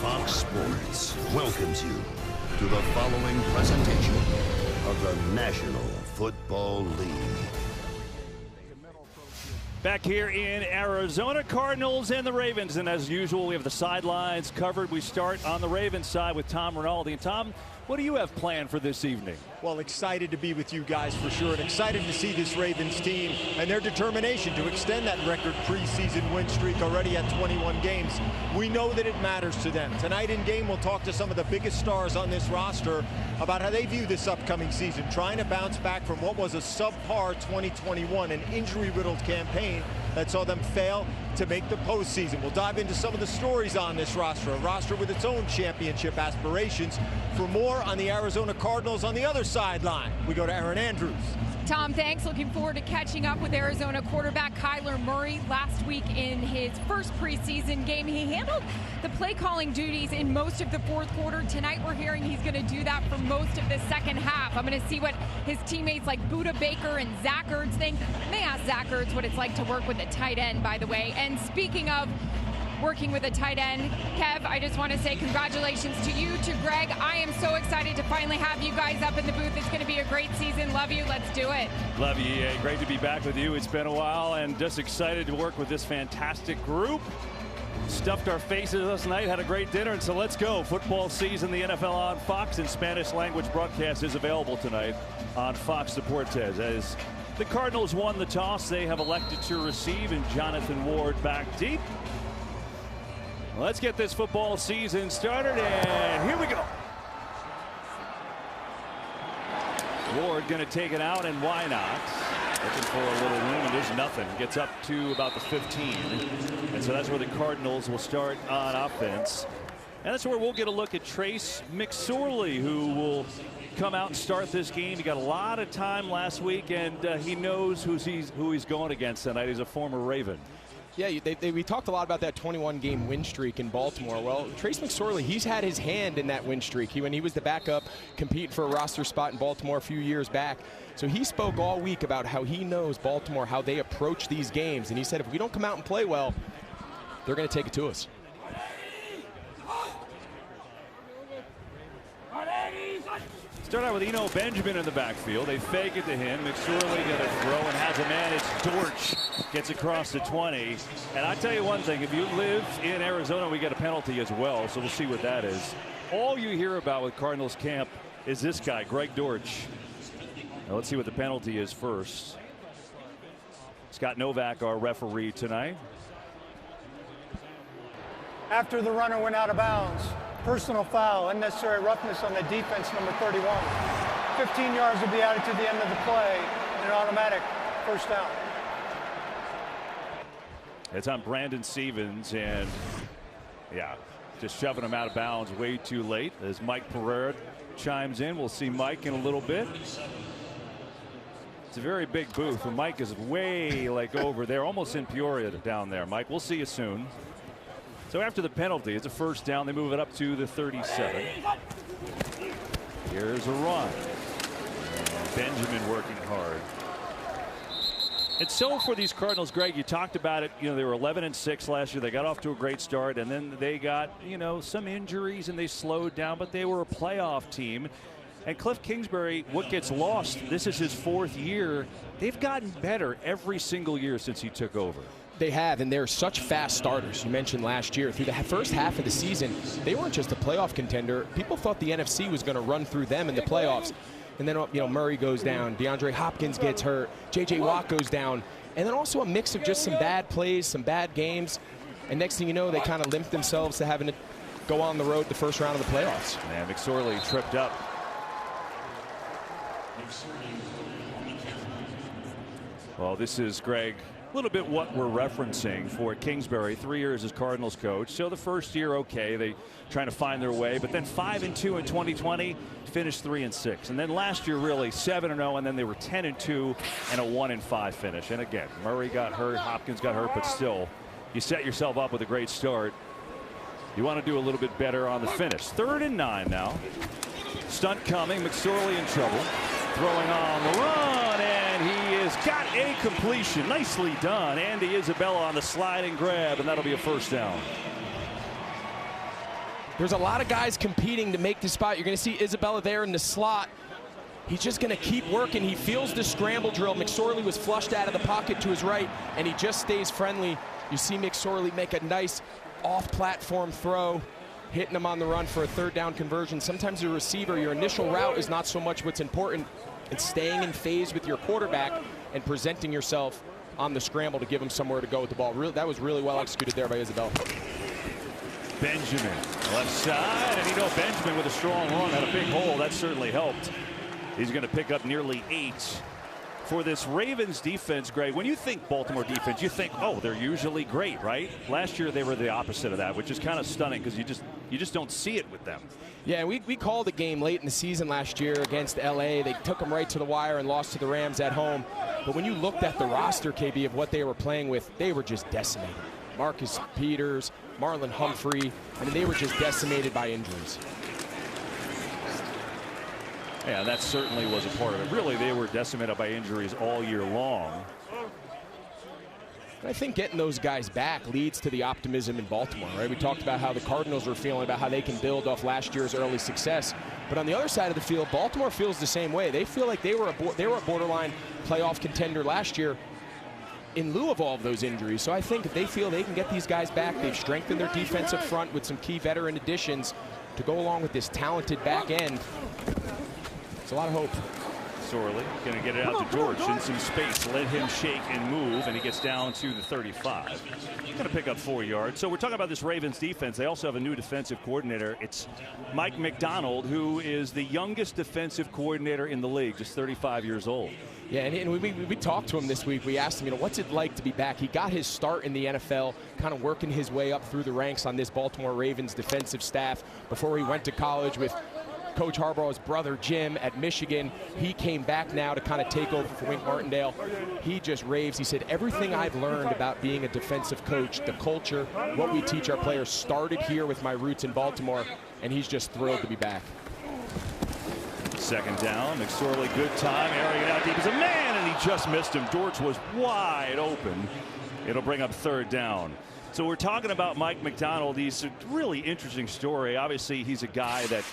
Fox Sports welcomes you to the following presentation of the National Football League. Back here in Arizona, Cardinals and the Ravens. And as usual, we have the sidelines covered. We start on the Ravens side with Tom Rinaldi. And Tom, what do you have planned for this evening? Well, excited to be with you guys for sure, and excited to see this Ravens team and their determination to extend that record preseason win streak already at 21 games. We know that it matters to them. Tonight in game, we'll talk to some of the biggest stars on this roster about how they view this upcoming season, trying to bounce back from what was a subpar 2021, an injury-riddled campaign that saw them fail to make the postseason. We'll dive into some of the stories on this roster, a roster with its own championship aspirations. For more on the Arizona Cardinals on the other sideline, we go to Aaron Andrews. Tom, thanks. Looking forward to catching up with Arizona quarterback Kyler Murray. Last week in his first preseason game, he handled the play calling duties in most of the fourth quarter. Tonight we're hearing he's going to do that for most of the second half. I'm going to see what his teammates like Budda Baker and Zach Ertz think. I may ask Zach Ertz what it's like to work with a tight end, by the way. And speaking of working with a tight end, Kev, I just want to say congratulations to you, to Greg. I am so excited to finally have you guys up in the booth. It's going to be a great season. Love you. Let's do it. Love you, EA. Great to be back with you. It's been a while, and just excited to work with this fantastic group. Stuffed our faces last night, had a great dinner, and so let's go. Football season, the NFL on Fox, and Spanish language broadcast is available tonight on Fox Deportes. As the Cardinals won the toss, they have elected to receive, and Jonathan Ward back deep. Let's get this football season started, and here we go. Ward going to take it out, and why not? Looking for a little room, and there's nothing. Gets up to about the 15. And so that's where the Cardinals will start on offense. And that's where we'll get a look at Trace McSorley, who will come out and start this game. He got a lot of time last week, and he knows who he's going against tonight. He's a former Raven. Yeah, we talked a lot about that 21-game win streak in Baltimore. Well, Trace McSorley, he's had his hand in that win streak. When he was the backup competing for a roster spot in Baltimore a few years back. So he spoke all week about how he knows Baltimore, how they approach these games. And he said if we don't come out and play well, they're going to take it to us. Start out with Eno Benjamin in the backfield. They fake it to him. McSorley going to throw and has a man. It's Dortch. Gets across the 20. And I tell you one thing, if you live in Arizona, we get a penalty as well. So we'll see what that is. All you hear about with Cardinals camp is this guy, Greg Dortch. Now let's see what the penalty is first. Scott Novak, our referee tonight. After the runner went out of bounds. Personal foul, unnecessary roughness on the defense, number 31. 15 yards will be added to the end of the play, and an automatic first down. It's on Brandon Stevens, and yeah, just shoving him out of bounds way too late as Mike Pereira chimes in. We'll see Mike in a little bit. It's a very big booth, and Mike is way over there, almost in Peoria down there. Mike, we'll see you soon. So after the penalty, it's a first down. They move it up to the 37. Here's a run. Benjamin working hard. It's so for these Cardinals, Greg, you talked about it. They were 11-6 last year. They got off to a great start, and then they got, some injuries, and they slowed down, but they were a playoff team. And Cliff Kingsbury, what gets lost, this is his fourth year. They've gotten better every single year since he took over. They have, and they're such fast starters. You mentioned last year. Through the first half of the season, they weren't just a playoff contender. People thought the NFC was going to run through them in the playoffs. And then, Murray goes down. DeAndre Hopkins gets hurt. J.J. Watt goes down. And then also a mix of just some bad plays, some bad games. And next thing you know, they kind of limped themselves to having to go on the road the first round of the playoffs. And McSorley tripped up. Well, this is, Greg, a little bit what we're referencing for Kingsbury. 3 years as Cardinals coach. So the first year, okay, they trying to find their way. But then 5-2 in 2020, finished 3-6. And then last year, really 7-0, and then they were 10-2 and a 1-5 finish. And again, Murray got hurt, Hopkins got hurt, but still, you set yourself up with a great start. You want to do a little bit better on the finish. 3rd and 9 now. Stunt coming, McSorley in trouble. Throwing on the run, and he has got a completion. Nicely done. Andy Isabella on the slide and grab, and that'll be a first down. There's a lot of guys competing to make the spot. You're going to see Isabella there in the slot. He's just going to keep working. He feels the scramble drill. McSorley was flushed out of the pocket to his right, and he just stays friendly. You see McSorley make a nice off-platform throw, hitting him on the run for a third down conversion. Sometimes the receiver, your initial route is not so much what's important. It's staying in phase with your quarterback and presenting yourself on the scramble to give him somewhere to go with the ball. That was really well executed there by Isabella. Benjamin, left side, and Benjamin with a strong run had a big hole. That certainly helped. He's going to pick up nearly 8 for this Ravens defense, Greg. When you think Baltimore defense, you think, oh, they're usually great, right? Last year they were the opposite of that, which is kind of stunning because you just don't see it with them. Yeah, we called a game late in the season last year against LA. They took them right to the wire and lost to the Rams at home. But when you looked at the roster, KB, of what they were playing with, they were just decimated. Marcus Peters, Marlon Humphrey, I mean, they were just decimated by injuries. Yeah, that certainly was a part of it. Really, they were decimated by injuries all year long. I think getting those guys back leads to the optimism in Baltimore, right? We talked about how the Cardinals were feeling about how they can build off last year's early success. But on the other side of the field, Baltimore feels the same way. They feel like they were a borderline playoff contender last year in lieu of all of those injuries. So I think they feel they can get these guys back. They've strengthened their defensive front with some key veteran additions to go along with this talented back end. It's a lot of hope. Sorley going to get it out to George in some space. Let him shake and move, and he gets down to the 35. He's going to pick up 4 yards. So we're talking about this Ravens defense. They also have a new defensive coordinator. It's Mike Macdonald, who is the youngest defensive coordinator in the league, just 35 years old. Yeah, and we talked to him this week. We asked him, what's it like to be back? He got his start in the NFL, kind of working his way up through the ranks on this Baltimore Ravens defensive staff before he went to college with Coach Harbaugh's brother Jim at Michigan. He came back now to kind of take over for Wink Martindale. He just raves. He said, everything I've learned about being a defensive coach, the culture, what we teach our players, started here with my roots in Baltimore, and he's just thrilled to be back. Second down, McSorley, good time, airing it out deep as a man, and he just missed him. George was wide open. It'll bring up third down. So we're talking about Mike Macdonald. He's a really interesting story. Obviously, he's a guy that,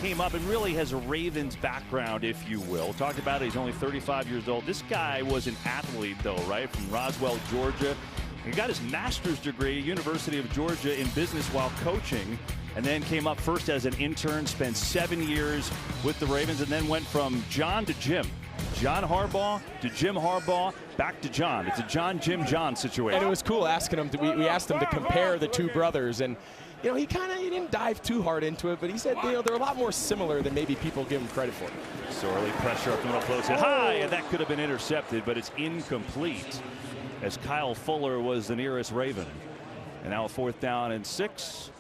came up and really has a Ravens background, if you will. Talked about it, he's only 35 years old. This guy was an athlete, though, right, from Roswell, Georgia. He got his master's degree, University of Georgia, in business while coaching, and then came up first as an intern, spent 7 years with the Ravens, and then went from John to Jim. John Harbaugh to Jim Harbaugh, back to John. It's a John, Jim, John situation. And it was cool asking him, we asked him to compare the two brothers, and he didn't dive too hard into it, but he said, they're a lot more similar than maybe people give him credit for. Sorley, pressure up the middle, close it high, and that could have been intercepted, but it's incomplete, as Kyle Fuller was the nearest Raven. And now a 4th down and 6.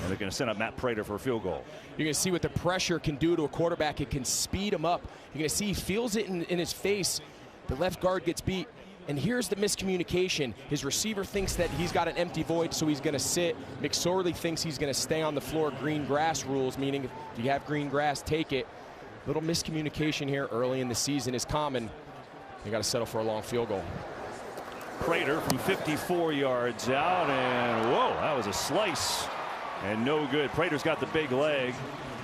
And they're going to send up Matt Prater for a field goal. You're going to see what the pressure can do to a quarterback. It can speed him up. You're going to see he feels it in his face. The left guard gets beat. And here's the miscommunication. His receiver thinks that he's got an empty void, so he's going to sit. McSorley thinks he's going to stay on the floor. Green grass rules, meaning if you have green grass, take it. Little miscommunication here early in the season is common. You got to settle for a long field goal. Prater from 54 yards out, and whoa, that was a slice. And no good. Prater's got the big leg.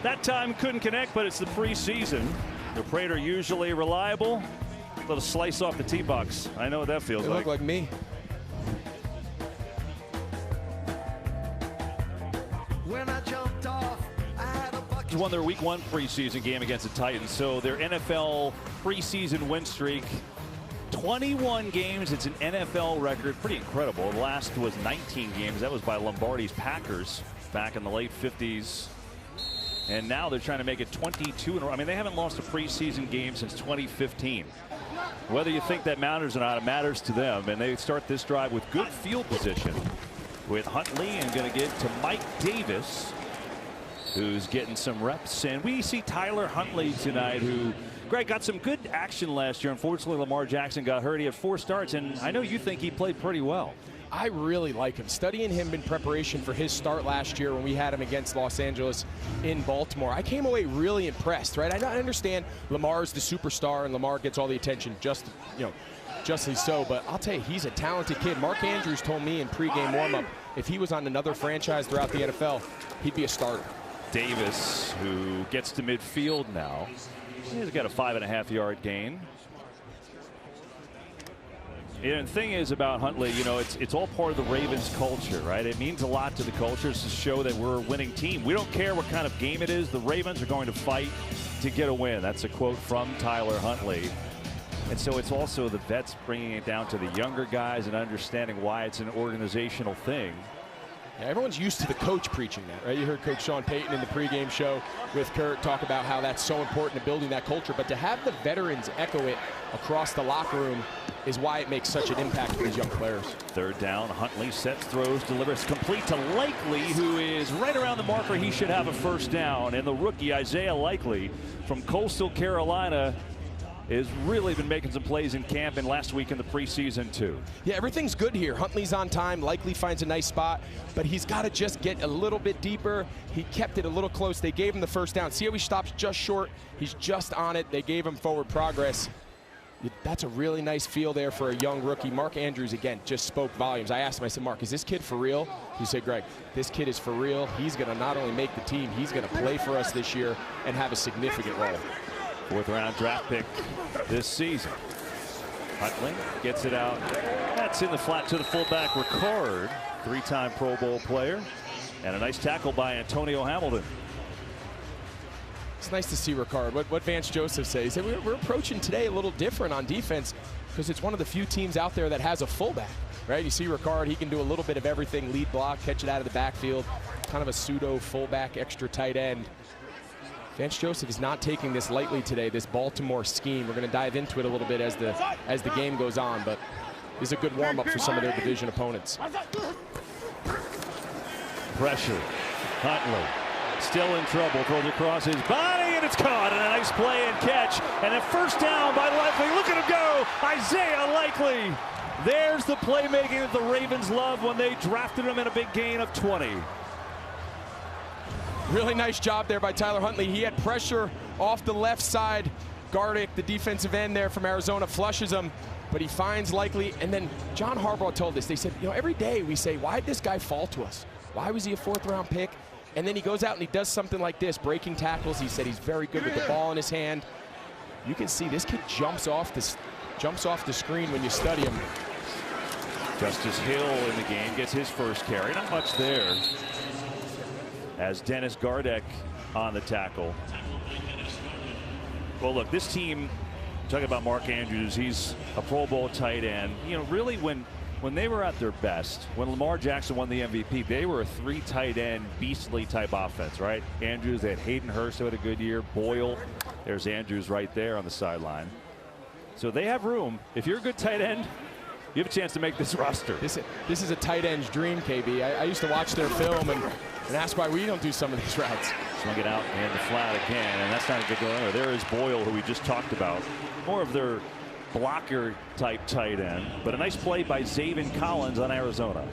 That time couldn't connect, but it's the preseason. The Prater usually reliable. A little slice off the tee box. I know what that feels like. They look like me. When I jumped off, I had a bucket. Won their week 1 preseason game against the Titans. So their NFL preseason win streak, 21 games. It's an NFL record. Pretty incredible. The last was 19 games. That was by Lombardi's Packers back in the late 50s. And now they're trying to make it 22 in a row. I mean, they haven't lost a preseason game since 2015. Whether you think that matters or not, it matters to them. And they start this drive with good field position with Huntley, and going to get to Mike Davis, who's getting some reps. And we see Tyler Huntley tonight, who, Greg, got some good action last year. Unfortunately, Lamar Jackson got hurt. He had 4 starts, and I know you think he played pretty well. I really like him. Studying him in preparation for his start last year when we had him against Los Angeles in Baltimore, I came away really impressed, right? I understand Lamar's the superstar and Lamar gets all the attention, just, justly so, but I'll tell you, he's a talented kid. Mark Andrews told me in pregame warm-up, if he was on another franchise throughout the NFL, he'd be a starter. Davis, who gets to midfield now. He's got a 5.5-yard gain. And the thing is about Huntley, you know, it's all part of the Ravens culture, right? It means a lot to the culture to show that we're a winning team. We don't care what kind of game it is. The Ravens are going to fight to get a win. That's a quote from Tyler Huntley. And so it's also the vets bringing it down to the younger guys and understanding why it's an organizational thing. Yeah, everyone's used to the coach preaching that, right? You heard Coach Sean Payton in the pregame show with Kurt talk about how that's so important to building that culture. But to have the veterans echo it across the locker room is why it makes such an impact for these young players. Third down, Huntley sets, throws, delivers complete to Likely, who is right around the marker. He should have a first down. And the rookie, Isaiah Likely from Coastal Carolina, has really been making some plays in camp and last week in the preseason too. Yeah, everything's good here. Huntley's on time. Likely finds a nice spot, but he's got to just get a little bit deeper. He kept it a little close. They gave him the first down. See how he stops just short? He's just on it. They gave him forward progress. That's a really nice feel there for a young rookie. Mark Andrews, again, just spoke volumes. I asked him, I said, Mark, is this kid for real? He said, Greg, this kid is for real. He's going to not only make the team, he's going to play for us this year and have a significant role. 4th-round draft pick this season. Huntley gets it out. That's in the flat to the fullback, Ricard, 3-time Pro Bowl player. And a nice tackle by Antonio Hamilton. It's nice to see Ricard. What Vance Joseph says, he said, we're approaching today a little different on defense because it's one of the few teams out there that has a fullback, right? You see Ricard, he can do a little bit of everything, lead block, catch it out of the backfield, kind of a pseudo fullback, extra tight end. Vance Joseph is not taking this lightly today, this Baltimore scheme. We're going to dive into it a little bit as the game goes on, but this is a good warm-up for some of their division opponents. Pressure. Huntley still in trouble, throws across his body, and it's caught, and a nice play and catch, and a first down by Likely. Look at him go, Isaiah Likely. There's the playmaking that the Ravens love when they drafted him in a big gain of 20. Really nice job there by Tyler Huntley. He had pressure off the left side. Gardick, the defensive end there from Arizona, flushes him, but he finds Likely. And then John Harbaugh told us, they said, you know, every day we say, why did this guy fall to us? Why was he a 4th-round pick? And then he goes out and he does something like this, breaking tackles. He said he's very good with the ball in his hand. You can see this kid jumps off the screen when you study him. Justice Hill in the game gets his first carry. Not much there, as Dennis Gardeck on the tackle. Well, look, this team, talking about Mark Andrews, he's a Pro Bowl tight end. You know, really when they were at their best, when Lamar Jackson won the MVP, they were a 3 tight end, beastly type offense, right? Andrews, they had Hayden Hurst who had a good year, Boyle. There's Andrews right there on the sideline. So they have room. If you're a good tight end, you have a chance to make this roster. This is a tight end's dream, KB. I used to watch their film and ask why we don't do some of these routes. Swing it out and the flat again, and that's not a good goal either. There is Boyle, who we just talked about. More of their blocker-type tight end, but a nice play by Zaven Collins on Arizona.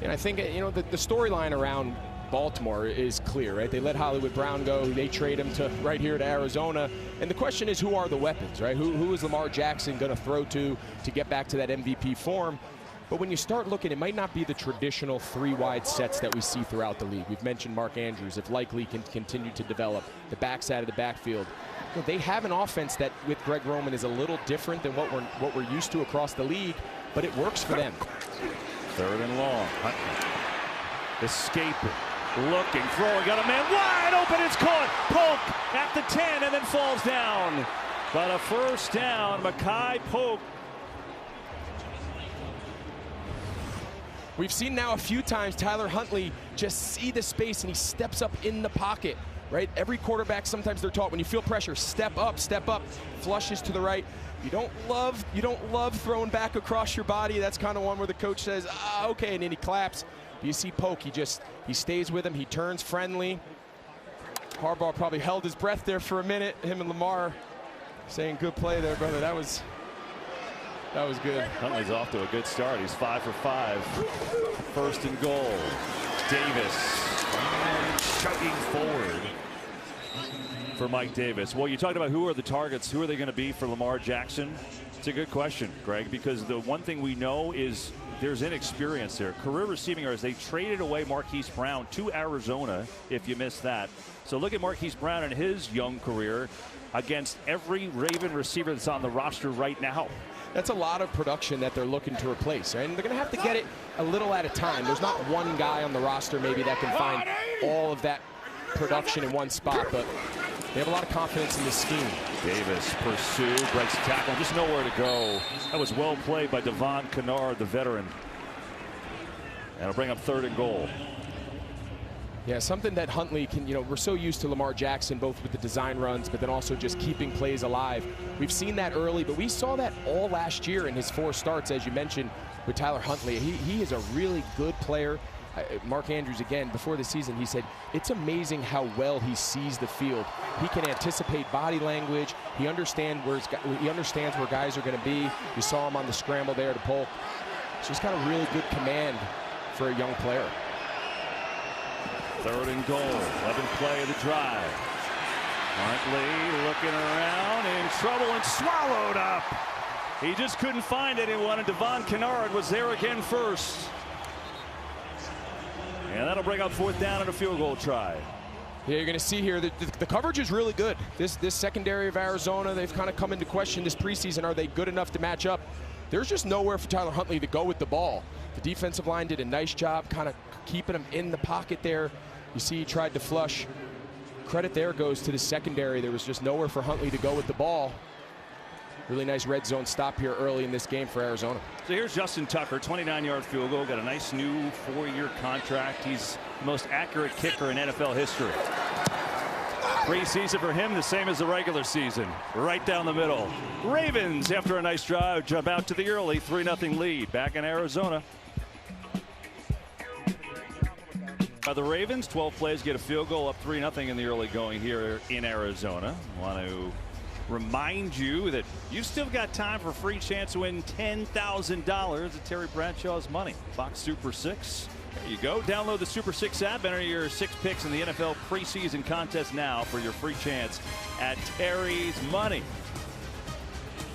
And I think, you know, the storyline around Baltimore is clear, right? They let Hollywood Brown go. They trade him to right here to Arizona. And the question is, who are the weapons, right? Who is Lamar Jackson going to throw to get back to that MVP form? But when you start looking, it might not be the traditional 3-wide sets that we see throughout the league. We've mentioned Mark Andrews. If Likely can continue to develop the backside of the backfield, you know, they have an offense that with Greg Roman is a little different than what we're used to across the league, but it works for them. 3rd and long. Huntley escaping, looking, throwing, got a man wide open. It's caught. Polk at the 10 and then falls down. But a first down. Mekhi Polk. We've seen now a few times Tyler Huntley just see the space and he steps up in the pocket, right? Every quarterback, sometimes they're taught when you feel pressure, step up, flushes to the right. You don't love throwing back across your body. That's kind of one where the coach says, okay, and then he claps. But you see Polk, he stays with him, he turns friendly. Harbaugh probably held his breath there for a minute. Him and Lamar saying, good play there, brother. That was good. Huntley's off to a good start. He's 5 for 5. 1st and goal. Davis chugging forward for Mike Davis. Well, you talked about who are the targets. Who are they going to be for Lamar Jackson? It's a good question, Greg, because the one thing we know is there's inexperience there. Career receiving yards, they traded away Marquise Brown to Arizona, if you missed that. So look at Marquise Brown in his young career against every Raven receiver that's on the roster right now. That's a lot of production that they're looking to replace, and they're going to have to get it a little at a time. There's not one guy on the roster maybe that can find all of that production in one spot, but they have a lot of confidence in this scheme. Davis pursue, breaks the tackle, just nowhere to go. That was well played by Devon Kennard, the veteran. And it'll bring up 3rd and goal. Yeah, something that Huntley can, we're so used to Lamar Jackson, both with the design runs, but then also just keeping plays alive. We've seen that early, but we saw that all last year in his 4 starts, as you mentioned, with Tyler Huntley. He is a really good player. Mark Andrews, again, before the season, he said, it's amazing how well he sees the field. He can anticipate body language. He understands where guys are going to be. You saw him on the scramble there to Polk. So he's got a really good command for a young player. 3rd and goal, 11th play of the drive. Huntley looking around, in trouble and swallowed up. He just couldn't find anyone, and Devon Kennard was there again first. And that'll bring up 4th down and a field goal try. Yeah, you're going to see here that the coverage is really good. This secondary of Arizona, they've kind of come into question this preseason. Are they good enough to match up? There's just nowhere for Tyler Huntley to go with the ball. The defensive line did a nice job kind of keeping him in the pocket there. You see he tried to flush. Credit there goes to the secondary. There was just nowhere for Huntley to go with the ball. Really nice red zone stop here early in this game for Arizona. So here's Justin Tucker, 29-yard field goal. Got a nice new 4-year contract. He's the most accurate kicker in NFL history. Preseason for him, the same as the regular season. Right down the middle. Ravens, after a nice drive, jump out to the early 3-0 lead. Back in Arizona. The Ravens, 12 plays, get a field goal, up 3-0 in the early going here in Arizona. Want to remind you that you've still got time for a free chance to win $10,000 at Terry Bradshaw's money. Fox Super 6. There you go. Download the Super 6 app. Enter your 6 picks in the NFL preseason contest now for your free chance at Terry's money.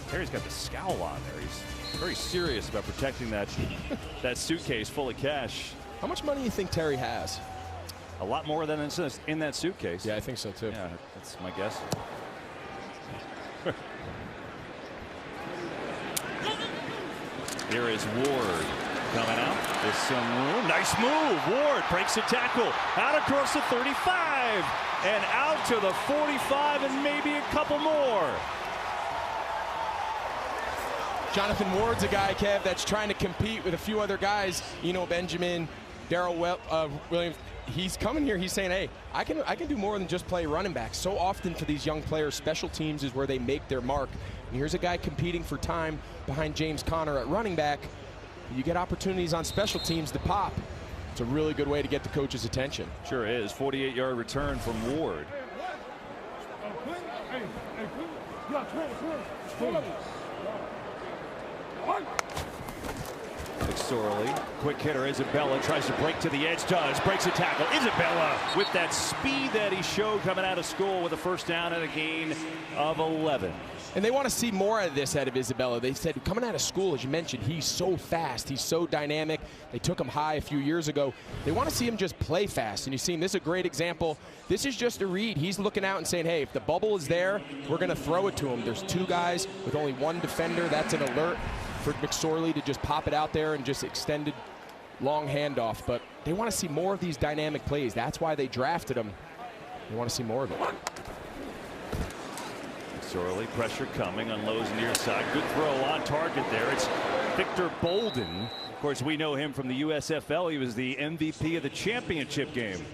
Terry's got the scowl on there. He's very serious about protecting that suitcase full of cash. How much money do you think Terry has? A lot more than in that suitcase. Yeah, I think so too. Yeah, that's my guess. Here is Ward coming out. There's some room. Nice move. Ward breaks a tackle. Out across the 35. And out to the 45 and maybe a couple more. Jonathan Ward's a guy, Kev, that's trying to compete with a few other guys. Benjamin, Darrell Williams. He's coming here. He's saying, hey, I can do more than just play running back. So often for these young players, special teams is where they make their mark. And here's a guy competing for time behind James Conner at running back. You get opportunities on special teams to pop. It's a really good way to get the coach's attention. Sure is. 48-yard return from Ward. McSorley, quick hitter. Isabella tries to break to the edge, breaks a tackle. Isabella with that speed that he showed coming out of school with a first down and a gain of 11. And they want to see more of this out of Isabella. They said coming out of school, as you mentioned, he's so fast, he's so dynamic. They took him high a few years ago. They want to see him just play fast, and you see him. This is a great example. This is just a read. He's looking out and saying, hey, if the bubble is there, we're going to throw it to him. There's 2 guys with only 1 defender. That's an alert for McSorley to just pop it out there and just extended long handoff. But they want to see more of these dynamic plays. That's why they drafted him. They want to see more of it. McSorley, pressure coming on Lowe's near side. Good throw on target there. It's Victor Bolden. Of course, we know him from the USFL. He was the MVP of the championship game.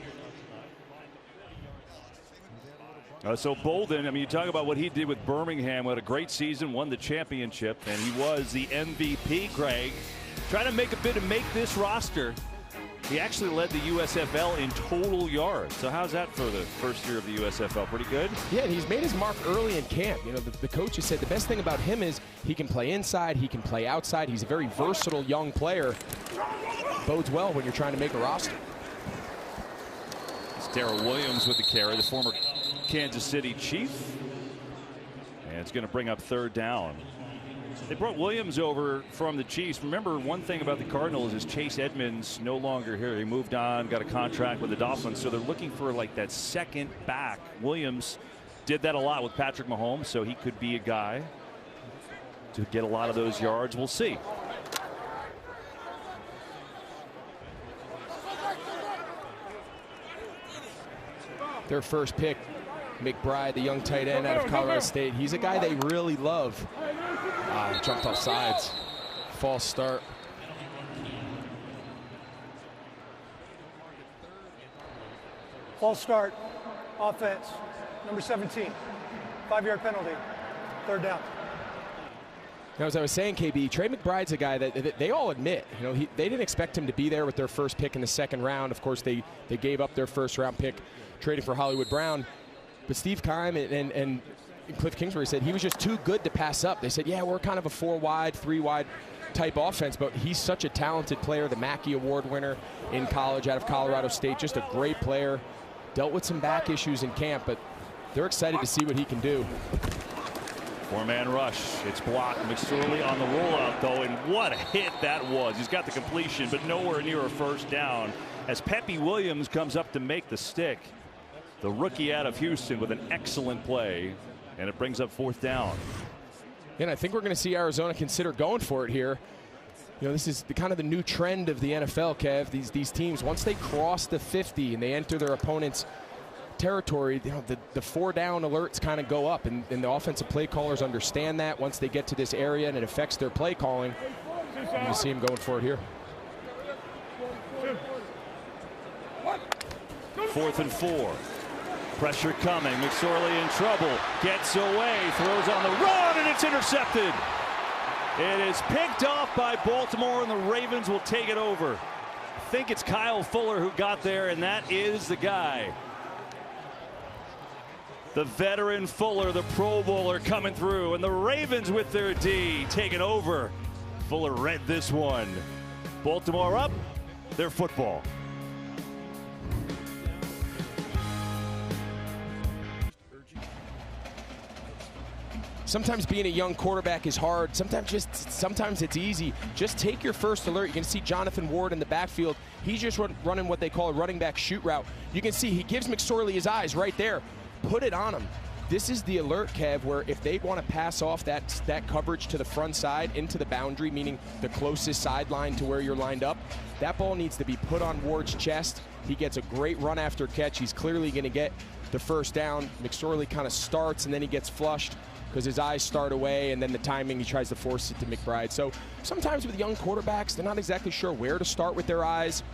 So Bolden, I mean, you talk about what he did with Birmingham. What a great season, won the championship, and he was the MVP, Greg. Trying to make a bid to make this roster. He actually led the USFL in total yards. So how's that for the first year of the USFL? Pretty good? Yeah, and he's made his mark early in camp. The coach has said the best thing about him is he can play inside, he can play outside. He's a very versatile young player. Bodes well when you're trying to make a roster. It's Darrell Williams with the carry, the former Kansas City Chief. And it's going to bring up 3rd down. They brought Williams over from the Chiefs. Remember, one thing about the Cardinals is Chase Edmonds no longer here. He moved on, got a contract with the Dolphins, so they're looking for like that second back. Williams did that a lot with Patrick Mahomes, so he could be a guy to get a lot of those yards. We'll see. Their first pick, McBride, the young tight end out of Colorado State. He's a guy they really love. Jumped off sides. False start. False start. Offense. Number 17. 5-yard penalty. 3rd down. Now, as I was saying, KB, Trey McBride's a guy that they all admit, you know, they didn't expect him to be there with their first pick in the 2nd round. Of course, they gave up their 1st-round pick, trading for Hollywood Brown. But Steve Keim and Cliff Kingsbury said he was just too good to pass up. They said, yeah, we're kind of a 4-wide, 3-wide type offense, but he's such a talented player, the Mackey Award winner in college out of Colorado State, just a great player. Dealt with some back issues in camp, but they're excited to see what he can do. 4-man rush. It's blocked. McSorley on the rollout, though, and what a hit that was. He's got the completion, but nowhere near a 1st down as Pepe Williams comes up to make the stick. The rookie out of Houston with an excellent play, and it brings up 4th down. And I think we're going to see Arizona consider going for it here. You know, this is kind of the new trend of the NFL, Kev. These teams, once they cross the 50 and they enter their opponent's territory, you know, the 4-down alerts kind of go up, and the offensive play callers understand that once they get to this area and it affects their play calling. You see him going for it here. 4th and 4. Pressure coming. McSorley in trouble. Gets away. Throws on the run, and it's intercepted. It is picked off by Baltimore, and the Ravens will take it over. I think it's Kyle Fuller who got there, and that is the guy. The veteran Fuller, the Pro Bowler, coming through, and the Ravens with their D taking over. Fuller read this one. Baltimore up. Their football. Sometimes being a young quarterback is hard. Sometimes it's easy. Just take your first alert. You can see Jonathan Ward in the backfield. He's just running what they call a running back shoot route. You can see he gives McSorley his eyes right there. Put it on him. This is the alert, Kev, where if they want to pass off that coverage to the front side into the boundary, meaning the closest sideline to where you're lined up, that ball needs to be put on Ward's chest. He gets a great run after catch. He's clearly going to get the 1st down. McSorley kind of starts, and then he gets flushed because his eyes start away, and then the timing, he tries to force it to McBride. So sometimes with young quarterbacks, they're not exactly sure where to start with their eyes.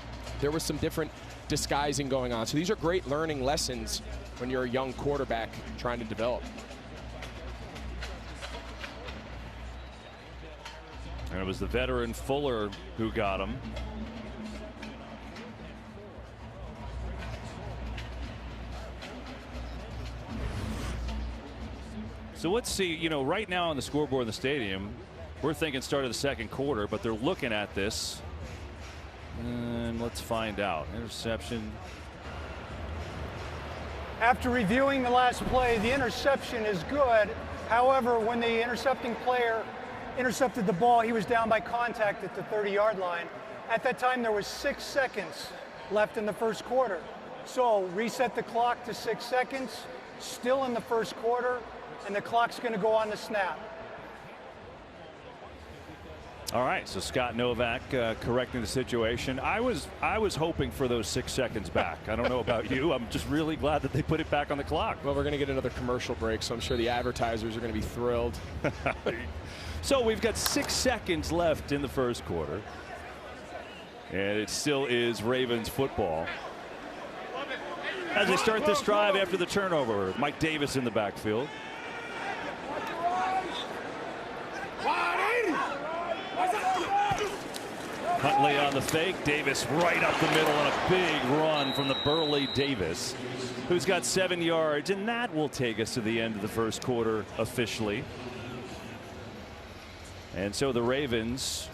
There was some different disguising going on. So these are great learning lessons when you're a young quarterback trying to develop. And it was the veteran Fuller who got him. So let's see, you know, right now on the scoreboard in the stadium, we're thinking start of the 2nd quarter, but they're looking at this. And let's find out. Interception. After reviewing the last play, the interception is good. However, when the intercepting player intercepted the ball, he was down by contact at the 30-yard line. At that time, there was 6 seconds left in the 1st quarter. So reset the clock to 6 seconds, still in the 1st quarter, and the clock's going to go on the snap. All right, so Scott Novak correcting the situation. I was hoping for those 6 seconds back. I don't know about you. I'm just really glad that they put it back on the clock. Well, we're going to get another commercial break, so I'm sure the advertisers are going to be thrilled. So we've got 6 seconds left in the 1st quarter, and it still is Ravens football. As they start this drive after the turnover, Mike Davis in the backfield. Huntley on the fake. Davis right up the middle on a big run from the burly Davis, who's got 7 yards, and that will take us to the end of the 1st quarter officially. And so the Ravens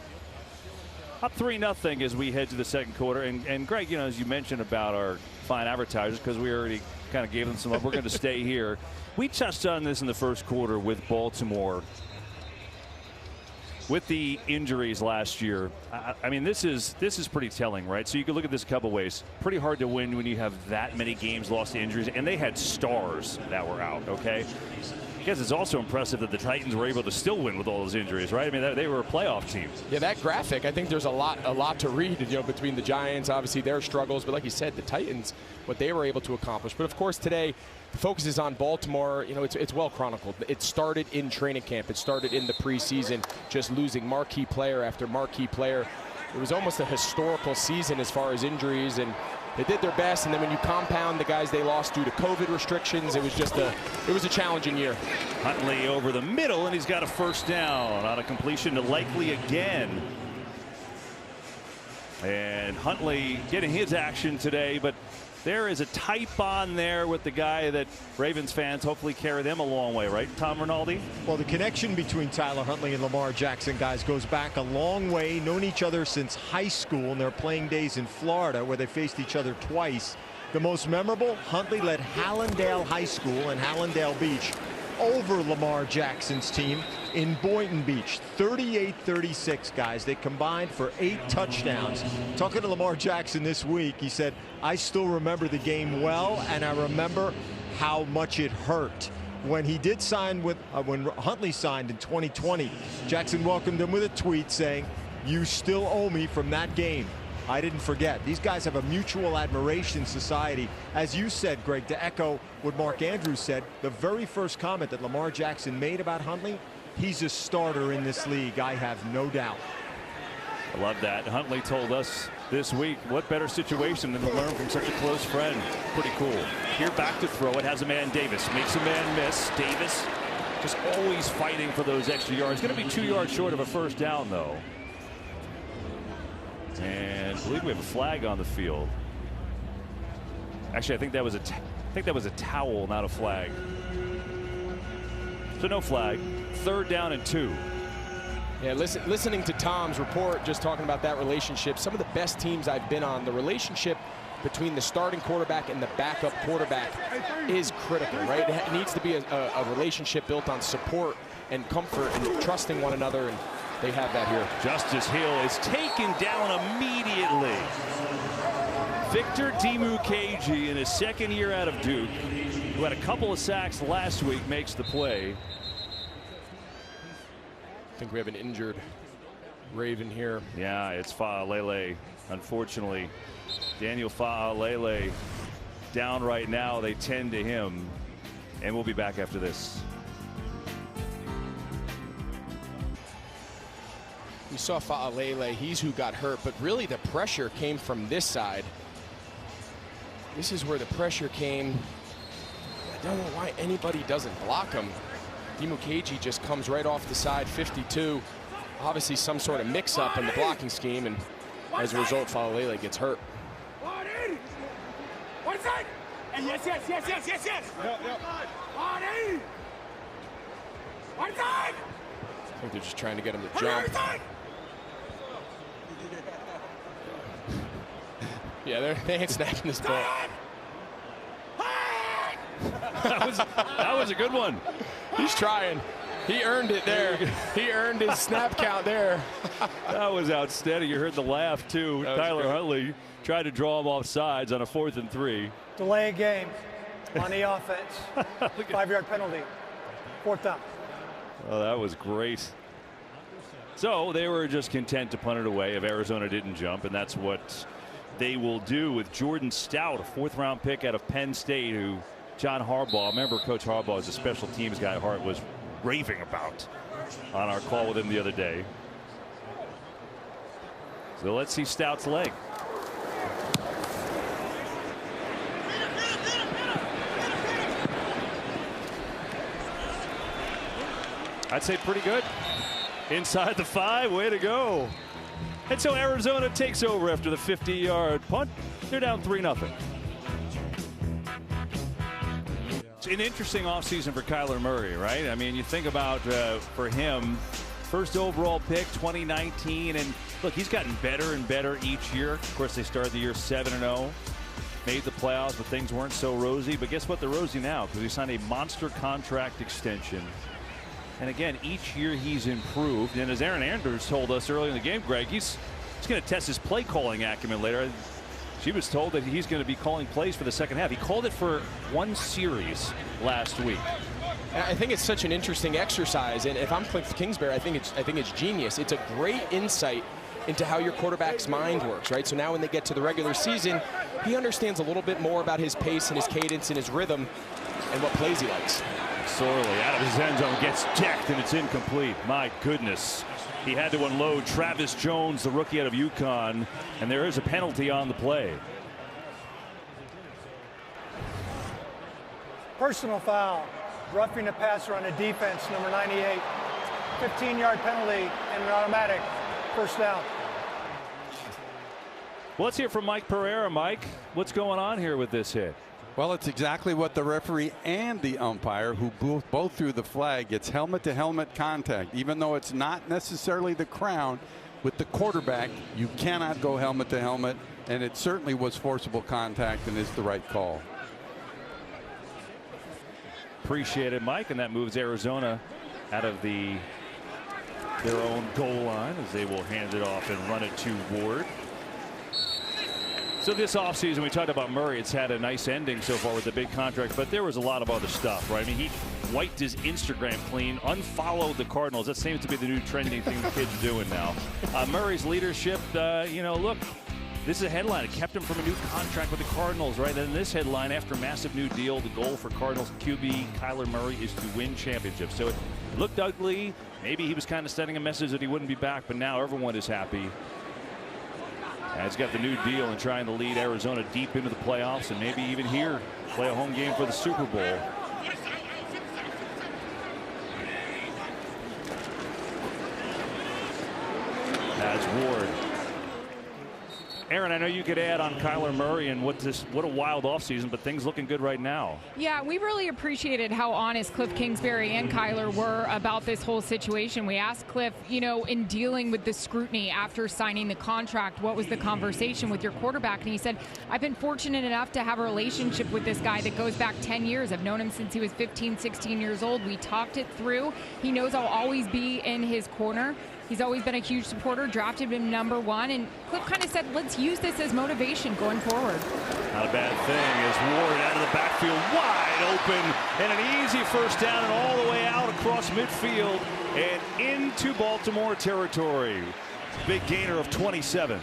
up 3-0 as we head to the 2nd quarter. And Greg, you know, as you mentioned about our fine advertisers, because we already kind of gave them some love, we're going to stay here. We touched on this in the 1st quarter with Baltimore. with the injuries last year, I mean, this is pretty telling, right? So you can look at this a couple ways. Pretty hard to win when you have that many games lost to injuries, and they had stars that were out, okay? I guess it's also impressive that the Titans were able to still win with all those injuries, right? I mean, they were a playoff team. Yeah, that graphic, I think there's a lot to read, you know, between the Giants, obviously their struggles, but like you said, the Titans, what they were able to accomplish. But of course, today, the focus is on Baltimore. You know, it's well chronicled. It started in training camp. It started in the preseason, just losing marquee player after marquee player. It was almost a historical season as far as injuries, and they did their best. And then when you compound the guys they lost due to COVID restrictions, it was just a challenging year. Huntley over the middle, and he's got a first down on a completion to Likely again. And Huntley getting his action today, but there is a type on there with the guy that Ravens fans hopefully carry them a long way, right, Tom Rinaldi? Well, the connection between Tyler Huntley and Lamar Jackson, guys, goes back a long way. Known each other since high school and their playing days in Florida, where they faced each other twice. The most memorable, Huntley led Hallandale High School and Hallandale Beach over Lamar Jackson's team in Boynton Beach. 38-36, guys. They combined for 8 touchdowns. Talking to Lamar Jackson this week, he said, I still remember the game well, and I remember how much it hurt. When he did sign with, when Huntley signed in 2020, Jackson welcomed him with a tweet saying, you still owe me from that game. I didn't forget. These guys have a mutual admiration society. As you said, Greg, to echo what Mark Andrews said, the very first comment that Lamar Jackson made about Huntley, he's a starter in this league, I have no doubt. I love that. Huntley told us this week, what better situation than to learn from such a close friend. Pretty cool. Here back to throw it, has a man Davis, makes a man miss. Davis just always fighting for those extra yards. Going to be 2 yards short of a first down, though. And I believe we have a flag on the field. Actually, I think that was a towel, not a flag. So no flag. 3rd down and 2. Yeah, listening to Tom's report, just talking about that relationship, some of the best teams I've been on, the relationship between the starting quarterback and the backup quarterback is critical, right? It needs to be a relationship built on support and comfort and trusting one another, and they have that here. Justice Hill is taken down immediately. Victor Dimukeji, in his 2nd year out of Duke, who had a couple of sacks last week, makes the play. I think we have an injured Raven here. Yeah, it's Fa'alele. Unfortunately, Daniel Fa'alele down right now. They tend to him, and we'll be back after this. You saw Fa'alele, he's who got hurt, but really the pressure came from this side. This is where the pressure came. I don't know why anybody doesn't block him. Dimukeji just comes right off the side, 52. Obviously some sort of mix-up in the blocking scheme, and as a result, Fa'alele gets hurt. One side! Yes. Yep. One side! I think they're just trying to get him to jump. Yeah, they ain't snapping this ball. That was a good one. He's trying. He earned it there. He earned his snap count there. That was outstanding. You heard the laugh, too. Tyler Huntley tried to draw him off sides on a 4th and 3. Delay a game on the offense. 5-yard penalty. 4th down. Oh, that was great. So they were just content to punt it away if Arizona didn't jump, and that's what they will do with Jordan Stout, a 4th-round pick out of Penn State, who John Harbaugh, remember Coach Harbaugh is a special teams guy Hart was raving about on our call with him the other day. So let's see Stout's leg. I'd say pretty good. Inside the 5, way to go. And so Arizona takes over after the 50-yard punt. They're down 3-0. It's an interesting offseason for Kyler Murray, right? I mean, you think about for him, first overall pick 2019, and look, he's gotten better and better each year. Of course, they started the year 7-0, made the playoffs, but things weren't so rosy. But guess what? They're rosy now because he signed a monster contract extension And again, each year he's improved. And as Aaron Andrews told us earlier in the game, Greg, he's going to test his play calling acumen later. She was told that he's going to be calling plays for the second half. He called it for one series last week. I think it's such an interesting exercise, and if I'm Cliff Kingsbury, I think it's genius. It's a great insight into how your quarterback's mind works, right? So now when they get to the regular season, he understands a little bit more about his pace and his cadence and his rhythm and what plays he likes. Sorley out of his end zone gets decked, and it's incomplete. My goodness. He had to unload Travis Jones, the rookie out of UConn, and there is a penalty on the play. Personal foul. Roughing the passer on the defense, number 98. 15-yard penalty and an automatic first down. Well, let's hear from Mike Pereira. Mike, what's going on here with this hit? Well, it's exactly what the referee and the umpire, who both threw the flag, gets helmet-to-helmet contact. Even though it's not necessarily the crown, with the quarterback, you cannot go helmet-to-helmet, and it certainly was forcible contact and is the right call. Appreciate it, Mike, and that moves Arizona out of their own goal line as they will hand it off and run it to Ward. So this offseason, we talked about Murray. It's had a nice ending so far with the big contract, but there was a lot of other stuff, right? I mean, he wiped his Instagram clean, unfollowed the Cardinals. That seems to be the new trending thing the kids are doing now. Murray's leadership, you know, look, this is a headline. It kept him from a new contract with the Cardinals, right? And this headline, after a massive new deal, the goal for Cardinals QB Kyler Murray is to win championships. So it looked ugly. Maybe he was kind of sending a message that he wouldn't be back, but now everyone is happy. And he's got the new deal and trying to lead Arizona deep into the playoffs and maybe even here play a home game for the Super Bowl. As Ward. Aaron, I know you could add on Kyler Murray and what a wild offseason, but things looking good right now. Yeah, we really appreciated how honest Cliff Kingsbury and Kyler were about this whole situation. We asked Cliff, you know, in dealing with the scrutiny after signing the contract, what was the conversation with your quarterback? And he said, I've been fortunate enough to have a relationship with this guy that goes back 10 years. I've known him since he was 15, 16 years old. We talked it through. He knows I'll always be in his corner. He's always been a huge supporter, drafted him #1, and Cliff kind of said, let's use this as motivation going forward. Not a bad thing as Ward out of the backfield, wide open, and an easy first down and all the way out across midfield and into Baltimore territory. Big gainer of 27.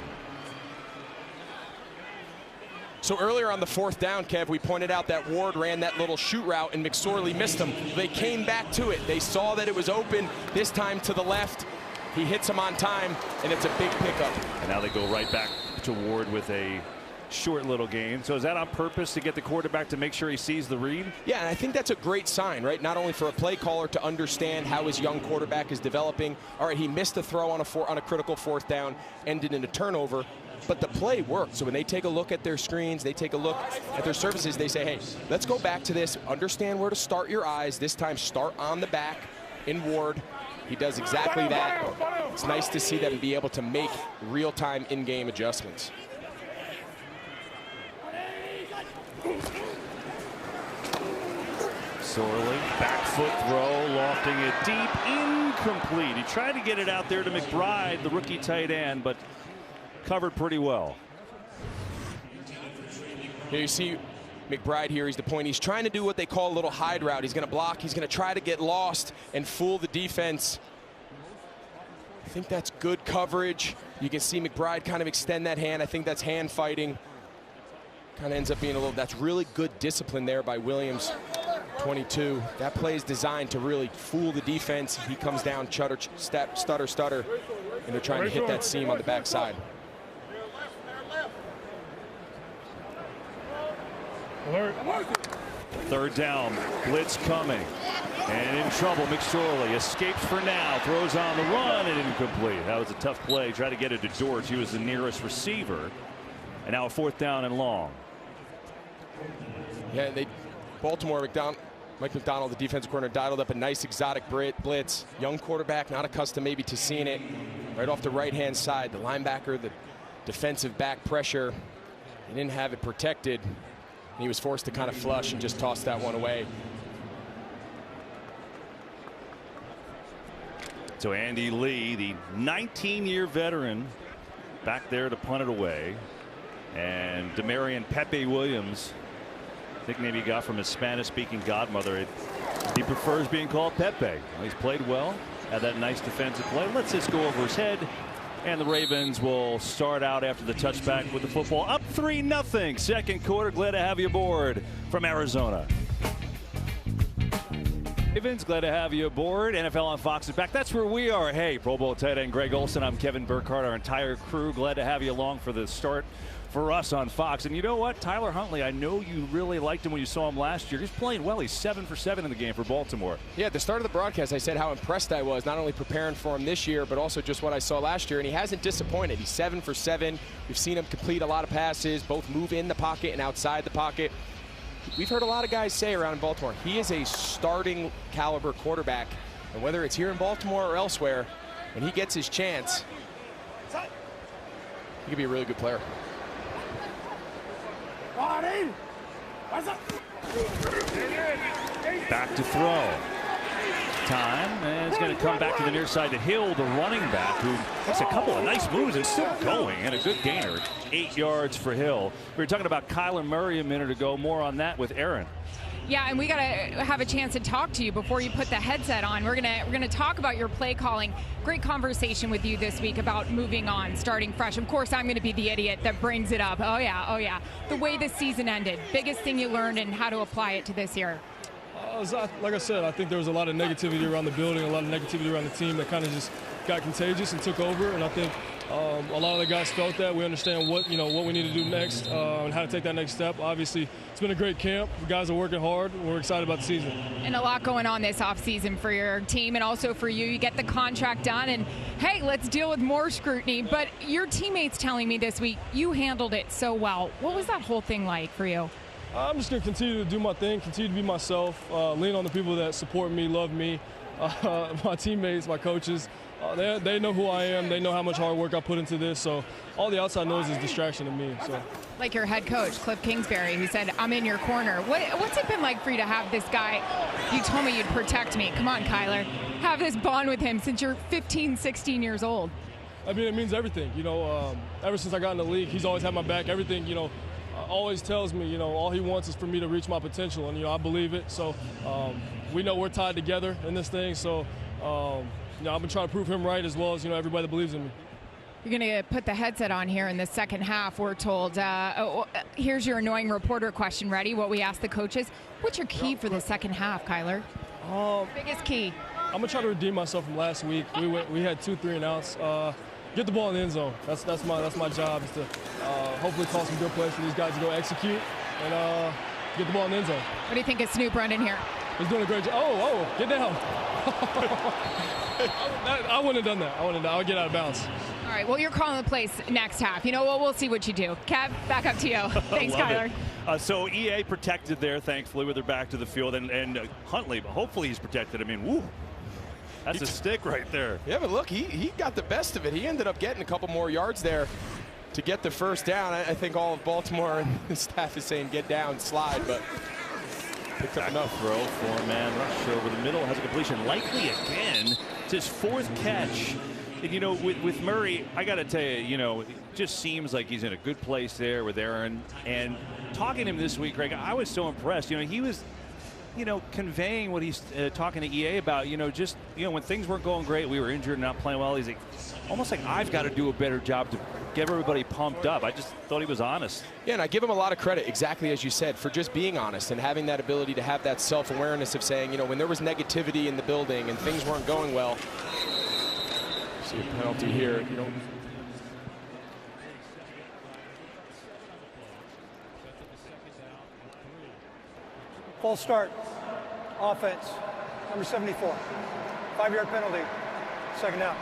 So earlier on the 4th down, Kev, we pointed out that Ward ran that little shoot route and McSorley missed him. They came back to it. They saw that it was open, this time to the left. He hits him on time, and it's a big pickup. And now they go right back to Ward with a short little gain. So is that on purpose to get the quarterback to make sure he sees the read? Yeah, and I think that's a great sign, right? Not only for a play caller to understand how his young quarterback is developing. All right, he missed a throw on a critical 4th down, ended in a turnover, but the play worked. So when they take a look at their screens, they take a look at their services, they say, hey, let's go back to this, understand where to start your eyes. This time, start on the back in Ward. He does exactly that. It's nice to see them be able to make real-time in-game adjustments. Sorley, back foot throw, lofting it deep, incomplete. He tried to get it out there to McBride, the rookie tight end, but covered pretty well. Here you see McBride here, he's the point. He's trying to do what they call a little hide route. He's going to block. He's going to try to get lost and fool the defense. I think that's good coverage. You can see McBride kind of extend that hand. I think that's hand fighting. Kind of ends up being a little, that's really good discipline there by Williams, 22. That play is designed to really fool the defense. He comes down, stutter, and they're trying to hit that seam on the backside. Third down, blitz coming, and in trouble. McSorley escapes for now, throws on the run, and incomplete. That was a tough play. Try to get it to George. He was the nearest receiver, and now a 4th down and long. Yeah, Baltimore, Mike McDonald, the defensive coordinator, dialed up a nice exotic blitz. Young quarterback, not accustomed maybe to seeing it. Right off the right-hand side, the linebacker, the defensive back pressure. He didn't have it protected. He was forced to kind of flush and just toss that one away. So Andy Lee, the 19-year veteran, back there to punt it away. And Demarion Pepe Williams, nickname he got from his Spanish-speaking godmother. He prefers being called Pepe. Well, he's played well, had that nice defensive play. Let's just go over his head. And the Ravens will start out after the touchback with the football up 3-0. Second quarter. Glad to have you aboard from Arizona. Ravens, glad to have you aboard. NFL on Fox is back. That's where we are. Hey, Pro Bowl tight end Greg Olsen. I'm Kevin Burkhardt. Our entire crew. Glad to have you along for the start for us on Fox. And you know what? Tyler Huntley, I know you really liked him when you saw him last year. He's playing well. He's 7 for 7 in the game for Baltimore. Yeah, at the start of the broadcast, I said how impressed I was, not only preparing for him this year, but also just what I saw last year. And he hasn't disappointed. He's 7 for 7. We've seen him complete a lot of passes, both move in the pocket and outside the pocket. We've heard a lot of guys say around Baltimore, he is a starting caliber quarterback. And whether it's here in Baltimore or elsewhere, when he gets his chance, he could be a really good player. Back to throw. Time, and it's going to come back to the near side to Hill, the running back, who has a couple of nice moves and still going, and a good gainer. 8 yards for Hill. We were talking about Kyler Murray a minute ago. More on that with Aaron. Yeah, and we got to have a chance to talk to you before you put the headset on. We're gonna talk about your play calling. Great conversation with you this week about moving on, starting fresh. Of course, I'm going to be the idiot that brings it up. Oh yeah. The way the season ended. Biggest thing you learned and how to apply it to this year. Like I said, I think there was a lot of negativity around the building, a lot of negativity around the team that kind of just got contagious and took over. And I think a lot of the guys felt that. We understand what we need to do next and how to take that next step. Obviously, it's been a great camp. The guys are working hard. We're excited about the season. And a lot going on this offseason for your team and also for you. You get the contract done, and hey, let's deal with more scrutiny. But your teammates telling me this week you handled it so well. What was that whole thing like for you? I'm just going to continue to do my thing, continue to be myself, lean on the people that support me, love me, my teammates, my coaches. They know who I am. They know how much hard work I put into this. So all the outside noise is distraction to me. So, like your head coach, Cliff Kingsbury, who said, I'm in your corner. What's it been like for you to have this guy? You told me you'd protect me. Come on, Kyler. Have this bond with him since you're 15, 16 years old. I mean, it means everything. Ever since I got in the league, he's always had my back. Everything, always tells me, all he wants is for me to reach my potential, and I believe it. So we know we're tied together in this thing. So I've been trying to prove him right as well as everybody that believes in me. You're going to put the headset on here in the second half. We're told. Here's your annoying reporter question. Ready? What we ask the coaches. What's your key for the second half, Kyler? Biggest key. I'm gonna try to redeem myself from last week. We had 2 3-and-outs. Get the ball in the end zone. That's my job, is to hopefully call some good plays for these guys to go execute and get the ball in the end zone. What do you think of Snoop running here? He's doing a great job. Oh, get down. I wouldn't have done that. I would get out of bounds. All right, well, you're calling the plays next half. We'll see what you do. Kev, back up to you. Thanks, Kyler. So EA protected there, thankfully, with their back to the field. And Huntley, hopefully he's protected. I mean, woo. That's a stick right there. Yeah, but look, he got the best of it. He ended up getting a couple more yards there to get the first down. I think all of Baltimore and the staff is saying get down, slide, but picked up enough. Throw, 4-man rush over the middle, has a completion. Likely again. It's his 4th catch. And, with Murray, I got to tell you, it just seems like he's in a good place there with Aaron. And talking to him this week, Greg, I was so impressed. He was conveying what he's talking to EA about, just, when things weren't going great, we were injured and not playing well. He's like, almost like I've got to do a better job to get everybody pumped up. I just thought he was honest. Yeah, and I give him a lot of credit, exactly as you said, for just being honest and having that ability to have that self-awareness of saying, when there was negativity in the building and things weren't going well, see a penalty here. Full start. Offense. Number 74. 5-yard penalty. Second down.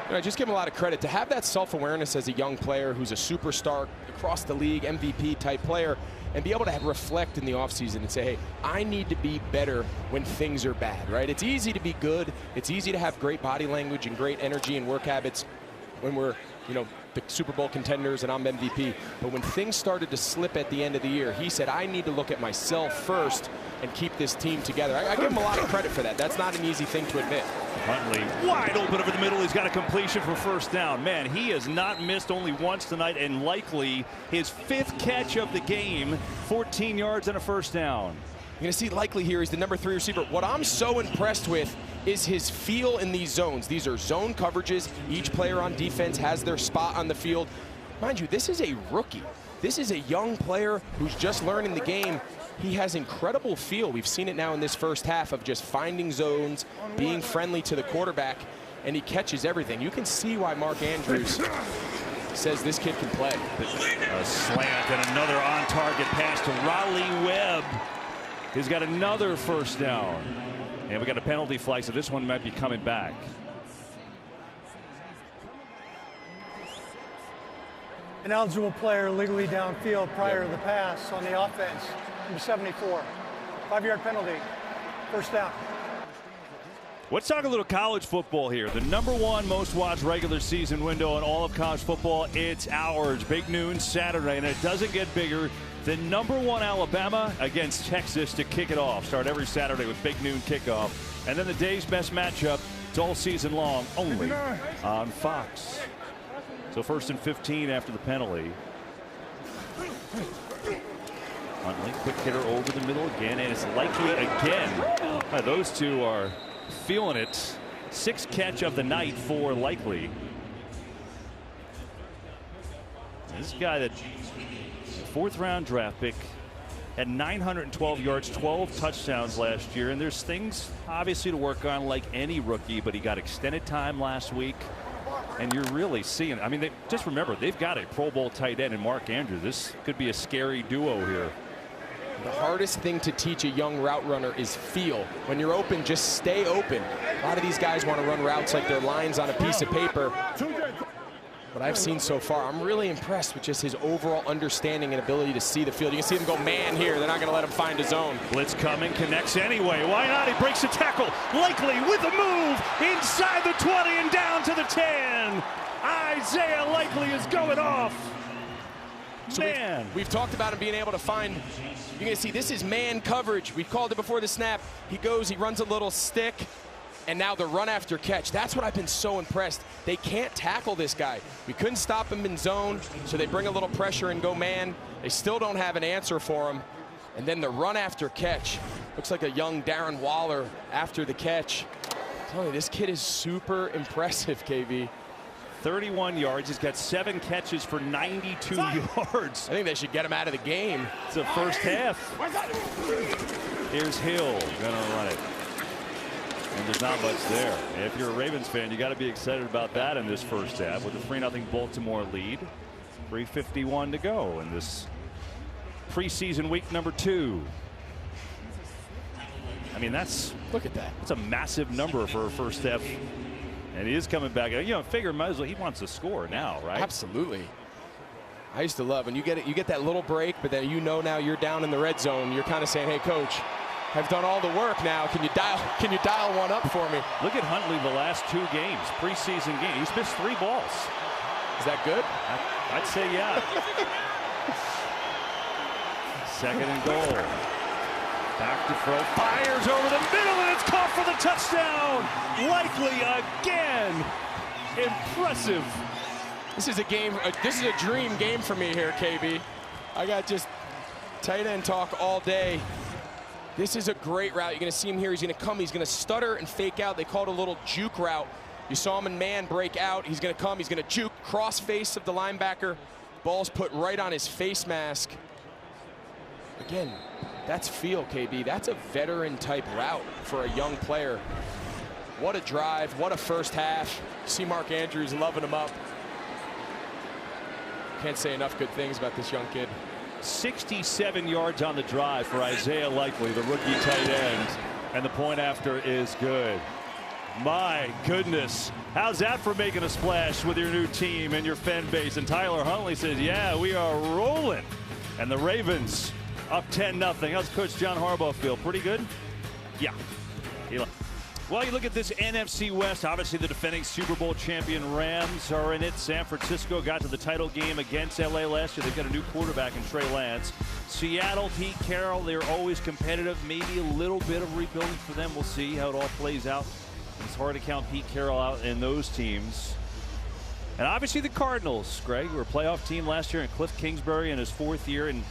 I just give him a lot of credit to have that self-awareness as a young player who's a superstar across the league, MVP type player, and be able to reflect in the offseason and say, hey, I need to be better when things are bad, right? It's easy to be good. It's easy to have great body language and great energy and work habits when we're, the Super Bowl contenders and I'm MVP. But when things started to slip at the end of the year, he said, I need to look at myself first and keep this team together. I give him a lot of credit for that. That's not an easy thing to admit. Huntley wide open over the middle. He's got a completion for first down. Man, he has not missed only once tonight, and likely his 5th catch of the game, 14 yards and a first down. You're going to see Likely here. He's the number 3 receiver. What I'm so impressed with is his feel in these zones. These are zone coverages. Each player on defense has their spot on the field. Mind you, this is a rookie. This is a young player who's just learning the game. He has incredible feel. We've seen it now in this first half of just finding zones, being friendly to the quarterback, and he catches everything. You can see why Mark Andrews says this kid can play. A slant and another on-target pass to Raleigh Webb. He's got another first down. And we got a penalty flag, so this one might be coming back. An eligible player legally downfield prior to the pass on the offense. Number 74. 5-yard penalty. First down. Let's talk a little college football here. The #1 most watched regular season window in all of college football. It's ours. Big noon Saturday, and it doesn't get bigger than #1 Alabama against Texas to kick it off. Start every Saturday with big noon kickoff. And then the day's best matchup. It's all season long, only on Fox. So 1st and 15 after the penalty. Huntley, quick hitter over the middle again, and it's Likely again. Those two are feeling it. 6th catch of the night for Likely. This guy, that 4th-round draft pick, had 912 yards, 12 touchdowns last year, and there's things obviously to work on like any rookie, but he got extended time last week. And you're really seeing, I mean, just remember, they've got a Pro Bowl tight end in Mark Andrews. This could be a scary duo here. The hardest thing to teach a young route runner is feel. When you're open, just stay open. A lot of these guys want to run routes like they're lines on a piece of paper. What I've seen so far, I'm really impressed with just his overall understanding and ability to see the field. You can see them go man here. They're not going to let him find his zone. Blitz coming, connects anyway. Why not? He breaks the tackle. Likely with a move inside the 20 and down to the 10. Isaiah Likely is going off. So man, we've talked about him being able to find. You're going to see this is man coverage. We called it before the snap. He goes, he runs a little stick. And now the run after catch. That's what I've been so impressed. They can't tackle this guy. We couldn't stop him in zone, so they bring a little pressure and go man. They still don't have an answer for him. And then the run after catch. Looks like a young Darren Waller after the catch. I'm telling you, this kid is super impressive, KB. 31 yards. He's got 7 catches for 92 yards. I think they should get him out of the game. It's the first half. Here's Hill gonna run it. And there's not much there. If you're a Ravens fan, you got to be excited about that in this first half with a 3-0 Baltimore lead. 3:51 to go in this preseason week #2. I mean, look at that. That's a massive number for a first half. And he is coming back. You know, figure might as well, he wants to score now, right? Absolutely. I used to love when you get that little break, but then now you're down in the red zone. You're kind of saying, hey, coach, I've done all the work now. Can you dial one up for me? Look at Huntley the last 2 games, preseason games. He's missed 3 balls. Is that good? I'd say yeah. 2nd and goal. Back to throw. Fires over the middle, and it's caught for the touchdown. Likely again. Impressive. This is a game. This is a dream game for me here, KB. I got just tight end talk all day. This is a great route. You're going to see him here. He's going to come. He's going to stutter and fake out. They call it a little juke route. You saw him in man break out. He's going to come. He's going to juke. Cross face of the linebacker. Ball's put right on his face mask. Again, that's feel, KB. That's a veteran type route for a young player. What a drive. What a first half. You see Mark Andrews loving him up. Can't say enough good things about this young kid. 67 yards on the drive for Isaiah Likely, the rookie tight end, and the point after is good. My goodness, how's that for making a splash with your new team and your fan base? And Tyler Huntley says, yeah, we are rolling. And the Ravens up 10-0. How's Coach John Harbaugh feel? Pretty good? Yeah. Well, you look at this NFC West. Obviously, the defending Super Bowl champion Rams are in it. San Francisco got to the title game against LA last year. They've got a new quarterback in Trey Lance. Seattle, Pete Carroll, they're always competitive. Maybe a little bit of rebuilding for them. We'll see how it all plays out. It's hard to count Pete Carroll out in those teams. And obviously the Cardinals, Greg, were a playoff team last year, and Cliff Kingsbury in his 4th year, and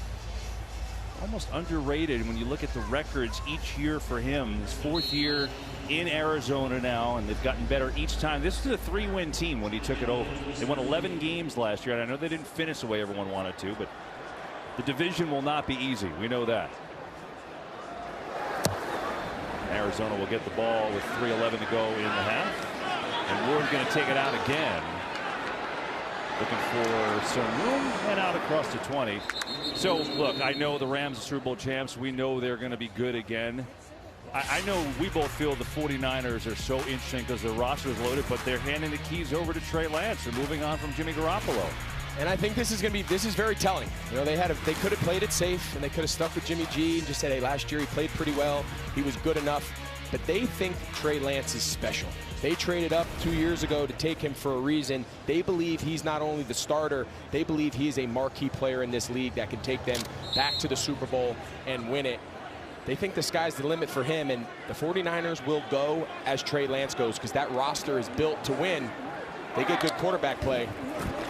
almost underrated when you look at the records each year for him. His 4th year in Arizona now, and they've gotten better each time. This is a 3-win team when he took it over. They won 11 games last year, and I know they didn't finish the way everyone wanted to, but the division will not be easy. We know that. Arizona will get the ball with 3:11 to go in the half, and Ward's going to take it out again. Looking for some room and out across the 20. So, look, I know the Rams are Super Bowl champs. We know they're going to be good again. I know we both feel the 49ers are so interesting because their roster is loaded, but they're handing the keys over to Trey Lance. They're moving on from Jimmy Garoppolo. And I think this is very telling. You know, they could have played it safe, and they could have stuck with Jimmy G and just said, hey, last year he played pretty well. He was good enough. But they think Trey Lance is special. They traded up 2 years ago to take him for a reason. They believe he's not only the starter, they believe he is a marquee player in this league that can take them back to the Super Bowl and win it. They think the sky's the limit for him, and the 49ers will go as Trey Lance goes because that roster is built to win. They get good quarterback play.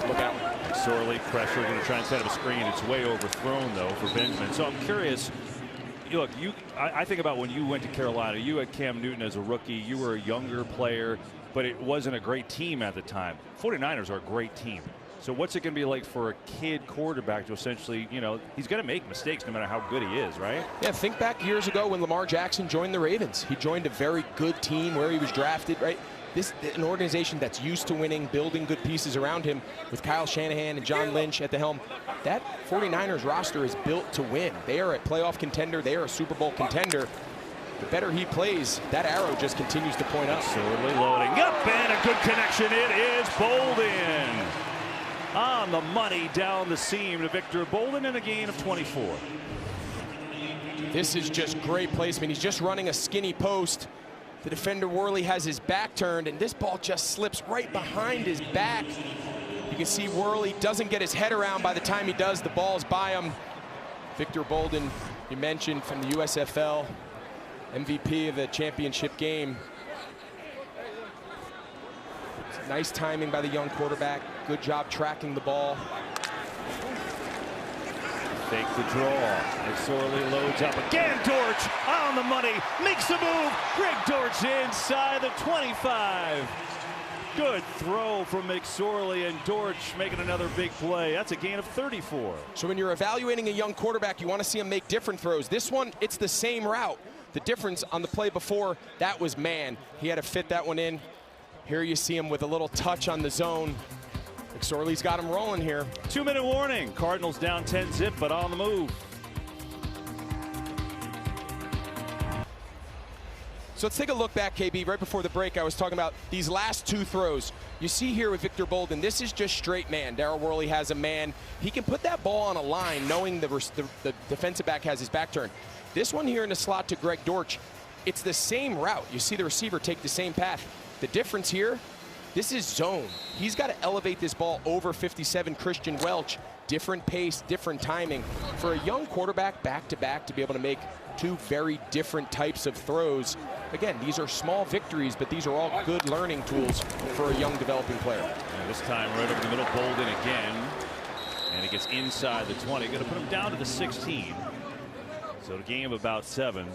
Look out. Sorely pressure, going to try and set up a screen. It's way overthrown, though, for Benjamin. So I'm curious. Look, I think about when you went to Carolina. You had Cam Newton as a rookie. You were a younger player, but it wasn't a great team at the time. 49ers are a great team. So what's it going to be like for a kid quarterback to essentially, you know, he's going to make mistakes no matter how good he is, right? Yeah, think back years ago when Lamar Jackson joined the Ravens. He joined a very good team where he was drafted, right? An organization that's used to winning, building good pieces around him with Kyle Shanahan and John Lynch at the helm. That 49ers roster is built to win. They are a playoff contender. They are a Super Bowl contender. The better he plays, that arrow just continues to point up. Sorely loading up, and a good connection. It is Bolden. On the money down the seam to Victor Bolden in a gain of 24. This is just great placement. He's just running a skinny post. The defender Worley has his back turned, and this ball just slips right behind his back. You can see Worley doesn't get his head around. By the time he does, the ball's by him. Victor Bolden, you mentioned, from the USFL, MVP of the championship game. Nice timing by the young quarterback. Good job tracking the ball. Fake the draw. McSorley loads up again. Dortch on the money. Makes the move. Greg Dortch inside the 25. Good throw from McSorley, and Dortch making another big play. That's a gain of 34. So when you're evaluating a young quarterback, you want to see him make different throws. This one, it's the same route. The difference on the play before, that was man. He had to fit that one in. Here you see him with a little touch on the zone. McSorley's got him rolling here. 2-minute warning. Cardinals down 10-zip, but on the move. So let's take a look back, KB. Right before the break, I was talking about these last two throws. You see here with Victor Bolden, this is just straight man. Darryl Worley has a man. He can put that ball on a line knowing the defensive back has his back turned. This one here in the slot to Greg Dortch, it's the same route. You see the receiver take the same path. The difference here, this is zone. He's got to elevate this ball over 57 Christian Welch. Different pace, different timing. For a young quarterback back-to-back to be able to make two very different types of throws. Again, these are small victories, but these are all good learning tools for a young developing player. And this time right over the middle, Bolden again. And he gets inside the 20. Going to put him down to the 16. So the game about 7.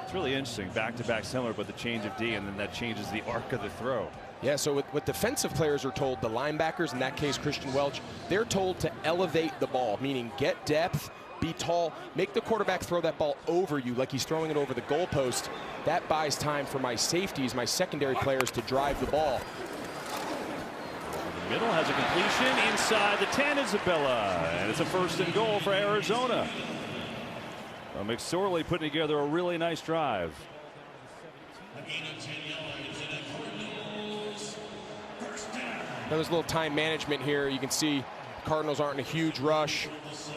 It's really interesting. Back-to-back similar, but the change of D, and then that changes the arc of the throw. Yeah, so what defensive players are told, the linebackers, in that case Christian Welch, they're told to elevate the ball, meaning get depth, be tall, make the quarterback throw that ball over you like he's throwing it over the goalpost. That buys time for my safeties, my secondary players, to drive the ball. The middle has a completion inside the 10, Isabella, and it's a 1st and goal for Arizona. McSorley putting together a really nice drive. There was a little time management here. You can see Cardinals aren't in a huge rush.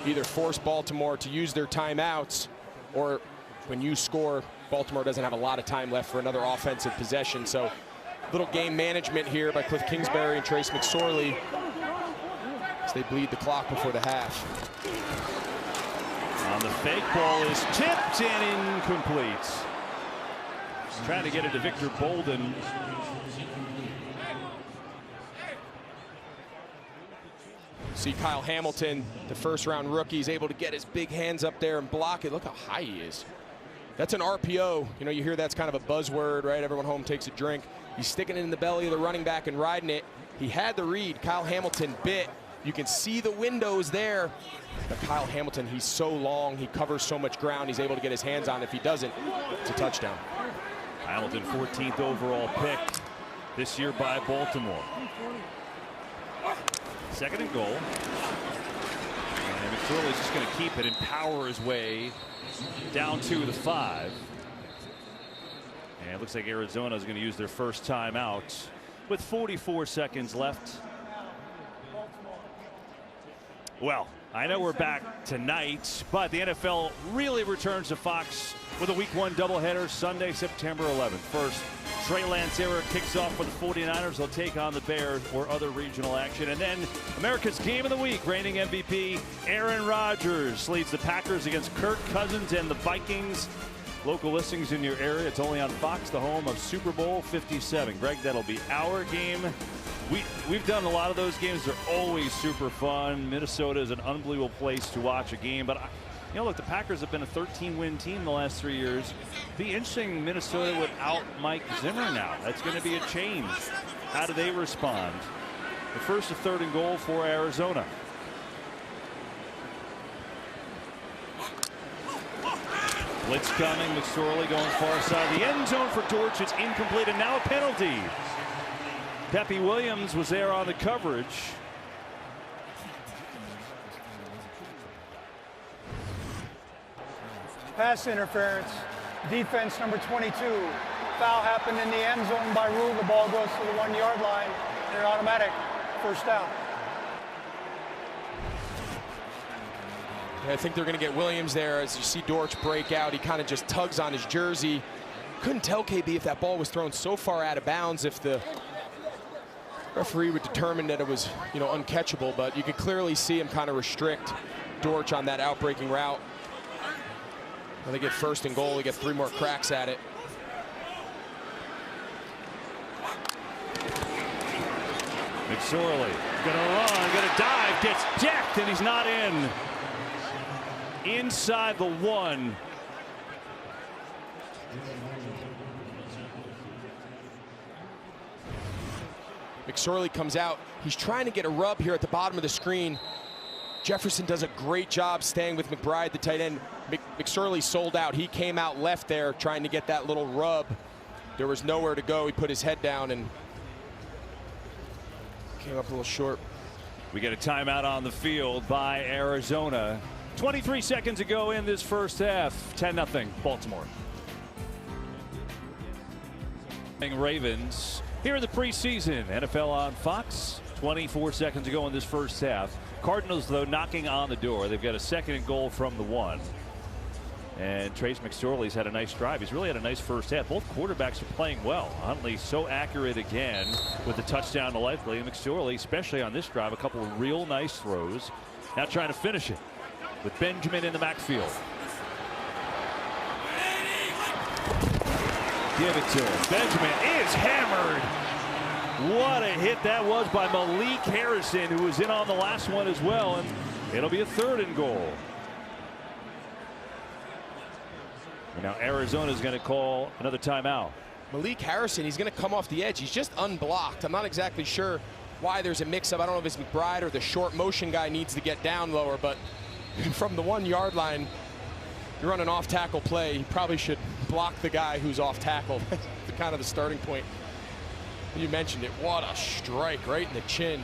Either force Baltimore to use their timeouts, or when you score Baltimore doesn't have a lot of time left for another offensive possession. So little game management here by Cliff Kingsbury and Trace McSorley as they bleed the clock before the half. On the fake, ball is tipped and incomplete. Trying to get it to Victor Bolden. See Kyle Hamilton, the first-round rookie, is able to get his big hands up there and block it. Look how high he is. That's an RPO. You know, you hear that's kind of a buzzword, right? Everyone home takes a drink. He's sticking it in the belly of the running back and riding it. He had the read. Kyle Hamilton bit. You can see the windows there. But Kyle Hamilton, he's so long. He covers so much ground. He's able to get his hands on it. If he doesn't, it's a touchdown. Hamilton, 14th overall pick this year by Baltimore. Second and goal. And McSorley's just going to keep it and power his way down to the 5. And it looks like Arizona is going to use their first timeout with 44 seconds left. Well, I know we're back tonight, but the NFL really returns to Fox with a Week 1 doubleheader Sunday, September 11th. First, Trey Lance era kicks off for the 49ers. They'll take on the Bears or other regional action. And then America's Game of the Week, reigning MVP Aaron Rodgers leads the Packers against Kirk Cousins and the Vikings. Local listings in your area. It's only on Fox, the home of Super Bowl 57. Greg, that'll be our game. We've done a lot of those games. They're always super fun. Minnesota is an unbelievable place to watch a game. But, you know, look, the Packers have been a 13-win team the last 3 years. Be interesting, Minnesota without Mike Zimmer now. That's going to be a change. How do they respond? The first to third and goal for Arizona. Blitz coming. McSorley going far side of the end zone for Dortch. It's incomplete, and now a penalty. Pepe Williams was there on the coverage. Pass interference. Defense number 22. Foul happened in the end zone by rule. The ball goes to the 1-yard line. And an automatic first down. I think they're going to get Williams there. As you see Dortch break out, he kind of just tugs on his jersey. Couldn't tell, KB, if that ball was thrown so far out of bounds, if the referee would determine that it was, you know, uncatchable, but you could clearly see him kind of restrict Dortch on that outbreaking route. When they get first and goal, they get 3 more cracks at it. McSorley gonna run, gonna dive, gets decked, and he's not in. Inside the 1. McSorley comes out. He's trying to get a rub here at the bottom of the screen. Jefferson does a great job staying with McBride, the tight end. McSorley sold out. He came out left there trying to get that little rub. There was nowhere to go. He put his head down and came up a little short. We get a timeout on the field by Arizona. 23 seconds to go in this first half. 10-0 Baltimore. Ravens here in the preseason. NFL on Fox. 24 seconds to go in this first half. Cardinals, though, knocking on the door. They've got a second and goal from the 1. And Trace McSorley's had a nice drive. He's really had a nice first half. Both quarterbacks are playing well. Huntley so accurate again with the touchdown to Likely. And McSorley, especially on this drive, a couple of real nice throws. Now trying to finish it with Benjamin in the backfield. Give it to him. Benjamin is hammered. What a hit that was by Malik Harrison, who was in on the last one as well. And it'll be a third and goal. And now Arizona's going to call another timeout. Malik Harrison, he's going to come off the edge. He's just unblocked. I'm not exactly sure why there's a mix-up. I don't know if it's McBride or the short motion guy needs to get down lower, but from the 1-yard line, you run an off-tackle play, you probably should block the guy who's off tackle. That's kind of the starting point. You mentioned it. What a strike right in the chin.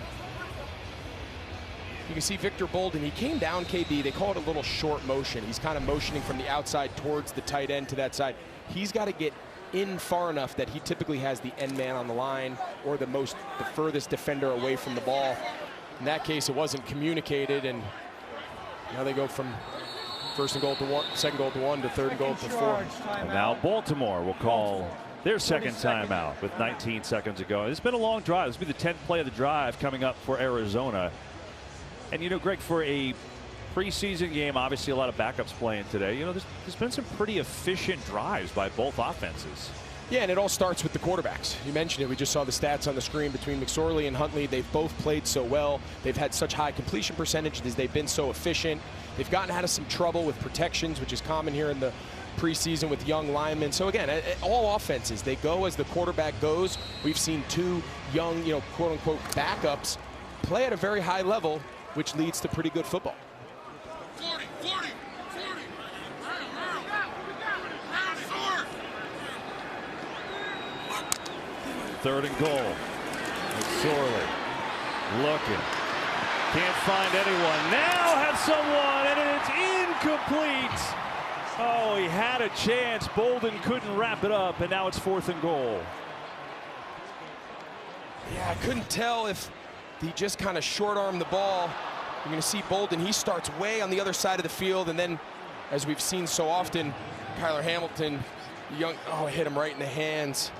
You can see Victor Bolden. He came down, KB. They call it a little short motion. He's kind of motioning from the outside towards the tight end to that side. He's got to get in far enough that he typically has the end man on the line or the furthest defender away from the ball. In that case, it wasn't communicated, and now they go from First and goal to 1, second goal to 1, to third and goal to 4. And now Baltimore will call their second timeout with 19 seconds to go. It's been a long drive. This will be the 10th play of the drive coming up for Arizona. And you know, Greg, for a preseason game, obviously a lot of backups playing today. You know, there's been some pretty efficient drives by both offenses. Yeah, and it all starts with the quarterbacks. You mentioned it. We just saw the stats on the screen between McSorley and Huntley. They've both played so well. They've had such high completion percentages. They've been so efficient. They've gotten out of some trouble with protections, which is common here in the preseason with young linemen. So again, all offenses, they go as the quarterback goes. We've seen two young, you know, quote unquote backups play at a very high level, which leads to pretty good football. 40, 40, 40. Third and goal. McSorley looking. Can't find anyone. Now have someone, and it's incomplete. Oh, he had a chance. Bolden couldn't wrap it up, and now it's 4th and goal. Yeah, I couldn't tell if he just kind of short-armed the ball. You're going to see Bolden. He starts way on the other side of the field, and then, as we've seen so often, Kyler Hamilton, hit him right in the hands.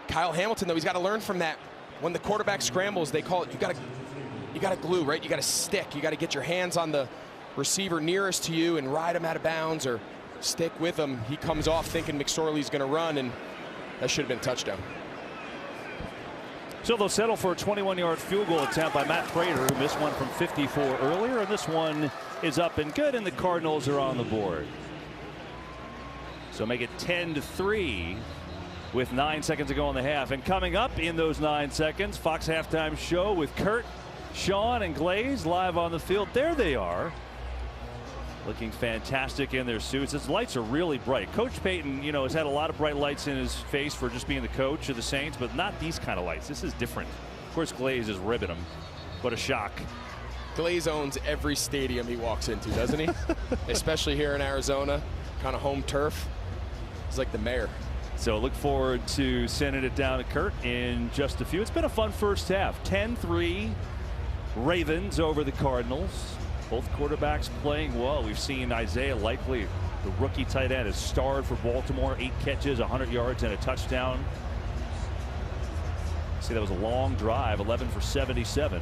Kyle Hamilton, though, he's got to learn from that. When the quarterback scrambles, they call it, you got to glue, right? You got to stick. You got to get your hands on the receiver nearest to you and ride him out of bounds or stick with him. He comes off thinking McSorley's going to run, and that should have been a touchdown. So they'll settle for a 21-yard field goal attempt by Matt Prater, who missed one from 54 earlier, and this one is up and good, and the Cardinals are on the board. So make it 10-3 with 9 seconds to go in the half. And coming up in those 9 seconds, Fox Halftime Show with Kurt, Sean, and Glaze live on the field. There they are, looking fantastic in their suits. His lights are really bright. Coach Payton, you know, has had a lot of bright lights in his face for just being the coach of the Saints, but not these kind of lights. This is different. Of course, Glaze is ribbing him. What a shock. Glaze owns every stadium he walks into, doesn't he? Especially here in Arizona, kind of home turf. He's like the mayor. So look forward to sending it down to Kurt in just a few. It's been a fun first half. 10-3 Ravens over the Cardinals. Both quarterbacks playing well. We've seen Isaiah Likely, the rookie tight end, has starred for Baltimore. 8 catches, 100 yards, and a touchdown. See, that was a long drive, 11 for 77.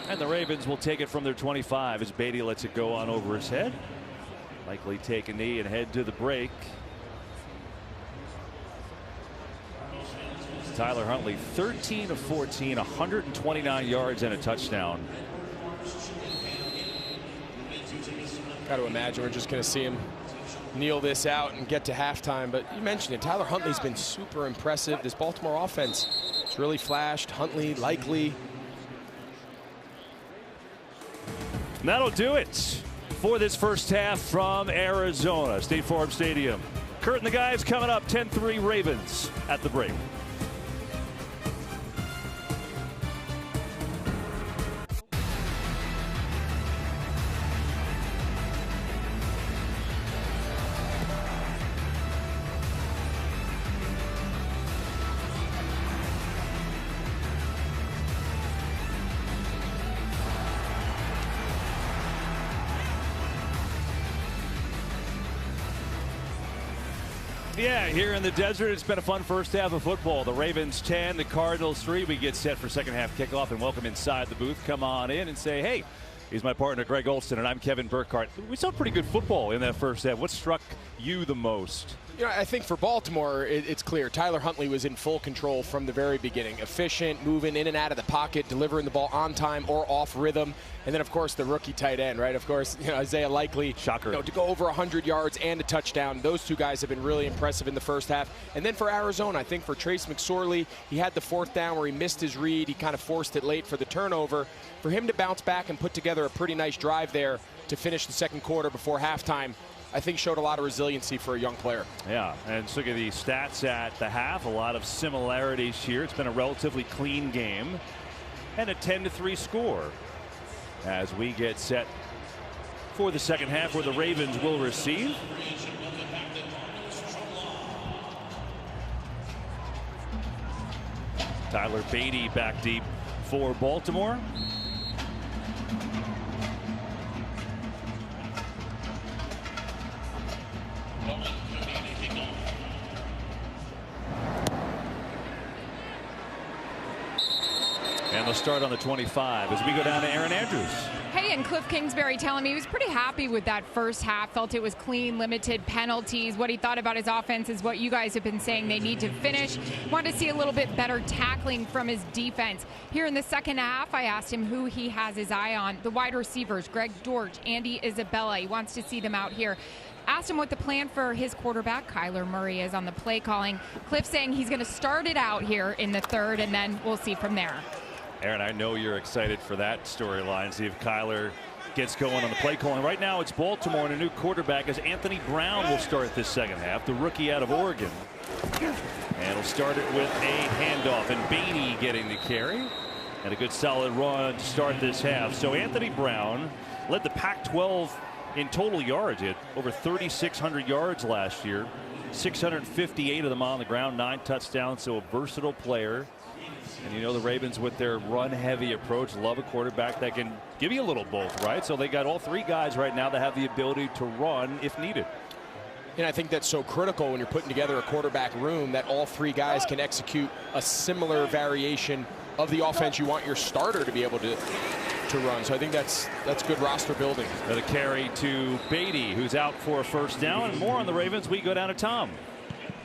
And the Ravens will take it from their 25 as Beatty lets it go on over his head. Likely take a knee and head to the break. Tyler Huntley, 13 of 14, 129 yards and a touchdown. Got to imagine we're just going to see him kneel this out and get to halftime. But you mentioned it, Tyler Huntley's been super impressive. This Baltimore offense has really flashed. Huntley, Likely. And that'll do it for this first half from Arizona, State Farm Stadium. Kurt and the guys coming up, 10-3 Ravens at the break. Yeah, here in the desert, it's been a fun first half of football. The Ravens 10, the Cardinals 3. We get set for second half kickoff and welcome inside the booth. Come on in and say, hey, he's my partner, Greg Olson, and I'm Kevin Burkhardt. We saw pretty good football in that first half. What struck you the most? You know, I think for Baltimore, it's clear. Tyler Huntley was in full control from the very beginning. Efficient, moving in and out of the pocket, delivering the ball on time or off rhythm. And then, of course, the rookie tight end, right? Of course, you know, Isaiah Likely. Shocker. You know, to go over 100 yards and a touchdown. Those two guys have been really impressive in the first half. And then for Arizona, I think for Trace McSorley, he had the fourth down where he missed his read. He kind of forced it late for the turnover. For him to bounce back and put together a pretty nice drive there to finish the second quarter before halftime, I think showed a lot of resiliency for a young player. Yeah, and look at the stats at the half. A lot of similarities here. It's been a relatively clean game and a 10-3 score as we get set for the second half, where the Ravens will receive. Tyler Beatty back deep for Baltimore. And they'll start on the 25 as we go down to Aaron Andrews. Hey, and Cliff Kingsbury telling me he was pretty happy with that first half, felt it was clean, limited penalties. What he thought about his offense is what you guys have been saying they need to finish. Wanted to see a little bit better tackling from his defense. Here in the second half, I asked him who he has his eye on. The wide receivers, Greg Dortch, Andy Isabella. He wants to see them out here. Asked him what the plan for his quarterback, Kyler Murray, is on the play calling. Cliff saying he's going to start it out here in the third, and then we'll see from there. Aaron, I know you're excited for that storyline. See if Kyler gets going on the play calling. Right now it's Baltimore and a new quarterback as Anthony Brown will start this second half, the rookie out of Oregon. And he'll start it with a handoff, and Beatty getting the carry. And a good solid run to start this half. So Anthony Brown led the Pac-12 in total yards. He had over 3,600 yards last year. 658 of them on the ground, 9 touchdowns, so a versatile player. And you know the Ravens, with their run-heavy approach, love a quarterback that can give you a little both, right? So they got all 3 guys right now that have the ability to run if needed. And I think that's so critical when you're putting together a quarterback room, that all 3 guys can execute a similar variation of the offense you want your starter to be able to run. So I think that's good roster building. Got a carry to Beatty, who's out for a first down. And more on the Ravens. We go down to Tom.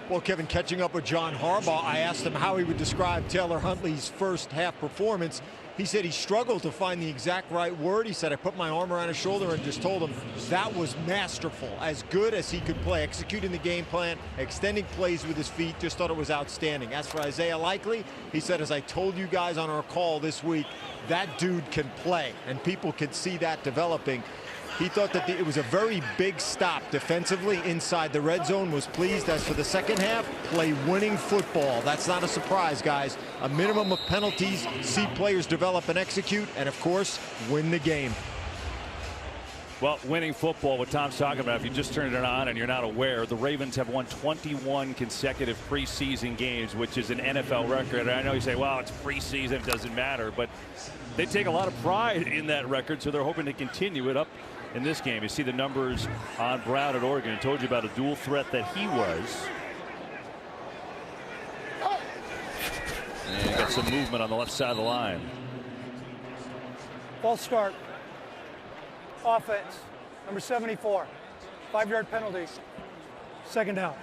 Well, Kevin, catching up with John Harbaugh, I asked him how he would describe Taylor Huntley's first half performance. He said he struggled to find the exact right word. He said, I put my arm around his shoulder and just told him that was masterful, as good as he could play, executing the game plan, extending plays with his feet. Just thought it was outstanding. As for Isaiah Likely, he said, as I told you guys on our call this week, that dude can play, and people can see that developing. He thought that it was a very big stop defensively inside the red zone, was pleased. As for the second half, play winning football. That's not a surprise, guys. A minimum of penalties, see players develop and execute, and of course, win the game. Well, winning football, what Tom's talking about, if you just turned it on and you're not aware, the Ravens have won 21 consecutive preseason games, which is an NFL record. And I know you say, well, it's preseason, it doesn't matter, but they take a lot of pride in that record, so they're hoping to continue it up in this game. You see the numbers on Brown at Oregon. I told you about a dual threat that he was. And got some movement on the left side of the line. False start. Offense. Number 74. 5-yard penalty. Second down.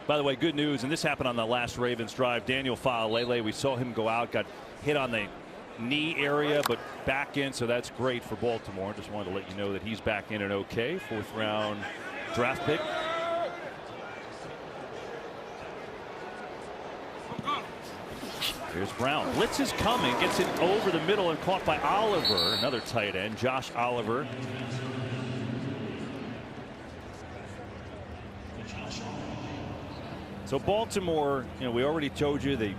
By the way, good news, and this happened on the last Ravens drive. Daniel Faalele, we saw him go out, got hit on the knee area, but back in, so that's great for Baltimore. Just wanted to let you know that he's back in and okay. 4th round draft pick. Here's Brown. Blitz is coming, gets it over the middle and caught by Oliver, another tight end, Josh Oliver. So Baltimore, you know, we already told you they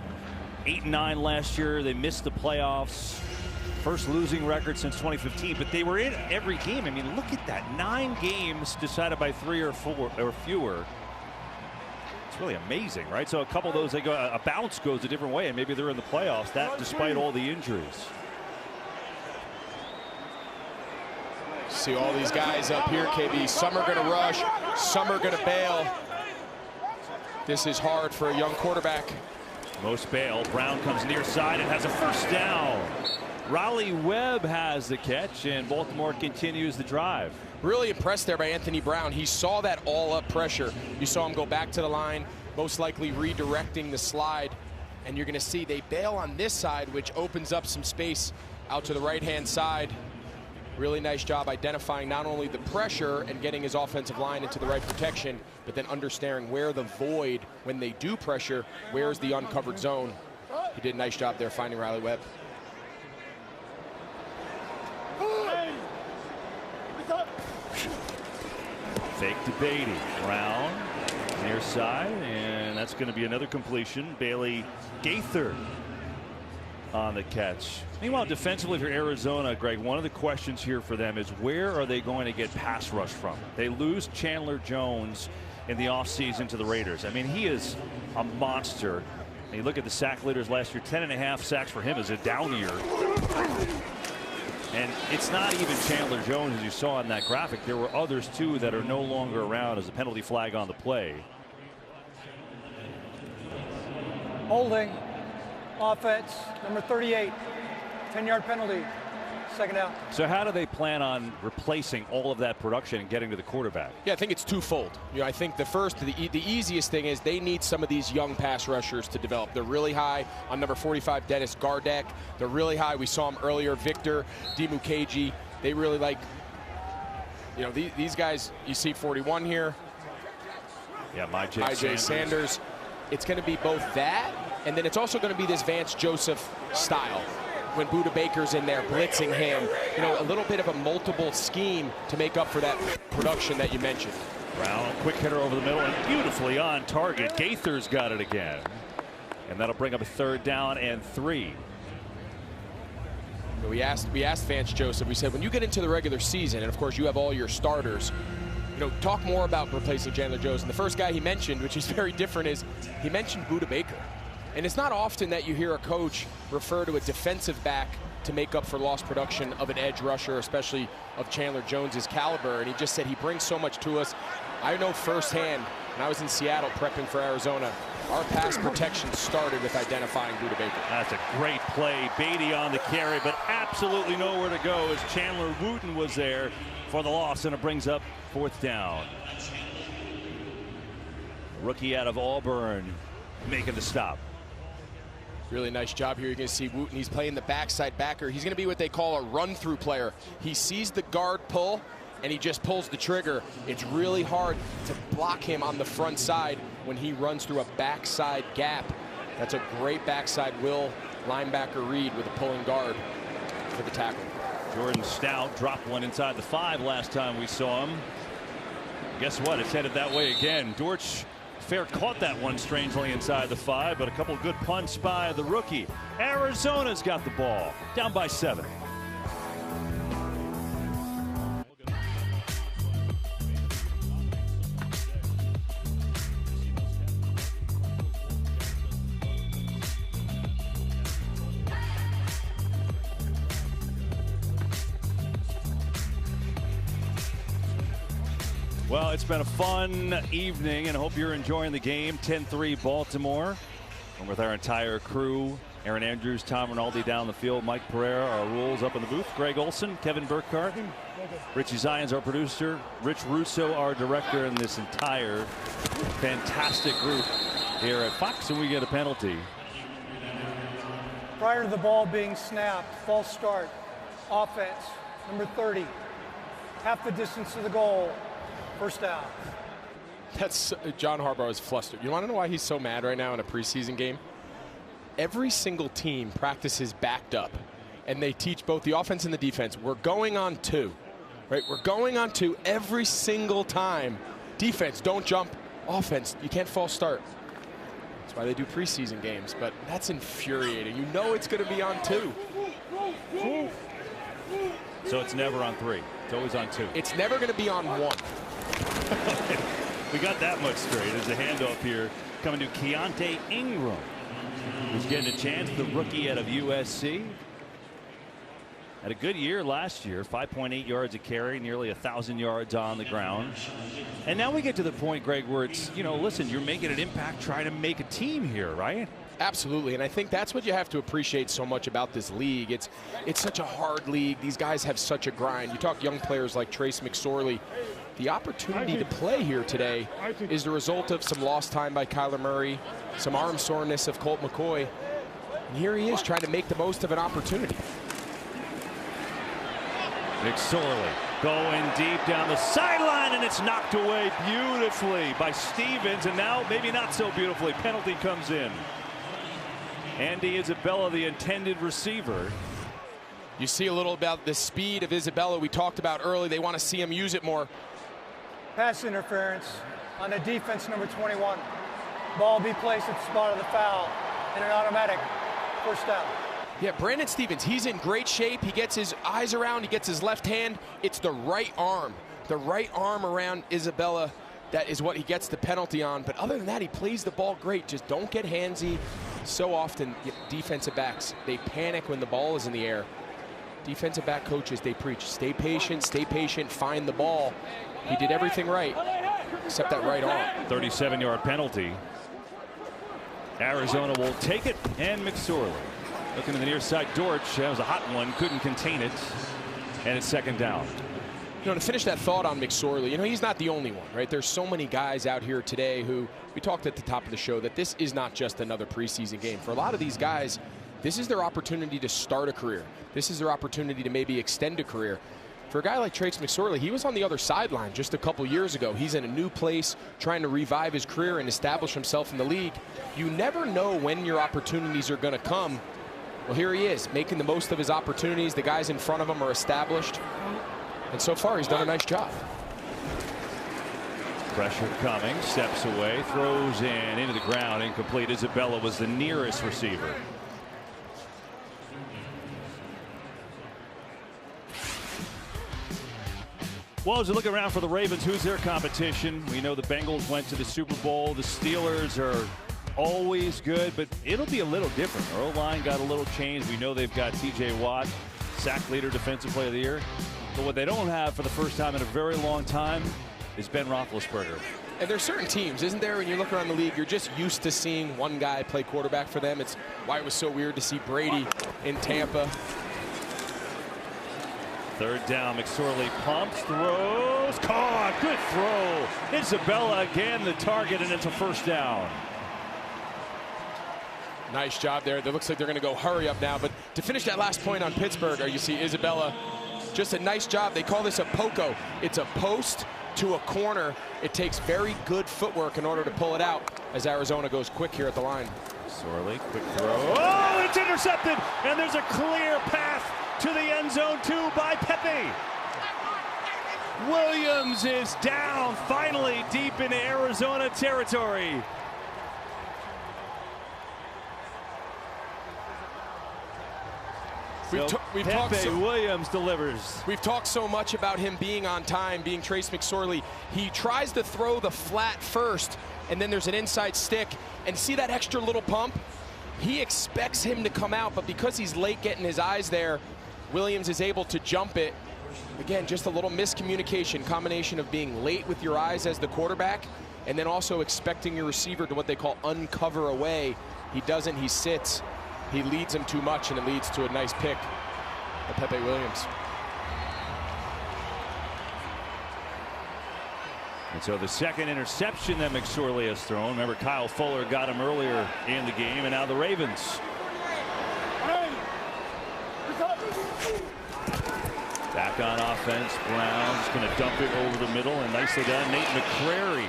8-9 last year. They missed the playoffs. First losing record since 2015, but they were in every game. I mean, look at that. 9 games decided by 3 or 4 or fewer. It's really amazing, right? So a couple of those, they go, a bounce goes a different way, and maybe they're in the playoffs. That despite all the injuries. See all these guys up here, KB. Some are going to rush, some are going to bail. This is hard for a young quarterback. Most bail. Brown comes near side and has a first down. Raleigh Webb has the catch, and Baltimore continues the drive. Really impressed there by Anthony Brown. He saw that all-up pressure. You saw him go back to the line, most likely redirecting the slide. And you're going to see they bail on this side, which opens up some space out to the right-hand side. Really nice job identifying not only the pressure and getting his offensive line into the right protection, but then understanding where the void, when they do pressure, where's the uncovered zone. He did a nice job there finding Raleigh Webb. Fake to Beatty. Brown near side, and that's going to be another completion. Bailey Gaither on the catch. Meanwhile, defensively for Arizona, Greg, one of the questions here for them is where are they going to get pass rush from? They lose Chandler Jones in the offseason to the Raiders. I mean, he is a monster. And you look at the sack leaders last year, 10.5 sacks for him as a down year. And it's not even Chandler Jones, as you saw in that graphic. There were others, too, that are no longer around as a penalty flag on the play. Holding. Offense, number 38. 10-yard penalty. Second out. So how do they plan on replacing all of that production and getting to the quarterback? Yeah, I think it's twofold. You know, I think the easiest thing is they need some of these young pass rushers to develop. They're really high on number 45, Dennis Gardeck. They're really high. We saw him earlier, Victor Dimukeji. They really like, you know, these guys. You see 41 here. Yeah, Myjai Sanders. It's going to be both that, and then it's also going to be this Vance Joseph style. When Budda Baker's in there blitzing him, you know, a little bit of a multiple scheme to make up for that production that you mentioned. Brown, quick hitter over the middle and beautifully on target. Gaither's got it again. And that'll bring up a 3rd down and 3. We asked Vance Joseph, we said, when you get into the regular season, and of course you have all your starters, you know, talk more about replacing Chandler Jones. And the first guy he mentioned, which is very different, is he mentioned Budda Baker. And it's not often that you hear a coach refer to a defensive back to make up for lost production of an edge rusher, especially of Chandler Jones's caliber. And he just said he brings so much to us. I know firsthand, when I was in Seattle prepping for Arizona, our pass protection started with identifying Budda Baker. That's a great play. Beatty on the carry, but absolutely nowhere to go as Chandler Wooten was there for the loss, and it brings up 4th down. Rookie out of Auburn making the stop. Really nice job here. You're going to see Wooten. He's playing the backside backer. He's going to be what they call a run-through player. He sees the guard pull, and he just pulls the trigger. It's really hard to block him on the front side when he runs through a backside gap. That's a great backside will linebacker read with a pulling guard for the tackle. Jordan Stout dropped one inside the 5 last time we saw him. Guess what? It's headed that way again. Dortch Fair caught that one strangely inside the 5, but a couple of good punts by the rookie. Arizona's got the ball, down by 7. Well, it's been a fun evening, and I hope you're enjoying the game. 10-3 Baltimore. And with our entire crew, Aaron Andrews, Tom Rinaldi down the field, Mike Pereira, our rules up in the booth, Greg Olson, Kevin Burkhardt, Richie Zions, our producer, Rich Russo, our director, and this entire fantastic group here at Fox, and we get a penalty. Prior to the ball being snapped, false start, offense, number 30, half the distance to the goal. First down. That's John Harbaugh is flustered. You want to know why he's so mad right now in a preseason game? Every single team practices backed up, and they teach both the offense and the defense. We're going on 2, right? We're going on 2 every single time. Defense, don't jump. Offense, you can't false start. That's why they do preseason games, but that's infuriating. You know it's going to be on 2. So it's never on 3. It's always on 2. It's never going to be on 1. We got that much straight. There's a handoff here coming to Keontae Ingram, who's getting a chance, the rookie out of USC. Had a good year last year, 5.8 yards a carry, nearly 1,000 yards on the ground. And now we get to the point, Greg, where it's, you know, listen, you're making an impact, trying to make a team here, right? Absolutely, and I think that's what you have to appreciate so much about this league. It's such a hard league. These guys have such a grind. You talk young players like Trace McSorley. The opportunity to play here today is the result of some lost time by Kyler Murray, some arm soreness of Colt McCoy. And here he is trying to make the most of an opportunity. McSorley going deep down the sideline, and it's knocked away beautifully by Stevens, and now maybe not so beautifully. Penalty comes in. Andy Isabella, the intended receiver. You see a little about the speed of Isabella we talked about early. They want to see him use it more. Pass interference on the defense number 21. Ball be placed at the spot of the foul and an automatic first down. Yeah, Brandon Stevens, he's in great shape. He gets his eyes around, he gets his left hand. It's the right arm around Isabella. That is what he gets the penalty on. But other than that, he plays the ball great. Just don't get handsy. So often, defensive backs, they panic when the ball is in the air. Defensive back coaches, they preach, stay patient, find the ball. He did everything right, except that right arm. 37-yard penalty. Arizona will take it, and McSorley looking to the near side. Dortch, that was a hot one, couldn't contain it, and it's second down. You know, to finish that thought on McSorley, you know, he's not the only one, right? There's so many guys out here today who, we talked at the top of the show, that this is not just another preseason game. For a lot of these guys, this is their opportunity to start a career. This is their opportunity to maybe extend a career. For a guy like Trace McSorley, he was on the other sideline just a couple years ago. He's in a new place, trying to revive his career and establish himself in the league. You never know when your opportunities are going to come. Well, here he is, making the most of his opportunities. The guys in front of him are established. And so far, he's done a nice job. Pressure coming, steps away, throws in, into the ground, incomplete. Isabella was the nearest receiver. Well, as you look around for the Ravens, who's their competition? We know the Bengals went to the Super Bowl. The Steelers are always good, but it'll be a little different. Our O-line got a little changed. We know they've got T.J. Watt, sack leader, defensive player of the year. But what they don't have for the first time in a very long time is Ben Roethlisberger. And there's certain teams, isn't there, when you look around the league, you're just used to seeing one guy play quarterback for them. It's why it was so weird to see Brady in Tampa. Third down, McSorley pumps, throws, caught, good throw. Isabella again the target, and it's a first down. Nice job there. It looks like they're going to go hurry up now. But to finish that last point on Pittsburgh, you see Isabella, just a nice job. They call this a poco. It's a post to a corner. It takes very good footwork in order to pull it out as Arizona goes quick here at the line. McSorley, quick throw. Oh, it's intercepted, and there's a clear path to the end zone, too, by Pepe. Williams is down, finally deep into Arizona territory. Williams delivers. We've talked so much about him being on time, being Trace McSorley. He tries to throw the flat first, and then there's an inside stick. And see that extra little pump? He expects him to come out, but because he's late getting his eyes there, Williams is able to jump it. Again, just a little miscommunication, combination of being late with your eyes as the quarterback and then also expecting your receiver to what they call uncover away. He doesn't, he sits. He leads him too much, and it leads to a nice pick by Pepe Williams. And so the second interception that McSorley has thrown. Remember, Kyle Fuller got him earlier in the game, and now the Ravens. Back on offense, Brown's going to dump it over the middle, and nicely done. Nate McCrary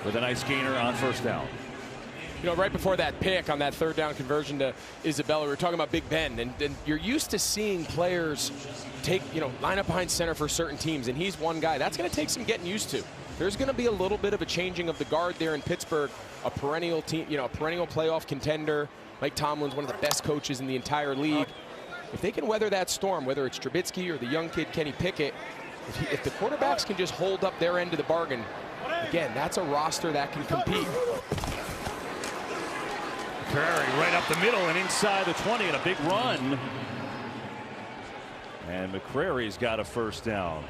with a nice gainer on first down. You know, right before that pick on that third down conversion to Isabella, we were talking about Big Ben, and you're used to seeing players take, line up behind center for certain teams, and he's one guy. That's going to take some getting used to. There's going to be a little bit of a changing of the guard there in Pittsburgh, a perennial team, a perennial playoff contender. Mike Tomlin's one of the best coaches in the entire league. If they can weather that storm, whether it's Trubisky or the young kid Kenny Pickett, if the quarterbacks can just hold up their end of the bargain, again, that's a roster that can compete. McCrary right up the middle and inside the 20, and a big run. And McCrary's got a first down.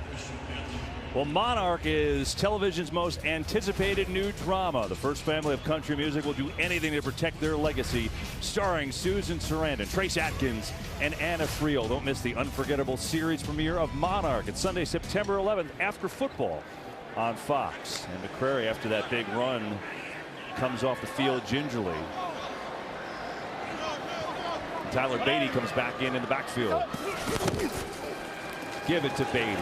Well, Monarch is television's most anticipated new drama. The first family of country music will do anything to protect their legacy. Starring Susan Sarandon, Trace Atkins, and Anna Friel. Don't miss the unforgettable series premiere of Monarch. It's Sunday, September 11th after football on Fox. And McCrary, after that big run, comes off the field gingerly. Tyler Beatty comes back in the backfield. Give it to Beatty.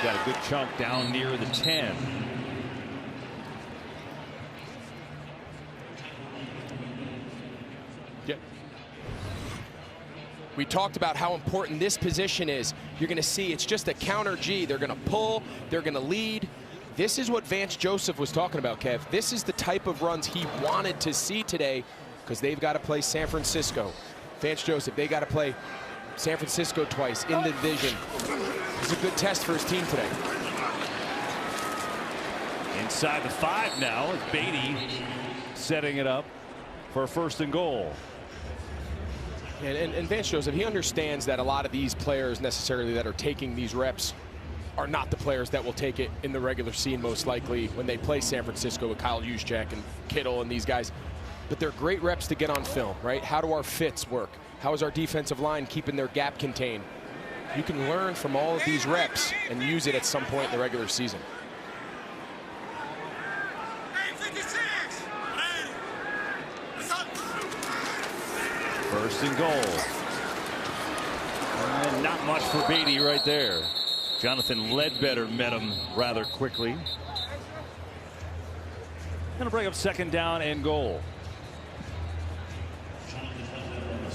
He's got a good chunk down near the 10. We talked about how important this position is. You're going to see it's just a counter G. They're going to pull. They're going to lead. This is what Vance Joseph was talking about, Kev. This is the type of runs he wanted to see today because they've got to play San Francisco. Vance Joseph, they got to play San Francisco twice in the division. It's a good test for his team today. Inside the 5 now is Beatty setting it up for a 1st and goal. And Vance Joseph, he understands that a lot of these players necessarily that are taking these reps are not the players that will take it in the regular season, most likely when they play San Francisco with Kyle Juszczyk and Kittle and these guys. But they're great reps to get on film, right? How do our fits work? How is our defensive line keeping their gap contained? You can learn from all of these reps and use it at some point in the regular season. First and goal. And not much for Beatty right there. Jonathan Ledbetter met him rather quickly. Going to bring up 2nd down and goal.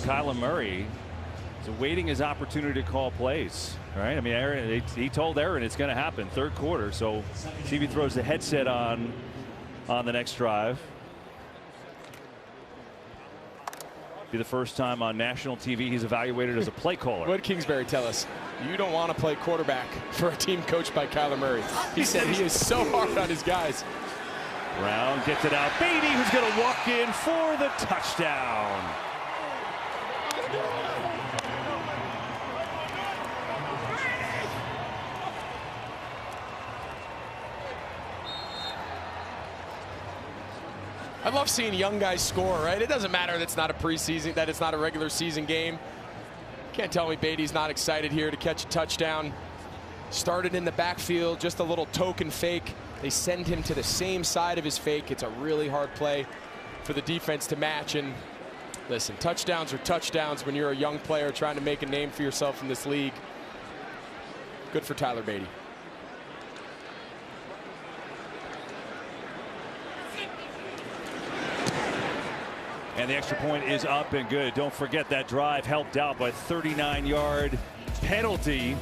Kyler Murray is awaiting his opportunity to call plays. Right? I mean, Aaron, he told Aaron it's going to happen 3rd quarter. So see if he throws the headset on the next drive. Be the first time on national TV he's evaluated as a play caller. What did Kingsbury tell us? You don't want to play quarterback for a team coached by Kyler Murray. He said he is so hard on his guys. Brown gets it out. Beatty, who's going to walk in for the touchdown. I love seeing young guys score, right? It doesn't matter that it's not a preseason, that it's not a regular season game. Can't tell me Beatty's not excited here to catch a touchdown. Started in the backfield, just a little token fake. They send him to the same side of his fake. It's a really hard play for the defense to match. And listen, touchdowns are touchdowns when you're a young player trying to make a name for yourself in this league. Good for Tyler Beatty. And the extra point is up and good. Don't forget that drive helped out by 39-yard penalty.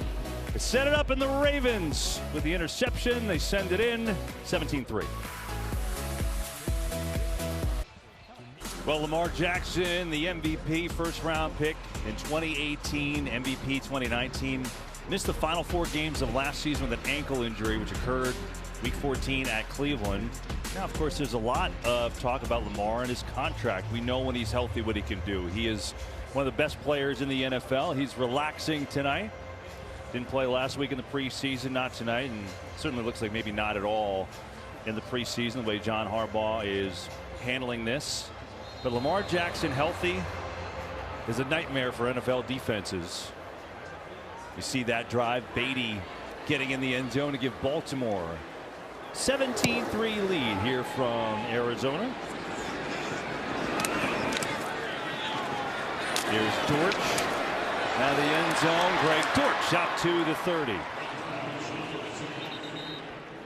They set it up in the Ravens with the interception. They send it in 17-3. Well, Lamar Jackson, the MVP, 1st-round pick in 2018, MVP 2019. Missed the final 4 games of last season with an ankle injury, which occurred Week 14 at Cleveland. Now, of course, there's a lot of talk about Lamar and his contract. We know when he's healthy what he can do. He is one of the best players in the NFL. He's relaxing tonight. Didn't play last week in the preseason, not tonight, and certainly looks like maybe not at all in the preseason, the way John Harbaugh is handling this. But Lamar Jackson healthy is a nightmare for NFL defenses. You see that drive, Beatty getting in the end zone to give Baltimore 17-3 lead here from Arizona. Here's Dortch. Now the end zone. Greg Dortch out to the 30.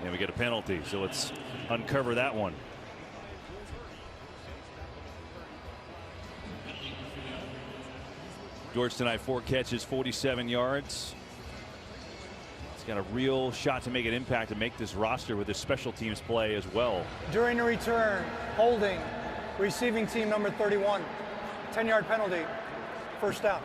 And we get a penalty, so let's uncover that one. Dortch tonight, 4 catches, 47 yards. Got a real shot to make an impact and make this roster with his special teams play as well. During the return, holding, receiving team number 31, 10-yard penalty, 1st down.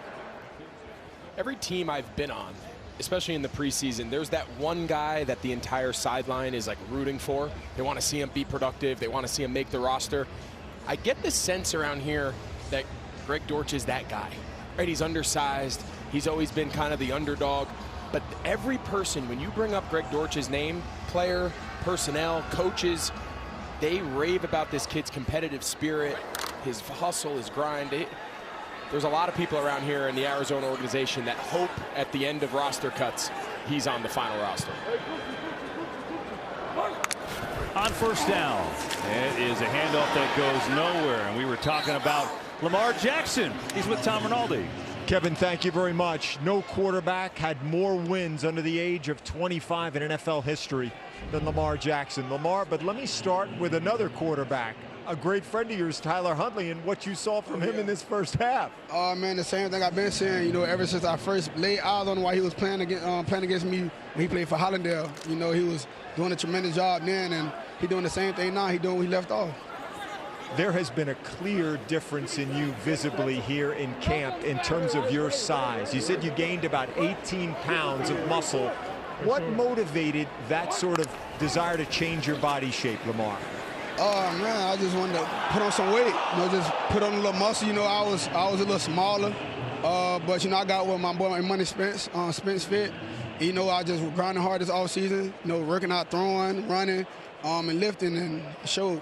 Every team I've been on, especially in the preseason, there's that one guy that the entire sideline is like rooting for. They want to see him be productive. They want to see him make the roster. I get the sense around here that Greg Dortch is that guy, right? He's undersized. He's always been kind of the underdog. But every person, when you bring up Greg Dortch's name, player, personnel, coaches, they rave about this kid's competitive spirit, his hustle, his grind. There's a lot of people around here in the Arizona organization that hope at the end of roster cuts, he's on the final roster. On 1st down, it is a handoff that goes nowhere. And we were talking about Lamar Jackson. He's with Tom Rinaldi. Kevin, thank you very much. No quarterback had more wins under the age of 25 in NFL history than Lamar Jackson. But let me start with another quarterback a great friend of yours, Tyler Huntley, and what you saw from him in this first half. Oh, man, the same thing I've been saying, you know, ever since I first laid eyes on him while he was playing against me when he played for Hollandale. You know, he was doing a tremendous job then, and he's doing the same thing now. He's doing what he left off. There has been a clear difference in you visibly here in camp in terms of your size. You said you gained about 18 pounds of muscle. What motivated that sort of desire to change your body shape, Lamar? Oh, man, I just wanted to put on some weight, you know, just put on a little muscle. You know, I was a little smaller, but, you know, I got with my boy Money Spence Fit. You know, I just grinding hard this offseason, you know, working out, throwing, running, and lifting, and it showed.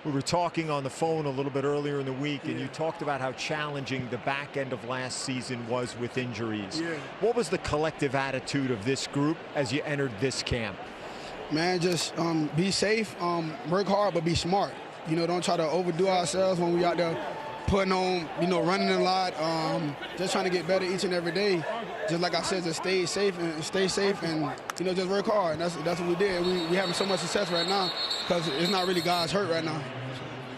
We were talking on the phone a little bit earlier in the week, and you talked about how challenging the back end of last season was with injuries. Yeah. What was the collective attitude of this group as you entered this camp? Man, just be safe, work hard, but be smart. You know, don't try to overdo ourselves when we out there putting on, you know, running a lot, just trying to get better each and every day. Just like I said, just stay safe and you know, just work hard. And that's what we did. We having so much success right now because it's not really guys hurt right now.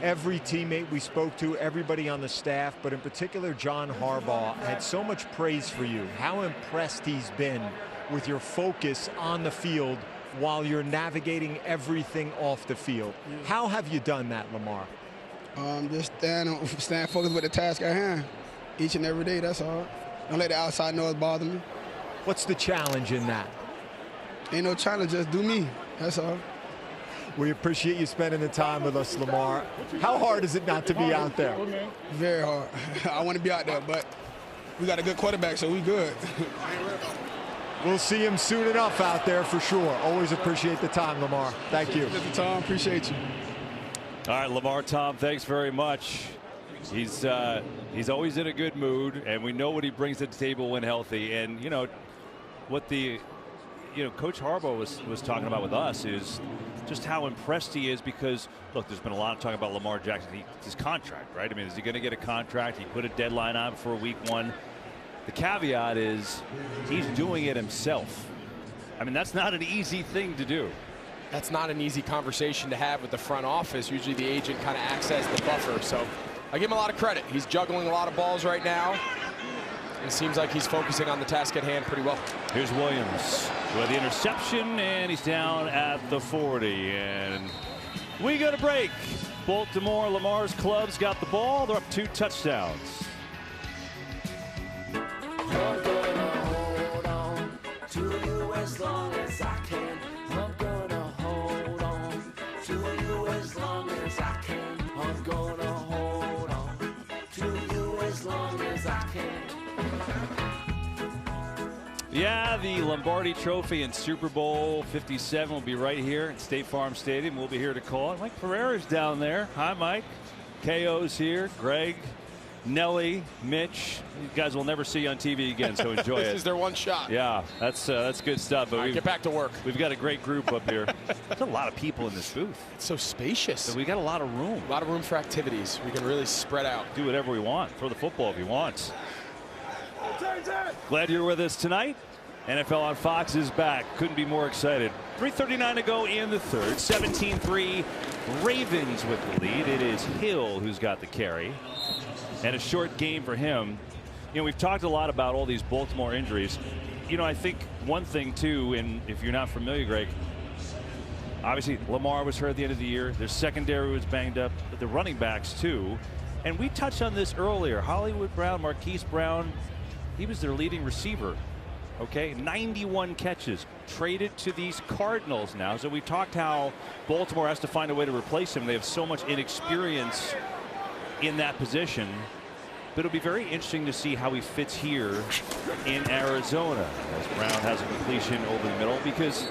Every teammate we spoke to, everybody on the staff, but in particular John Harbaugh, had so much praise for you. How impressed he's been with your focus on the field while you're navigating everything off the field. How have you done that, Lamar? Just stand focused with the task at hand each and every day, that's all. Don't let the outside noise bother me. What's the challenge in that? Ain't no challenge, just do me, that's all. We appreciate you spending the time with us, Lamar. How hard is it not to be out there? Very hard. I want to be out there, but we got a good quarterback, so we good. We'll see him soon enough out there for sure. Always appreciate the time, Lamar. Thank you. Tom, appreciate you. All right, Lamar, Tom, thanks very much. He's always in a good mood, and we know what he brings to the table when healthy. And you know what Coach Harbaugh was talking about with us is just how impressed he is because look, there's been a lot of talk about Lamar Jackson, his contract, right? I mean, is he going to get a contract? He put a deadline on for week 1. The caveat is he's doing it himself. I mean, that's not an easy thing to do. That's not an easy conversation to have with the front office. Usually the agent kind of acts as the buffer. So I give him a lot of credit. He's juggling a lot of balls right now. It seems like he's focusing on the task at hand pretty well. Here's Williams with the interception, and he's down at the 40. And we go to break. Baltimore, Lamar's club's got the ball. They're up 2 touchdowns. I'm gonna hold on to you as long as I can. I'm gonna hold on to you as long as I can. I'm gonna hold on to you as long as I can. Yeah, the Lombardi Trophy and Super Bowl 57 will be right here at State Farm Stadium. We'll be here to call it. Mike Pereira's down there. Hi, Mike. KO's here. Greg, Nelly, Mitch. You guys will never see you on TV again, so enjoy it. This is their one shot. Yeah, that's good stuff. But get back to work. We've got a great group up here. There's a lot of people in this booth. It's so spacious. So we got a lot of room. A lot of room for activities. We can really spread out. Do whatever we want. Throw the football if you want. Glad you're with us tonight. NFL on Fox is back. Couldn't be more excited. 3:39 to go in the third. 17-3. Ravens with the lead. It is Hill who's got the carry. And a short game for him. You know, we've talked a lot about all these Baltimore injuries. You know, I think one thing, too, and if you're not familiar, Greg, obviously Lamar was hurt at the end of the year. Their secondary was banged up. But the running backs, too. And we touched on this earlier. Hollywood Brown, Marquise Brown, he was their leading receiver. Okay, 91 catches, traded to these Cardinals now. So we talked how Baltimore has to find a way to replace him. They have so much inexperience in that position. But it'll be very interesting to see how he fits here in Arizona as Brown has a completion over the middle because,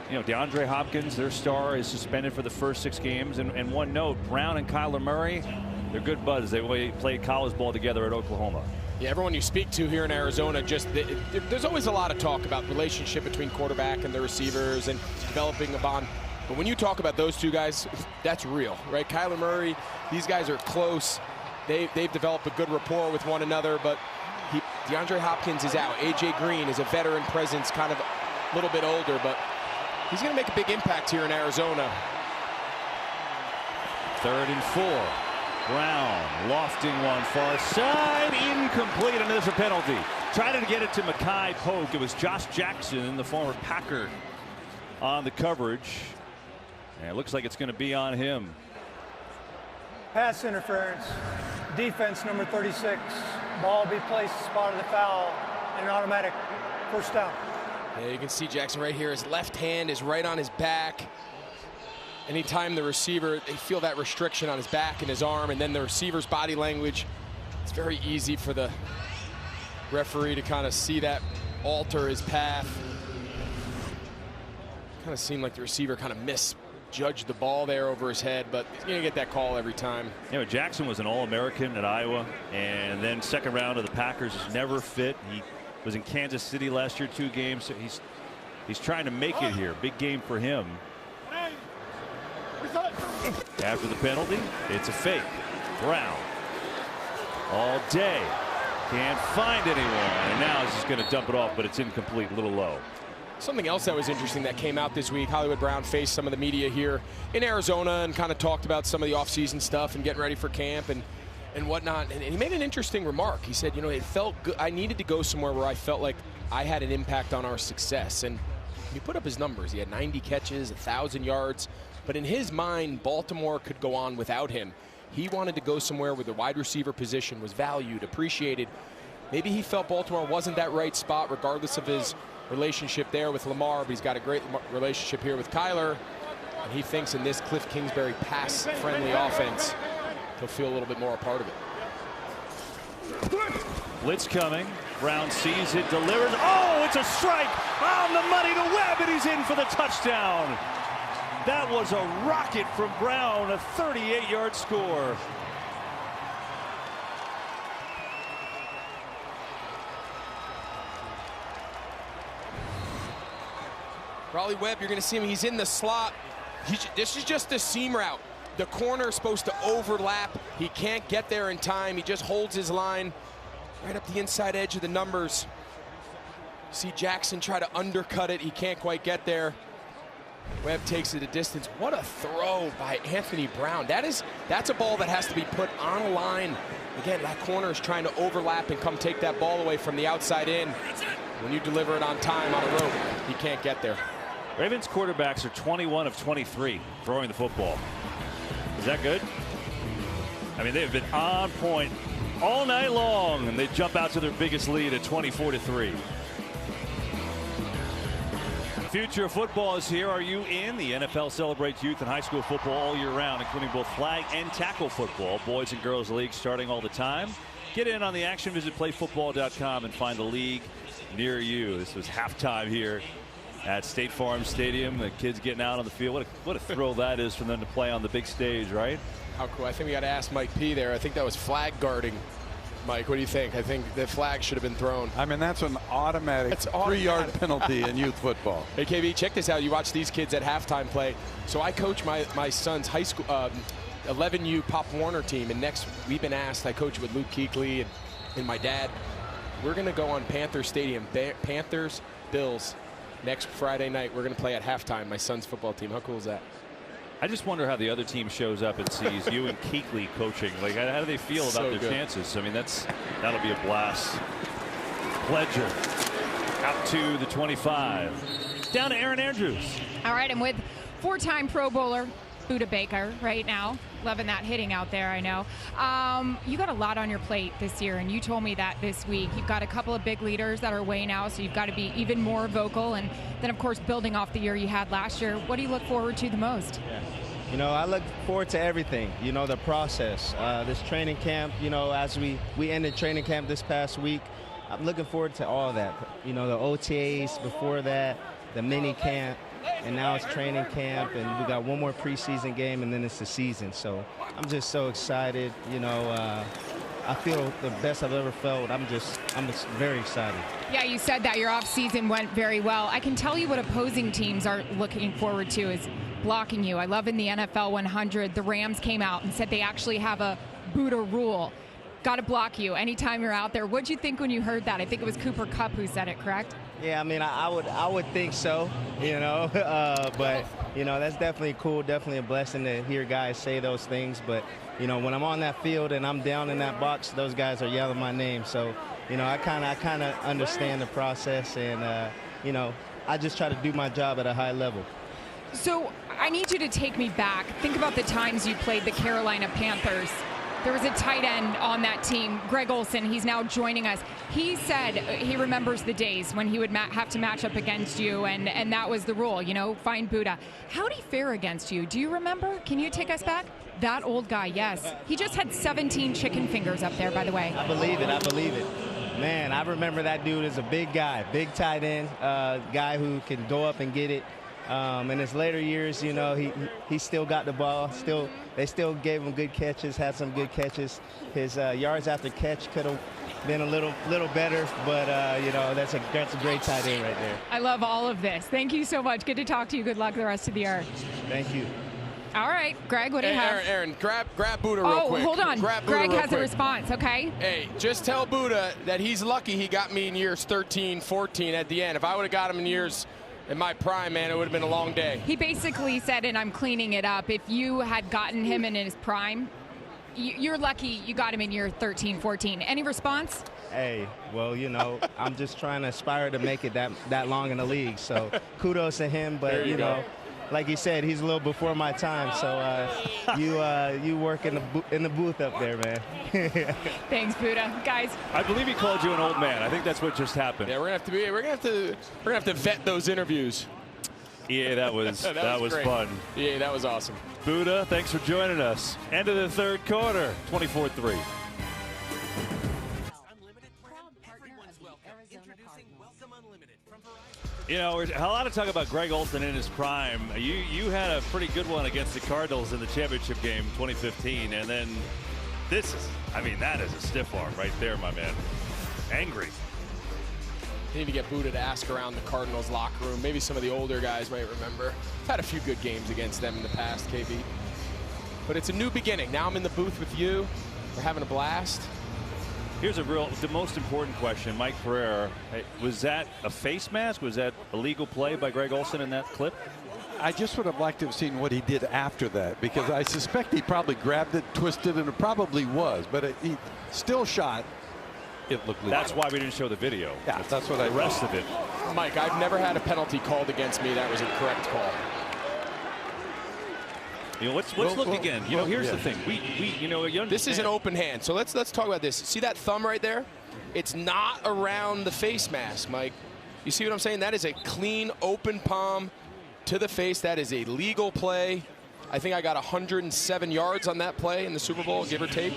you know, DeAndre Hopkins, their star, is suspended for the first 6 games. And one note, Brown and Kyler Murray, they're good buds. They played college ball together at Oklahoma. Yeah, everyone you speak to here in Arizona, there's always a lot of talk about relationship between quarterback and the receivers and developing a bond. But when you talk about those two guys, that's real, right? Kyler Murray, these guys are close. They've developed a good rapport with one another, but DeAndre Hopkins is out. A.J. Green is a veteran presence, kind of a little bit older, but he's going to make a big impact here in Arizona. 3rd and 4. Brown lofting one far side, incomplete, and there's a penalty. Tried to get it to Mekhi Polk. It was Josh Jackson, the former Packer, on the coverage. And it looks like it's going to be on him. Pass interference. Defense number 36. Ball will be placed, spot of the foul, and an automatic first down. Yeah, you can see Jackson right here. His left hand is right on his back. Anytime the receiver, they feel that restriction on his back and his arm, and then the receiver's body language, it's very easy for the referee to kind of see that alter his path. Kind of seemed like the receiver kind of misjudged the ball there over his head, but he's going to get that call every time. You know, Jackson was an All-American at Iowa, and then second round of the Packers is never fit. He was in Kansas City last year, 2 games. So he's trying to make it here. Big game for him. After the penalty, it's a fake. Brown all day. Can't find anyone. And now he's just going to dump it off, but it's incomplete, a little low. Something else that was interesting that came out this week, Hollywood Brown faced some of the media here in Arizona and kind of talked about some of the offseason stuff and getting ready for camp and whatnot. And he made an interesting remark. He said, you know, it felt good. I needed to go somewhere where I felt like I had an impact on our success. And he put up his numbers. He had 90 catches, 1,000 yards. But in his mind, Baltimore could go on without him. He wanted to go somewhere where the wide receiver position was valued, appreciated. Maybe he felt Baltimore wasn't that right spot, regardless of his relationship there with Lamar, but he's got a great relationship here with Kyler. And he thinks in this Cliff Kingsbury pass-friendly offense, he'll feel a little bit more a part of it. Blitz coming. Brown sees it, delivers. Oh, it's a strike on the money to Webb, and he's in for the touchdown. That was a rocket from Brown, a 38-yard score. Raleigh Webb, you're going to see him. He's in the slot. This is just the seam route. The corner is supposed to overlap. He can't get there in time. He just holds his line right up the inside edge of the numbers. See Jackson try to undercut it. He can't quite get there. Webb takes it a distance. What a throw by Anthony Brown. That's a ball that has to be put on a line. Again, that corner is trying to overlap and come take that ball away from the outside in. When you deliver it on time on a rope, he can't get there. Ravens quarterbacks are 21 of 23 throwing the football. Is that good? I mean, they've been on point all night long, and they jump out to their biggest lead at 24-3. Future of football is here. Are you in? The NFL celebrates youth and high school football all year round, including both flag and tackle football. Boys and girls leagues starting all the time. Get in on the action. Visit playfootball.com and find the league near you. This was halftime here at State Farm Stadium. The kids getting out on the field. What a thrill that is for them to play on the big stage, right? How cool. I think we got to ask Mike P there. I think that was flag guarding. Mike, what do you think? I think the flag should have been thrown. I mean, that's an automatic 3-yard penalty in youth football. Hey, KB, check this out. You watch these kids at halftime play. So I coach my son's high school 11U Pop Warner team, and next we've been asked. I coach with Luke Kuechly and my dad. We're going to go on Panther Stadium, Panthers, Bills, next Friday night. We're going to play at halftime, my son's football team. How cool is that? I just wonder how the other team shows up and sees you and Kuechly coaching. Like, how do they feel about their chances? I mean, that'll be a blast. Pledger out to the 25. Down to Aaron Andrews. All right, I'm with 4-time Pro Bowler Buda Baker right now. Loving that hitting out there, I know. You got a lot on your plate this year, and you told me that this week. You've got a couple of big leaders that are away now, so you've got to be even more vocal. And then, of course, building off the year you had last year. What do you look forward to the most? Yeah. You know, I look forward to everything, you know, the process. This training camp, you know, as we ended training camp this past week, I'm looking forward to all that. You know, the OTAs before that, the mini camp. And now it's training camp, and we got one more preseason game, and then it's the season. So I'm just so excited. You know, I feel the best I've ever felt. I'm just very excited. Yeah, you said that your off-season went very well. I can tell you what opposing teams are looking forward to is blocking you. I love in the NFL 100, the Rams came out and said they actually have a Buddha rule. Got to block you anytime you're out there. What'd you think when you heard that? I think it was Cooper Kupp who said it, correct? Yeah, I mean, I would think so, you know, but, you know, that's definitely cool, definitely a blessing to hear guys say those things. But, you know, when I'm on that field and I'm down in that box, those guys are yelling my name. So, you know, I kind of understand the process, and, you know, I just try to do my job at a high level. So I need you to take me back. Think about the times you played the Carolina Panthers. There was a tight end on that team, Greg Olsen. He's now joining us. He said he remembers the days when he would have to match up against you, and that was the rule, you know, find Buddha. How did he fare against you? Do you remember? Can you take us back? That old guy, yes. He just had 17 chicken fingers up there, by the way. I believe it. I believe it. Man, I remember that dude as a big guy, big tight end, guy who can go up and get it. In his later years, you know, he still got the ball. They still gave him good catches, had some good catches. His yards after catch could have been a little better, but you know, that's a great tight end right there. I love all of this. Thank you so much. Good to talk to you. Good luck the rest of the year. Thank you. All right, Greg, what do you have? Aaron, grab Buddha real quick. Oh, hold on. Greg has a response, okay? Hey, just tell Buddha that he's lucky he got me in years 13, 14 at the end. If I would have got him in my prime, man, it would have been a long day. He basically said, and I'm cleaning it up, if you had gotten him in his prime, you're lucky you got him in year 13, 14. Any response? Hey, well, you know, I'm just trying to aspire to make it that long in the league. So kudos to him, but, you know, like you said, he's a little before my time. So you work in the booth up there, man. Thanks, Buddha. Guys, I believe he called you an old man. I think that's what just happened. Yeah, we're gonna have to vet those interviews. Yeah, that was fun. Yeah, that was awesome. Buddha, thanks for joining us. End of the third quarter, 24-3. You know, a lot of talk about Greg Olsen in his prime. You had a pretty good one against the Cardinals in the championship game 2015, and then this is, I mean, that is a stiff arm right there, my man. Angry. You need to get Buddha to ask around the Cardinals locker room. Maybe some of the older guys might remember. I've had a few good games against them in the past, KB. But it's a new beginning. Now I'm in the booth with you. We're having a blast. Here's the most important question. Mike Pereira, was that a face mask? Was that a legal play by Greg Olsen in that clip? I just would have liked to have seen what he did after that, because I suspect he probably grabbed it, twisted, and it probably was, but he still shot. It looked legal. That's why we didn't show the video. Yeah, that's what I. The rest of it. Mike, I've never had a penalty called against me that was a correct call. You know, let's look again. You know, here's the thing. You know, this is an open hand. So let's talk about this. See that thumb right there? It's not around the face mask, Mike. You see what I'm saying? That is a clean, open palm to the face. That is a legal play. I think I got 107 yards on that play in the Super Bowl, give or take.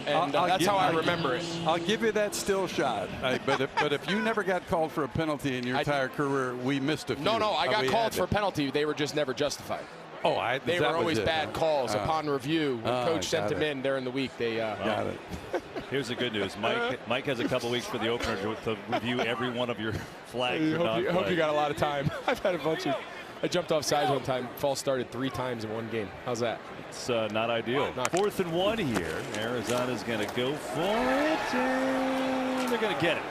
And that's how I remember it. I'll give you that still shot. But if you never got called for a penalty in your entire career, we missed a few. No, I got called for a penalty. They were just never justified. Oh, they were always bad calls upon review. When Coach sent them in during the week, they got it. Here's the good news. Mike has a couple weeks for the opener to review every one of your flags. I hope you got a lot of time. I've had a bunch of. I jumped off sides one time. False started 3 times in one game. How's that? It's not ideal. 4th and 1 here. Arizona's going to go for it, and they're going to get it.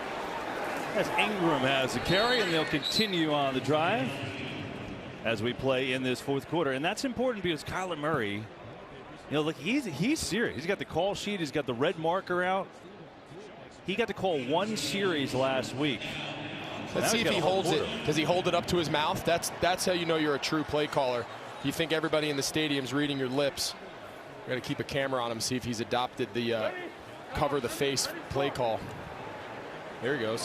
As Ingram has the carry, and they'll continue on the drive as we play in this 4th quarter. And that's important because Kyler Murray, you know, look, he's serious. He's got the call sheet. He's got the red marker out. He got to call 1 series last week. Let's see if he holds it. Does he hold it up to his mouth? That's how you know you're a true play caller. You think everybody in the stadium's reading your lips. We're going to keep a camera on him, see if he's adopted the cover the face play call. There he goes.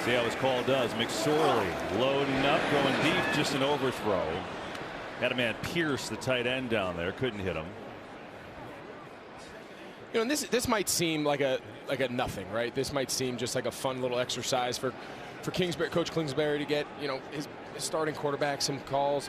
See how his call does. McSorley loading up, going deep, just an overthrow. Had a man Pierce, the tight end down there, couldn't hit him. You know, this might seem like a nothing, right? This might seem just like a fun little exercise for Kingsbury, Coach Kingsbury, to get, you know, his starting quarterback some calls.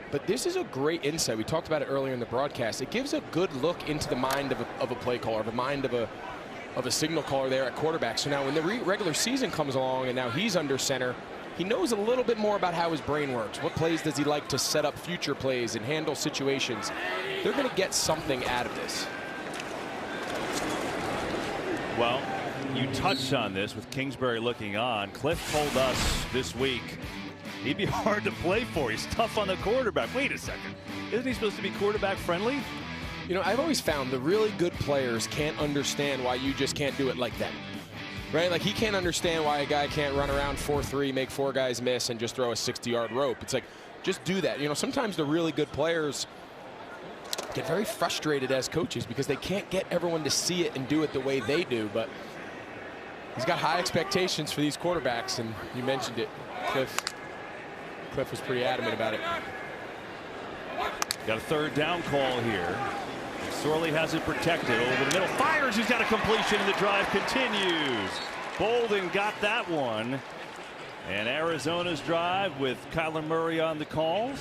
But this is a great insight. We talked about it earlier in the broadcast. It gives a good look into the mind of a play caller, the mind of a signal caller there at quarterback. So now when the regular season comes along and now he's under center, he knows a little bit more about how his brain works. What plays does he like to set up future plays and handle situations? They're going to get something out of this. Well, You touched on this with Kingsbury looking on. Cliff told us this week he'd be hard to play for. He's tough on the quarterback. Wait a second. Isn't he supposed to be quarterback friendly? You know, I've always found the really good players can't understand why you just can't do it like that. Right? Like, he can't understand why a guy can't run around 4-3, make 4 guys miss, and just throw a 60-yard rope. It's like, just do that. You know, sometimes the really good players get very frustrated as coaches because they can't get everyone to see it and do it the way they do. But he's got high expectations for these quarterbacks, and you mentioned it. Cliff was pretty adamant about it. Got a 3rd down call here. Sorley has it protected over the middle. Fires. He's got a completion, and the drive continues. Bolden got that one. And Arizona's drive with Kyler Murray on the calls.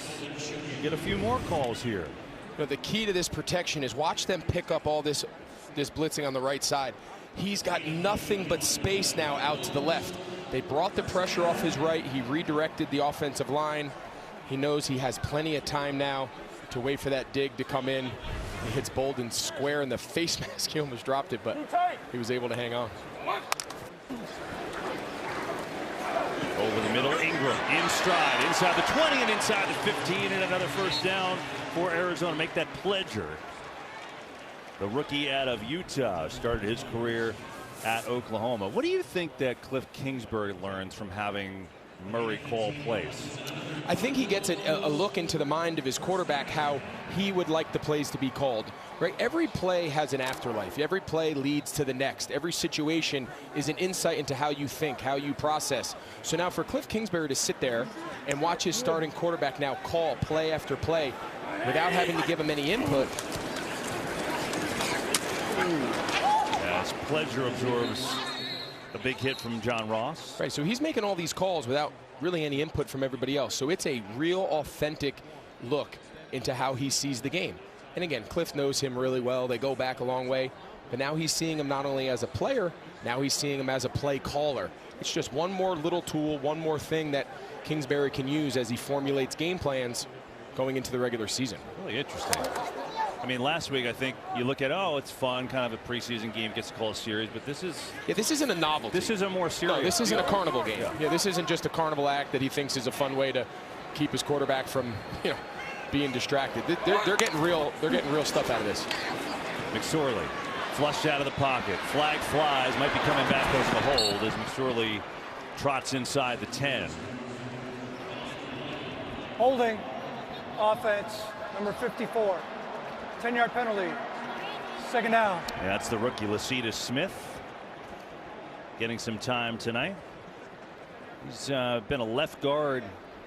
Get a few more calls here. You know, the key to this protection is watch them pick up all this blitzing on the right side. He's got nothing but space now out to the left. They brought the pressure off his right. He redirected the offensive line. He knows he has plenty of time now to wait for that dig to come in. He hits Bolden square in the face mask. He almost dropped it, but he was able to hang on. Over the middle, Ingram in stride, inside the 20 and inside the 15, and another 1st down for Arizona. Make that Pledger. The rookie out of Utah started his career at Oklahoma. What do you think that Cliff Kingsbury learns from having Murray call plays? I think he gets a look into the mind of his quarterback, how he would like the plays to be called. Right? Every play has an afterlife. Every play leads to the next. Every situation is an insight into how you think, how you process. So now for Cliff Kingsbury to sit there and watch his starting quarterback now call play after play without having to give him any input. As Pledger absorbs a big hit from John Ross. Right, so he's making all these calls without really any input from everybody else. So it's a real authentic look into how he sees the game. And again, Cliff knows him really well. They go back a long way. But now he's seeing him not only as a player, now he's seeing him as a play caller. It's just one more little tool, one more thing that Kingsbury can use as he formulates game plans going into the regular season. Really interesting. I mean, last week, I think you look at, oh, it's fun, kind of a preseason game, gets to call a series, but this is... Yeah, this isn't a novelty. This is a more serious... No, this isn't a carnival game. Yeah, this isn't just a carnival act that he thinks is a fun way to keep his quarterback from, you know, being distracted. They're getting real stuff out of this. McSorley flushed out of the pocket. Flag flies, might be coming back over the hold as McSorley trots inside the 10. Holding, offense, number 54. 10-yard penalty. 2nd down. Yeah, that's the rookie Lacita Smith getting some time tonight. He's been a left guard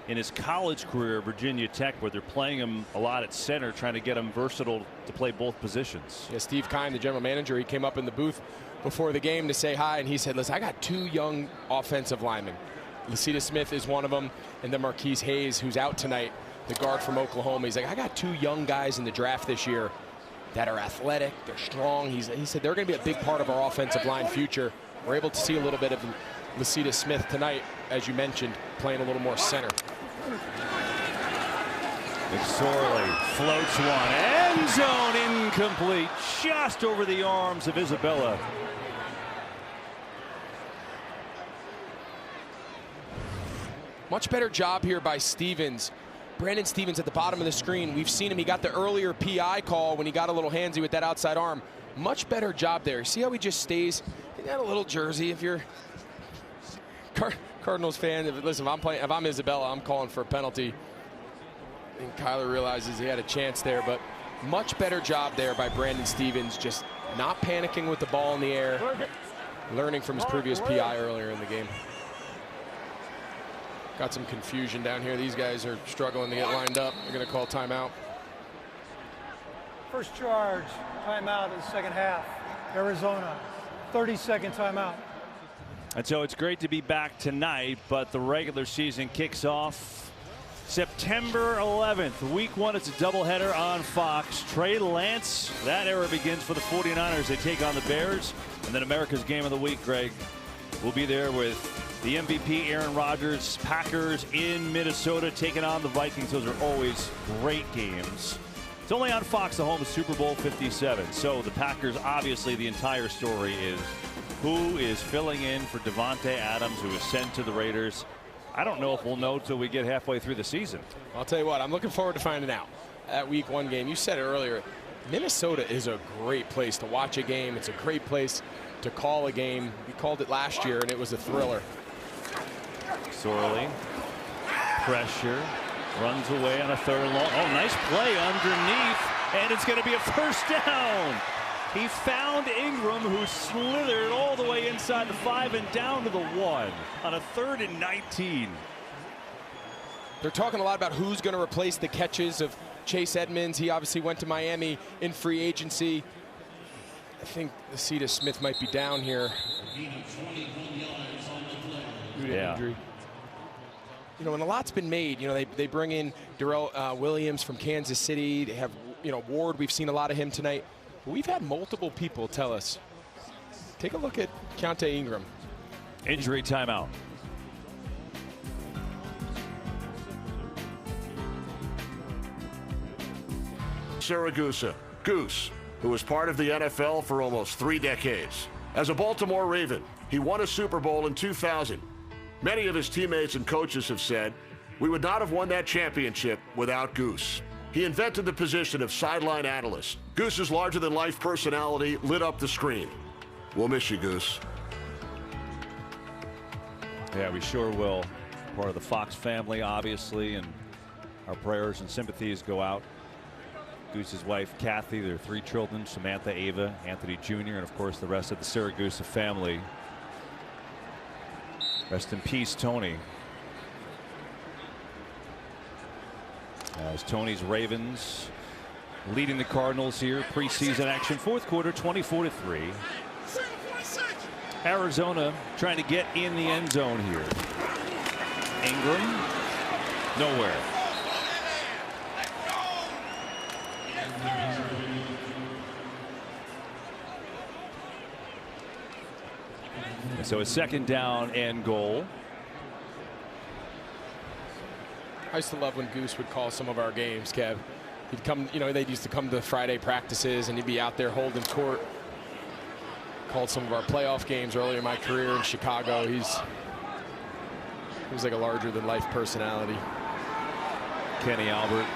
in his college career at Virginia Tech, where they're playing him a lot at center, trying to get him versatile to play both positions. Yeah, Steve Keim, the general manager, he came up in the booth before the game to say hi, and he said, listen, I got 2 young offensive linemen. Lacita Smith is one of them, and then Marquise Hayes, who's out tonight, the guard from Oklahoma. He's like, I got 2 young guys in the draft this year that are athletic, they're strong. He said they're going to be a big part of our offensive line future. We're able to see a little bit of Lacita Smith tonight, as you mentioned, playing a little more center. McSorley floats one. End zone incomplete. Just over the arms of Isabella. Much better job here by Stevens. Brandon Stevens at the bottom of the screen. We've seen him. He got the earlier PI call when he got a little handsy with that outside arm. Much better job there. See how he just stays? He got a little jersey. If you're Cardinals fan, listen, if I'm Isabella, I'm calling for a penalty. And Kyler realizes he had a chance there, but much better job there by Brandon Stevens, just not panicking with the ball in the air, learning from his previous PI earlier in the game. Got some confusion down here. These guys are struggling to get lined up. They're going to call timeout. First charge, timeout in the 2nd half. Arizona, 30-second timeout. And so it's great to be back tonight, but the regular season kicks off September 11th. Week 1, it's a doubleheader on Fox. Trey Lance, that era begins for the 49ers. They take on the Bears. And then America's Game of the Week, Greg, will be there with the MVP, Aaron Rodgers. Packers in Minnesota taking on the Vikings. Those are always great games. It's only on Fox, the home of Super Bowl 57. So the Packers, obviously, the entire story is who is filling in for Devontae Adams, who is sent to the Raiders. I don't know if we'll know till we get halfway through the season. I'll tell you what, I'm looking forward to finding out. That Week 1 game, you said it earlier, Minnesota is a great place to watch a game. It's a great place to call a game. We called it last year, and it was a thriller. Sorley, pressure, runs away on a 3rd and long. Oh, nice play underneath, and it's going to be a first down. He found Ingram, who slithered all the way inside the 5 and down to the 1 on a 3rd and 19. They're talking a lot about who's going to replace the catches of Chase Edmonds. He obviously went to Miami in free agency. I think Cetus Smith might be down here. Injury. You know, and a lot's been made. You know, they bring in Darrell Williams from Kansas City. They have, you know, Ward. We've seen a lot of him tonight. We've had multiple people tell us, take a look at Keontae Ingram. Injury timeout. Siragusa, Goose, who was part of the NFL for almost 3 decades. As a Baltimore Raven, he won a Super Bowl in 2000. Many of his teammates and coaches have said, we would not have won that championship without Goose. He invented the position of sideline analyst. Goose's larger-than-life personality lit up the screen. We'll miss you, Goose. Yeah, we sure will. Part of the Fox family, obviously, and our prayers and sympathies go out. Goose's wife, Kathy, their 3 children, Samantha, Ava, Anthony Jr., and, of course, the rest of the Siragusa family. Rest in peace, Tony. As Tony's Ravens leading the Cardinals here, preseason action, 4th quarter, 24-3. Arizona trying to get in the end zone here. Ingram, nowhere. And so a 2nd down and goal. I used to love when Goose would call some of our games, Kev. He'd come, you know, they used to come to Friday practices and he'd be out there holding court. Called some of our playoff games earlier in my career in Chicago. He was like a larger-than-life personality. Kenny Albert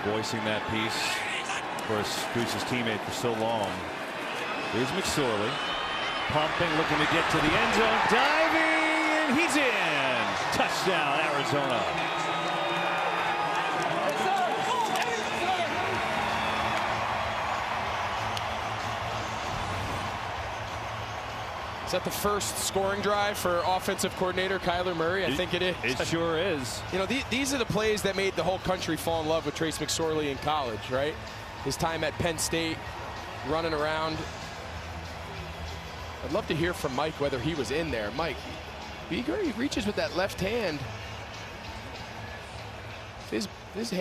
voicing that piece. Of course, Goose's teammate for so long. Here's McSorley. Pumping, looking to get to the end zone. Diving, and he's in. Touchdown, Arizona. Is that the first scoring drive for offensive coordinator Kyler Murray? I think it is. It sure is. You know, these are the plays that made the whole country fall in love with Trace McSorley in college, right? His time at Penn State, running around. I'd love to hear from Mike whether he was in there. Mike, he reaches with that left hand. If his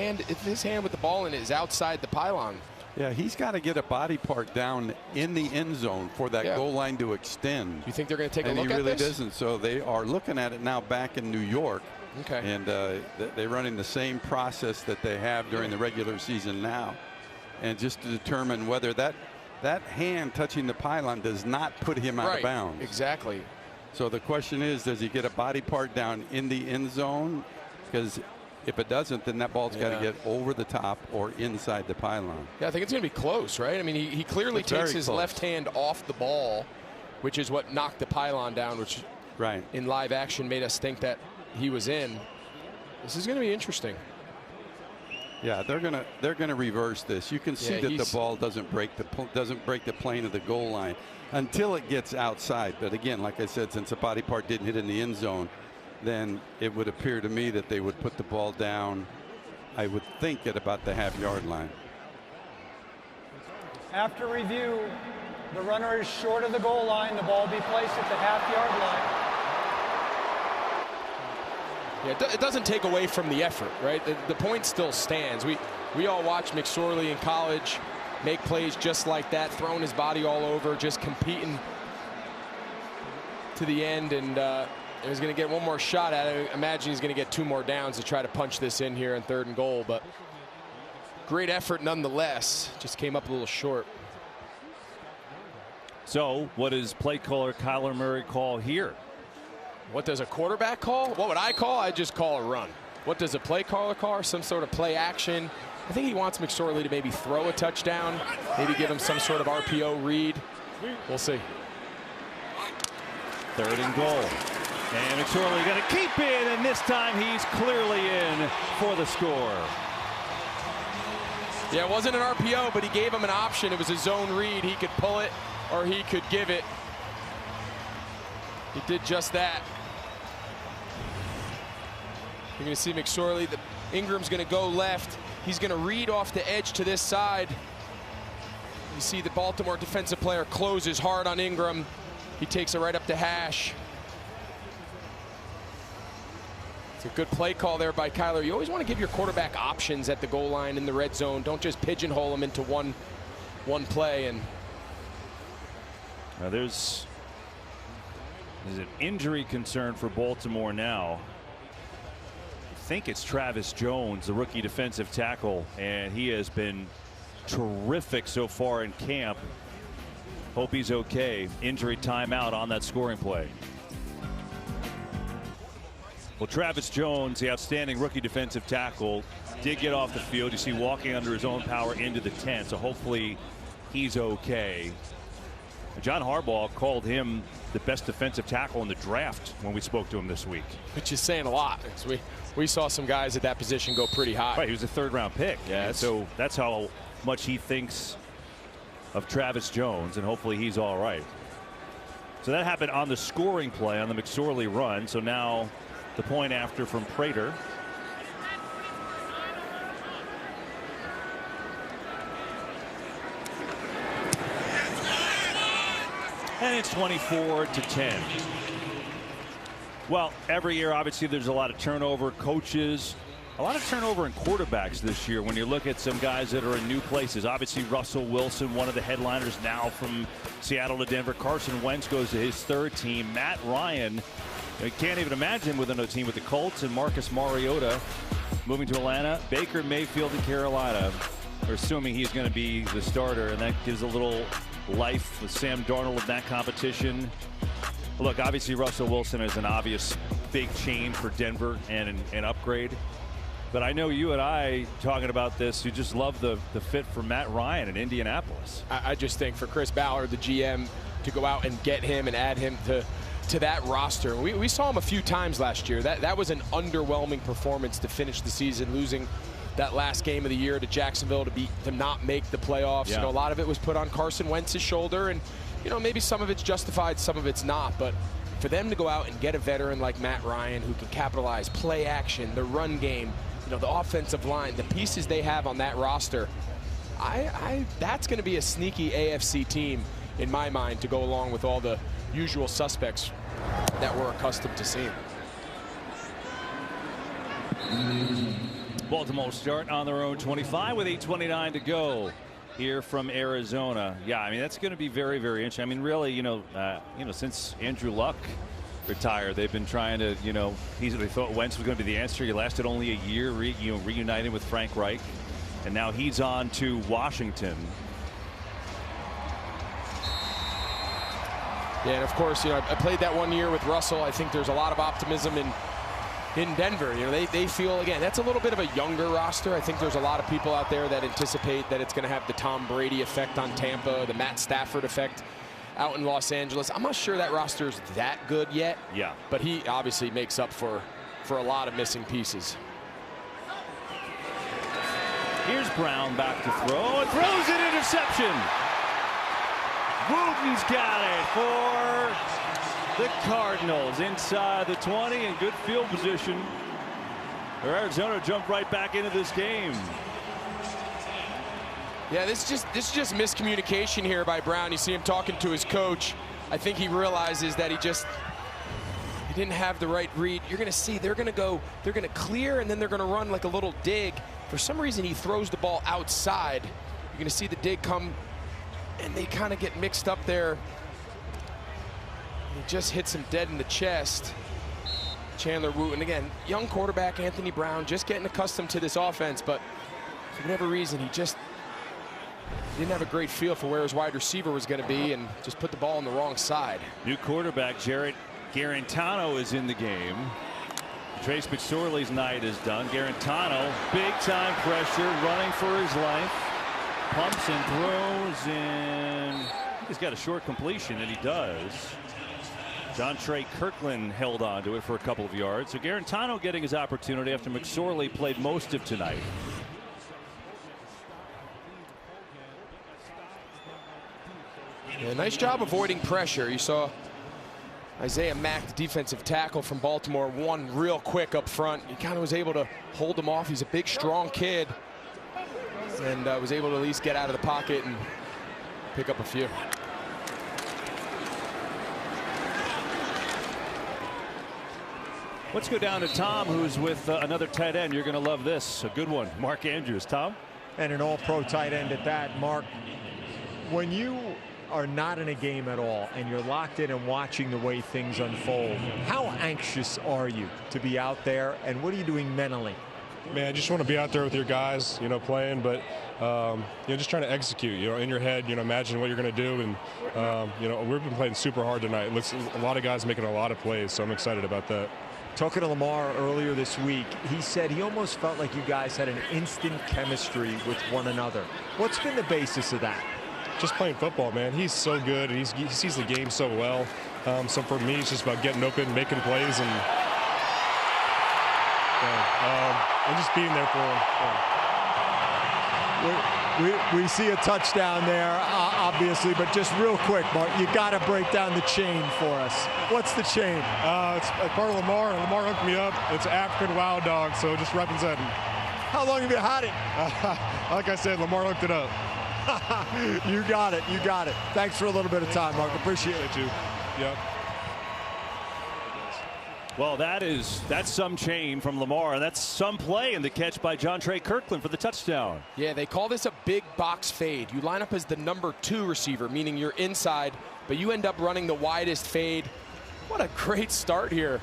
hand with the ball in it is outside the pylon. Yeah, he's got to get a body part down in the end zone for that goal line to extend. You think they're going to take a look at this? And he really doesn't. So they are looking at it now back in New York. Okay. And they're running the same process that they have during the regular season now. And just to determine whether that hand touching the pylon does not put him out of bounds. Exactly. So the question is, does he get a body part down in the end zone? Because if it doesn't, then that ball's got to get over the top or inside the pylon. Yeah, I think it's going to be close, right? I mean, he clearly takes his left hand off the ball, which is what knocked the pylon down, which in live action made us think that he was in. This is going to be interesting. Yeah, they're gonna reverse this. You can see that the ball doesn't break the plane of the goal line until it gets outside. But again, like I said, since the body part didn't hit in the end zone, then it would appear to me that they would put the ball down, I would think, at about the half-yard line. After review, the runner is short of the goal line. The ball will be placed at the half-yard line. Yeah, it doesn't take away from the effort, right? The point still stands. We all watched McSorley in college make plays just like that, throwing his body all over, just competing to the end, and he's going to get one more shot at it. I imagine he's going to get 2 more downs to try to punch this in here in 3rd and goal, but great effort nonetheless. Just came up a little short. So what does play caller Kyler Murray call here? What does a quarterback call? What would I call? I just call a run. What does a play caller call? Some sort of play action. I think he wants McSorley to maybe throw a touchdown, maybe give him some sort of RPO read. We'll see. 3rd and goal. And McSorley going to keep it, and this time he's clearly in for the score. Yeah, it wasn't an RPO, but he gave him an option. It was a zone read. He could pull it or he could give it. He did just that. You're going to see McSorley. Ingram's going to go left. He's going to read off the edge to this side. You see the Baltimore defensive player closes hard on Ingram. He takes it right up the hash. It's a good play call there by Kyler. You always want to give your quarterback options at the goal line in the red zone. Don't just pigeonhole them into one play. And now there's an injury concern for Baltimore now. I think it's Travis Jones, the rookie defensive tackle, and he has been terrific so far in camp. Hope he's okay. Injury timeout on that scoring play. Well, Travis Jones, the outstanding rookie defensive tackle, did get off the field. You see walking under his own power into the tent, so hopefully he's okay. John Harbaugh called him the best defensive tackle in the draft when we spoke to him this week. Which is saying a lot. We saw some guys at that position go pretty high. Right, he was a 3rd round pick. Yeah, so that's how much he thinks of Travis Jones, and hopefully he's all right. So that happened on the scoring play on the McSorley run. So now the point after from Prater. And it's 24-10. Well, every year, obviously, there's a lot of turnover. Coaches, a lot of turnover in quarterbacks this year when you look at some guys that are in new places. Obviously, Russell Wilson, one of the headliners now from Seattle to Denver. Carson Wentz goes to his 3rd team. Matt Ryan, you can't even imagine him with another team with the Colts. And Marcus Mariota moving to Atlanta. Baker Mayfield in Carolina. We're assuming he's going to be the starter, and that gives a little life with Sam Darnold in that competition. Look, obviously Russell Wilson is an obvious big change for Denver and an upgrade. But I know you and I talking about this, you just love the fit for Matt Ryan in Indianapolis. I just think for Chris Ballard, the GM, to go out and get him and add him to that roster. We saw him a few times last year. That was an underwhelming performance to finish the season, losing that last game of the year to Jacksonville to not make the playoffs. Yeah. You know, a lot of it was put on Carson Wentz's shoulder, and you know, maybe some of it's justified, some of it's not. But for them to go out and get a veteran like Matt Ryan who can capitalize play action, the run game, you know, the offensive line, the pieces they have on that roster, that's going to be a sneaky AFC team in my mind to go along with all the usual suspects that we're accustomed to seeing. Baltimore start on their own 25 with 8:29 to go here from Arizona. Yeah, I mean, that's going to be very, very interesting. I mean, really, you know, since Andrew Luck retired, they've been trying to, you know, they thought Wentz was going to be the answer. He lasted only a year, reunited with Frank Reich, and now he's on to Washington. Yeah, and of course, you know, I played that 1 year with Russell. I think there's a lot of optimism in Denver. You know, they feel, again, that's a little bit of a younger roster. I think there's a lot of people out there that anticipate that it's going to have the Tom Brady effect on Tampa, the Matt Stafford effect out in Los Angeles. I'm not sure that roster's that good yet. Yeah. But he obviously makes up for a lot of missing pieces. Here's Brown back to throw and throws an interception. Wooten's got it for the Cardinals inside the 20 in good field position. Arizona jumped right back into this game. Yeah, this is just miscommunication here by Brown. You see him talking to his coach. I think he realizes that he didn't have the right read. You're going to see they're going to clear, and then they're going to run like a little dig. For some reason, he throws the ball outside. You're going to see the dig come, and they kind of get mixed up there. He just hits him dead in the chest. Chandler Wooten, again, young quarterback Anthony Brown, just getting accustomed to this offense, but for whatever reason, he just didn't have a great feel for where his wide receiver was going to be and just put the ball on the wrong side. New quarterback Jarrett Garantano is in the game. Trace McSorley's night is done. Garantano, big time pressure, running for his life. Pumps and throws, and he's got a short completion, and he does. Jontre Kirkland held on to it for a couple of yards. So Garantano getting his opportunity after McSorley played most of tonight. Yeah, nice job avoiding pressure. You saw Isaiah Mack, the defensive tackle from Baltimore, one real quick up front. He kind of was able to hold him off. He's a big, strong kid, and was able to at least get out of the pocket and pick up a few. Let's go down to Tom, who's with another tight end. You're going to love this. A good one. Mark Andrews. Tom? And an all-pro tight end at that. Mark, when you are not in a game at all and you're locked in and watching the way things unfold, how anxious are you to be out there, and what are you doing mentally? Man, I just want to be out there with your guys, you know, playing, but just trying to execute, you know, in your head, you know, imagine what you're going to do. And we've been playing super hard tonight. It looks a lot of guys making a lot of plays, so I'm excited about that. Talking to Lamar earlier this week, he said he almost felt like you guys had an instant chemistry with one another. What's been the basis of that? Just playing football, man. He's so good. He sees the game so well. So for me, it's just about getting open, making plays, and just being there for him. We see a touchdown there, obviously, but just real quick, Mark, you got to break down the chain for us. What's the chain? It's part of Lamar. Lamar hooked me up. It's African Wild Dog, so just representing. How long have you had it? Like I said, Lamar hooked it up. You got it. You got it. Thanks for a little bit of time, Mark. Appreciate it. You. Yep. Well, that's some chain from Lamar, and that's some play in the catch by Jontre Kirkland for the touchdown. Yeah, they call this a big box fade. You line up as the number 2 receiver, meaning you're inside, but you end up running the widest fade. What a great start here.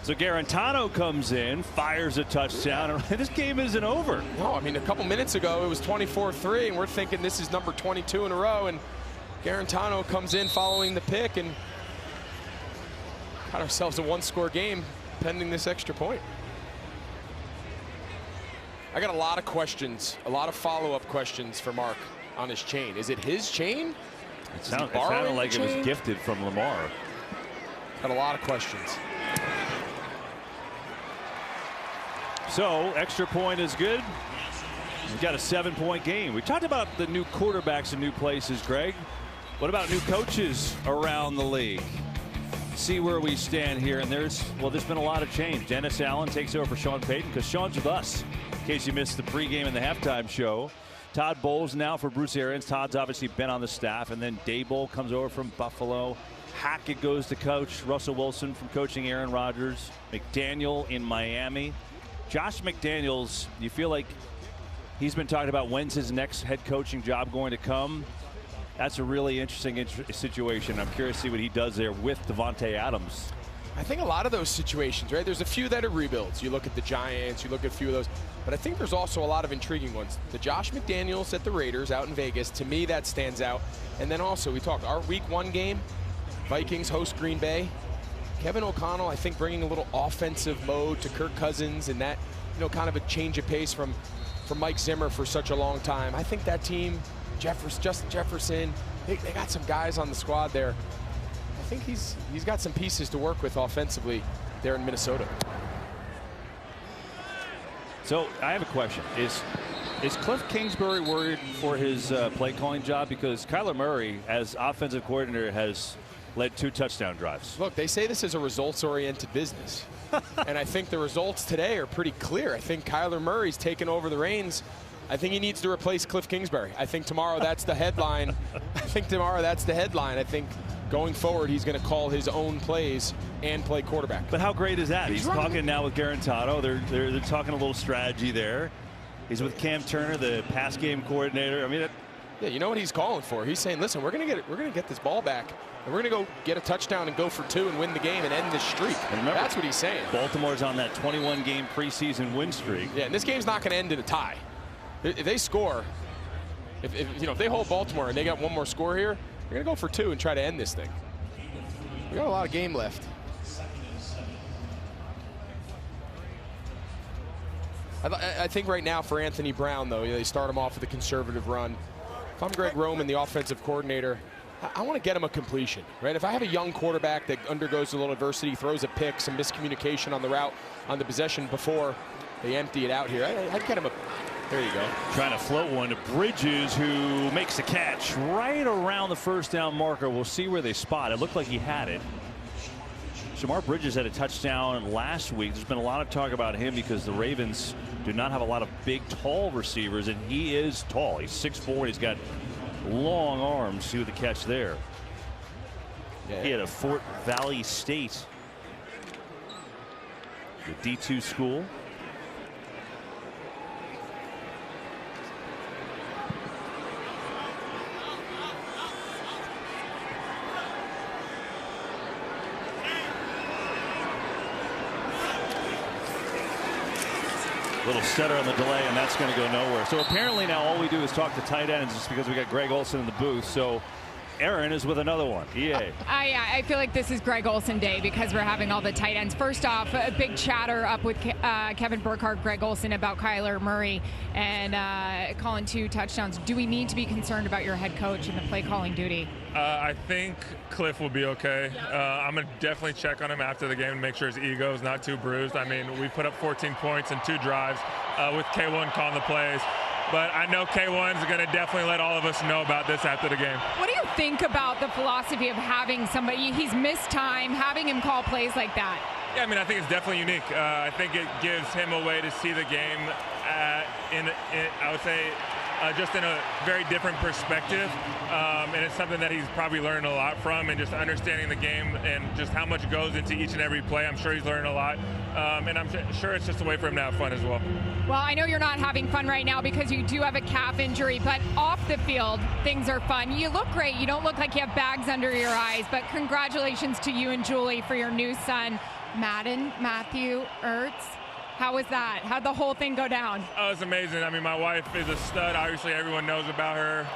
So Garantano comes in, fires a touchdown, and this game isn't over. No, I mean, a couple minutes ago it was 24-3, and we're thinking this is number 22 in a row, and Garantano comes in following the pick, and got ourselves a 1-score game pending this extra point. I got a lot of questions, a lot of follow-up questions for Mark on his chain. Is it his chain? It sounded like it was gifted from Lamar. Got a lot of questions. So, extra point is good. We've got a 7-point game. We talked about the new quarterbacks in new places, Greg. What about new coaches around the league? See where we stand here, and there's been a lot of change. Dennis Allen takes over for Sean Payton because Sean's with us, in case you missed the pregame and the halftime show. Todd Bowles now for Bruce Arians. Todd's obviously been on the staff, and then Daboll comes over from Buffalo. Hackett goes to coach Russell Wilson from coaching Aaron Rodgers. McDaniel in Miami. Josh McDaniels, you feel like he's been talking about when's his next head coaching job going to come? That's a really interesting situation. I'm curious to see what he does there with Devontae Adams. I think a lot of those situations, right? There's a few that are rebuilds. You look at the Giants, you look at a few of those. But I think there's also a lot of intriguing ones. The Josh McDaniels at the Raiders out in Vegas, to me, that stands out. And then also, we talked our Week 1 game, Vikings host Green Bay. Kevin O'Connell, I think, bringing a little offensive mode to Kirk Cousins, and that, kind of a change of pace from Mike Zimmer for such a long time. I think that team, Justin Jefferson, they got some guys on the squad there. I think he's got some pieces to work with offensively there in Minnesota. So I have a question. Is Cliff Kingsbury worried for his play calling job? Because Kyler Murray, as offensive coordinator, has led 2 touchdown drives. Look, they say this is a results-oriented business. And I think the results today are pretty clear. I think Kyler Murray's taken over the reins. I think he needs to replace Cliff Kingsbury. I think tomorrow that's the headline. I think going forward he's going to call his own plays and play quarterback. But how great is that? He's talking now with Garantano. They're talking a little strategy there. He's with Cam Turner, the pass game coordinator. I mean, yeah, you know what he's calling for? He's saying, listen, we're going to get this ball back, and we're going to go get a touchdown and go for 2 and win the game and end this streak. Remember, that's what he's saying. Baltimore's on that 21-game preseason win streak. Yeah, and this game's not going to end in a tie. If they score, If they hold Baltimore and they got one more score here, they're going to go for 2 and try to end this thing. We got a lot of game left. I think right now for Anthony Brown, though, they start him off with a conservative run. If I'm Greg Roman, the offensive coordinator, I want to get him a completion, right? If I have a young quarterback that undergoes a little adversity, throws a pick, some miscommunication on the route, on the possession before they empty it out here, I'd get him a... There you go. Trying to float one to Bridges, who makes the catch right around the first down marker. We'll see where they spot. It looked like he had it. Shamar Bridges had a touchdown last week. There's been a lot of talk about him because the Ravens do not have a lot of big, tall receivers, and he is tall. He's 6'4", and he's got long arms. See the catch there. Yeah. He had a Fort Valley State, the D2 school. Little stutter on the delay, and that's going to go nowhere. So apparently now all we do is talk to tight ends just because we got Greg Olsen in the booth. So Aaron is with another one. EA. I feel like this is Greg Olsen day because we're having all the tight ends. First off, a big chatter up with Kevin Burkhardt, Greg Olsen about Kyler Murray and calling 2 touchdowns. Do we need to be concerned about your head coach and the play calling duty? I think Cliff will be okay. I'm going to definitely check on him after the game and make sure his ego is not too bruised. I mean, we put up 14 points in 2 drives with K1 calling the plays. But I know K1's going to definitely let all of us know about this after the game. What do you think about the philosophy of having somebody, he's missed time, having him call plays like that? Yeah, I mean, I think it's definitely unique. I think it gives him a way to see the game I would say, just in a very different perspective. And it's something that he's probably learned a lot from, and just understanding the game and just how much goes into each and every play. I'm sure he's learned a lot. And I'm sure it's just a way for him to have fun as well. Well, I know you're not having fun right now because you do have a calf injury, but off the field, things are fun. You look great. You don't look like you have bags under your eyes, but congratulations to you and Julie for your new son, Matthew Ertz. How was that? How'd the whole thing go down? Oh, it's amazing. I mean, my wife is a stud. Obviously, everyone knows about her.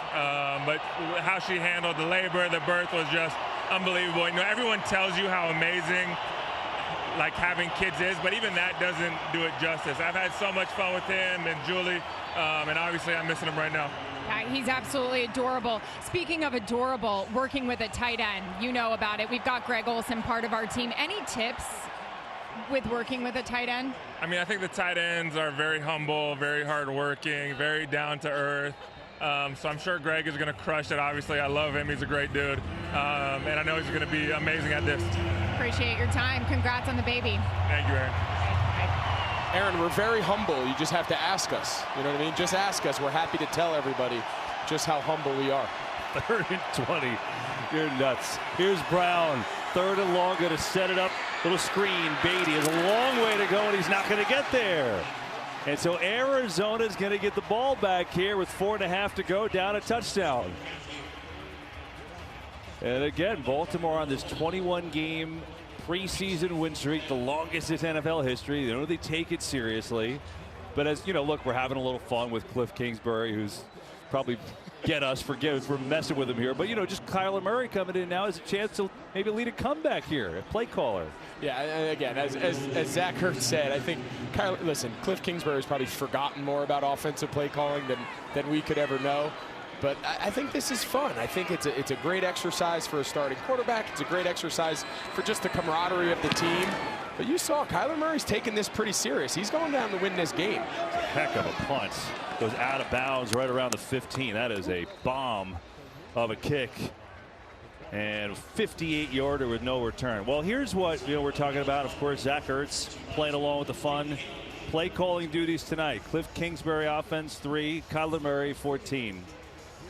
But how she handled the labor, the birth was just unbelievable. You know, everyone tells you how amazing like having kids is, but even that doesn't do it justice. I've had so much fun with him and Julie, and obviously I'm missing him right now. Yeah, he's absolutely adorable. Speaking of adorable, working with a tight end, you know about it. We've got Greg Olsen, part of our team. Any tips with working with a tight end? I mean, I think the tight ends are very humble, very hardworking, very down to earth. So I'm sure Greg is going to crush it. Obviously, I love him. He's a great dude. And I know he's going to be amazing at this. Appreciate your time. Congrats on the baby. Thank you, Aaron. Aaron, we're very humble. You just have to ask us. You know what I mean? Just ask us. We're happy to tell everybody just how humble we are. 3rd and 20. You're nuts. Here's Brown. 3rd and long, going to set it up. Little screen. Beatty is a long way to go, and he's not going to get there. And so Arizona's going to get the ball back here with 4.5 to go, down a touchdown. And again, Baltimore on this 21-game preseason win streak, the longest in NFL history. They know they take it seriously. But as you know, look, we're having a little fun with Cliff Kingsbury, who's probably get us for messing with him here. But, you know, just Kyler Murray coming in now has a chance to maybe lead a comeback here, a play caller. Yeah, and again, as Zach Ertz said, I think, listen, Cliff Kingsbury's probably forgotten more about offensive play calling than we could ever know. But I think this is fun. I think it's a great exercise for a starting quarterback. It's a great exercise for just the camaraderie of the team. But you saw Kyler Murray's taking this pretty serious. He's going down to win this game. Heck of a punt. Goes out of bounds right around the 15. That is a bomb of a kick. And 58-yarder with no return. Well, here's what we're talking about. Of course, Zach Ertz playing along with the fun. Play calling duties tonight. Cliff Kingsbury offense 3, Kyler Murray 14.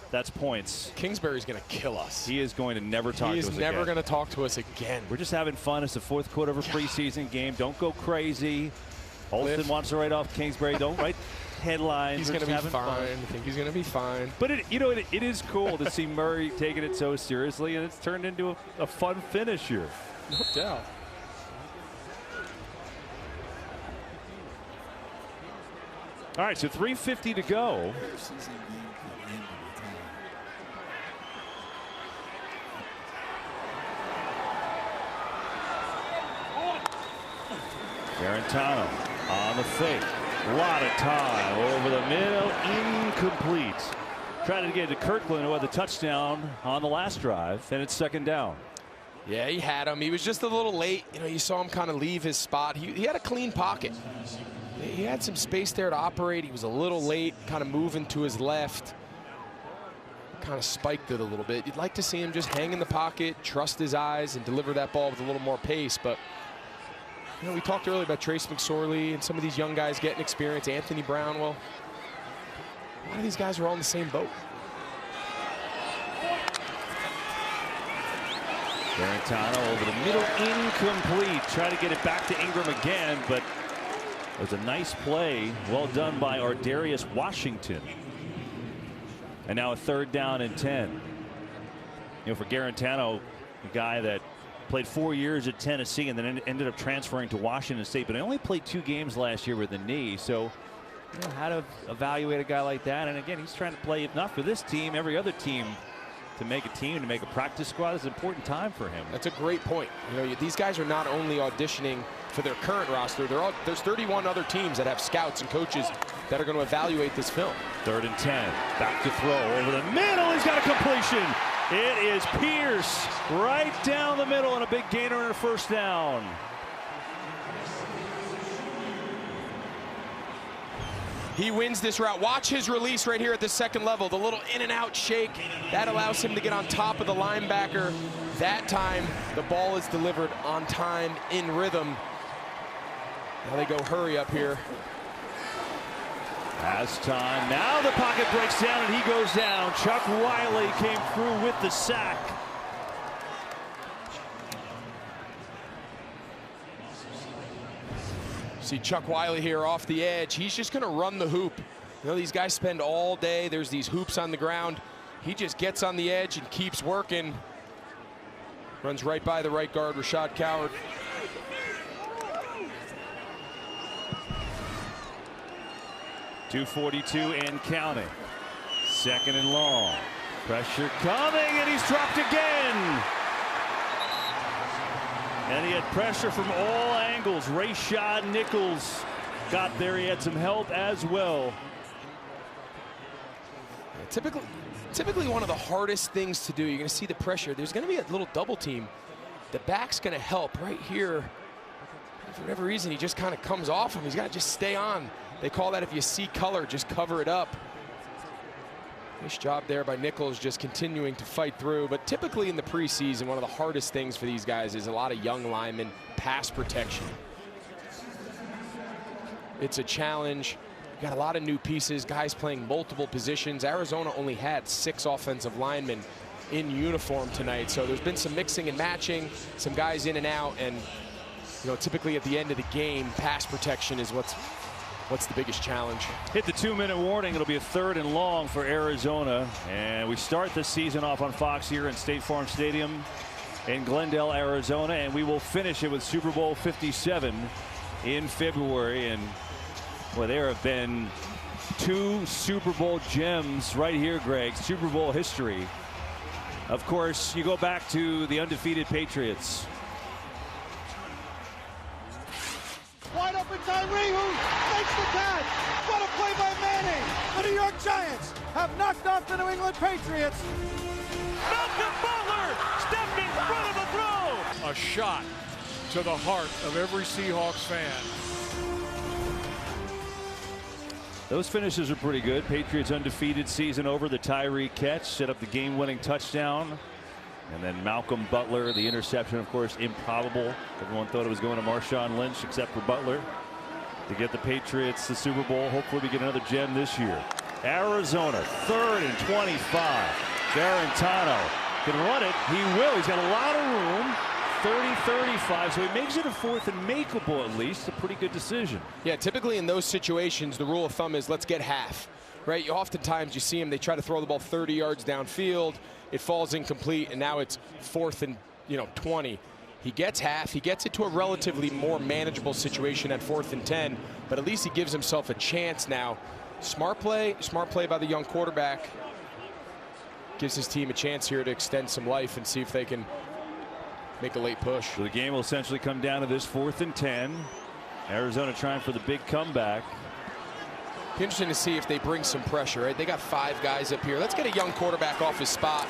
That's points. Kingsbury's going to kill us. He is going to never talk to us again. He is never going to talk to us again. We're just having fun. It's the 4th quarter of a preseason game. Don't go crazy. Olsen wants to write off Kingsbury. Don't write headlines. He's going to be fine. I think he's going to be fine. But it is cool to see Murray taking it so seriously, and it's turned into a fun finish here. No doubt. All right, so 3:50 to go. Garantano on the fake. A lot of time over the middle. Incomplete. Trying to get to Kirkland, who had the touchdown on the last drive, and it's 2nd down. Yeah, he had him. He was just a little late. You know, you saw him kind of leave his spot. He had a clean pocket. He had some space there to operate. He was a little late, kind of moving to his left. Kind of spiked it a little bit. You'd like to see him just hang in the pocket, trust his eyes, and deliver that ball with a little more pace. But, you know, we talked earlier about Trace McSorley and some of these young guys getting experience. Anthony Brown, well, a lot of these guys are all in the same boat. Garantano over the middle, incomplete. Try to get it back to Ingram again, but it was a nice play. Well done by Ardarius Washington. And now a 3rd down and 10. You know, for Garantano, a guy that played 4 years at Tennessee and then ended up transferring to Washington State, but he only played 2 games last year with a knee. So, you know, how to evaluate a guy like that. And again, he's trying to play, if not for this team, every other team. To make a team, to make a practice squad is an important time for him. That's a great point. You know, these guys are not only auditioning for their current roster, there's 31 other teams that have scouts and coaches that are going to evaluate this film. 3rd and 10. Back to throw over the middle. He's got a completion. It is Pierce right down the middle and a big gainer and a 1st down. He wins this route. Watch his release right here at the 2nd level. The little in and out shake. That allows him to get on top of the linebacker. That time, the ball is delivered on time, in rhythm. Now they go hurry up here. Has time. Now the pocket breaks down and he goes down. Chuck Wiley came through with the sack. See Chuck Wiley here off the edge. He's just going to run the hoop. You know, these guys spend all day. There's these hoops on the ground. He just gets on the edge and keeps working. Runs right by the right guard, Rashad Coward. .242 and counting. 2nd and long. Pressure coming and he's dropped again. And he had pressure from all angles. Rashad Nichols got there. He had some help as well. Typically one of the hardest things to do. You're going to see the pressure. There's going to be a little double team. The back's going to help right here. For whatever reason, he just kind of comes off him. He's got to just stay on. They call that if you see color, just cover it up. Nice job there by Nichols, just continuing to fight through. But typically in the preseason, one of the hardest things for these guys is a lot of young linemen, pass protection. It's a challenge. You got a lot of new pieces, guys playing multiple positions. Arizona only had 6 offensive linemen in uniform tonight. So there's been some mixing and matching, some guys in and out. And, you know, typically at the end of the game, pass protection is what's the biggest challenge. Hit the 2-minute warning. It'll be a 3rd and long for Arizona. And we start the season off on Fox here in State Farm Stadium in Glendale, Arizona. And we will finish it with Super Bowl 57 in February. And well, there have been 2 Super Bowl gems right here, Greg. Super Bowl history. Of course, you go back to the undefeated Patriots. Wide open Tyree, who makes the catch. What a play by Manning. The New York Giants have knocked off the New England Patriots. Malcolm Butler stepped in front of the throw. A shot to the heart of every Seahawks fan. Those finishes are pretty good. Patriots undefeated, season over. The Tyree catch set up the game-winning touchdown. And then Malcolm Butler, the interception, of course, improbable. Everyone thought it was going to Marshawn Lynch, except for Butler, to get the Patriots the Super Bowl. Hopefully we get another gem this year. Arizona, 3rd and 25. Garantano can run it. He will. He's got a lot of room. 30-35, so he makes it a 4th and makeable at least. A pretty good decision. Yeah, typically in those situations, the rule of thumb is let's get half. Right? Oftentimes you see them, they try to throw the ball 30 yards downfield. It falls incomplete, and now it's 4th and 20. He gets half. He gets it to a relatively more manageable situation at 4th and 10, but at least he gives himself a chance now. Smart play by the young quarterback. Gives his team a chance here to extend some life and see if they can make a late push. So the game will essentially come down to this 4th and 10. Arizona trying for the big comeback. Interesting to see if they bring some pressure, right? They got 5 guys up here. Let's get a young quarterback off his spot.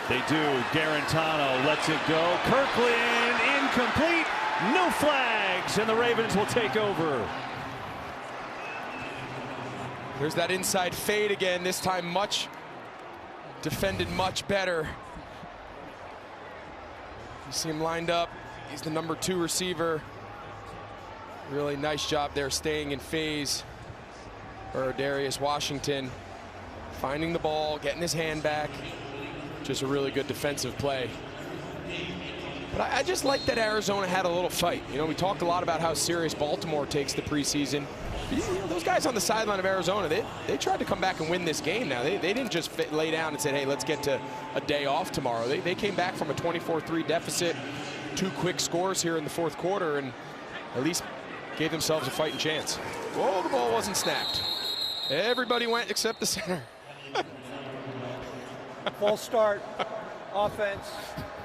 They do. Garantano lets it go. Kirkland incomplete. No flags, and the Ravens will take over. There's that inside fade again. This time defended much better. You see him lined up. He's the number 2 receiver. Really nice job there staying in phase. Or Darius Washington finding the ball, getting his hand back. Just a really good defensive play. But I just like that Arizona had a little fight. You know, we talked a lot about how serious Baltimore takes the preseason. You know, those guys on the sideline of Arizona, they tried to come back and win this game now. They didn't just lay down and say, hey, let's get to a day off tomorrow. They came back from a 24-3 deficit, 2 quick scores here in the 4th quarter, and at least gave themselves a fighting chance. Whoa, the ball wasn't snapped. Everybody went except the center. False start. Offense.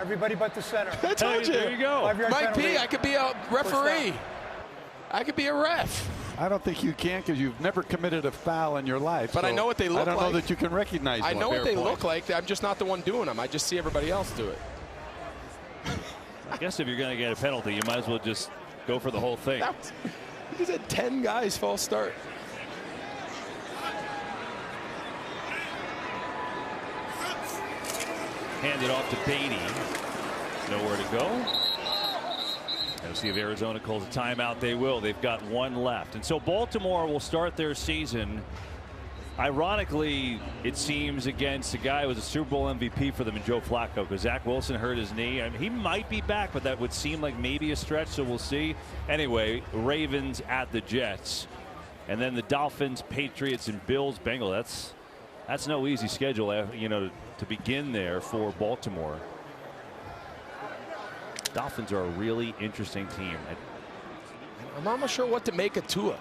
Everybody but the center. I told you. There you go. Mike P, I could be a referee. I could be a ref. I don't think you can because you've never committed a foul in your life. But so I know what they look like. I don't know that you can recognize I one. know what they look like. I'm just not the one doing them. I just see everybody else do it. I guess if you're going to get a penalty, you might as well just go for the whole thing. You just had 10 guys false start. Handed off to Beatty. Nowhere to go. And see if Arizona calls a timeout. They will. They've got 1 left. And so Baltimore will start their season, ironically, it seems, against a guy who was a Super Bowl MVP for them in Joe Flacco, because Zach Wilson hurt his knee. I mean, he might be back, but that would seem like maybe a stretch, so we'll see. Anyway, Ravens at the Jets. And then the Dolphins, Patriots, and Bills, Bengals. That's no easy schedule, you know, to begin there for Baltimore. Dolphins are a really interesting team. I'm not sure what to make of Tua.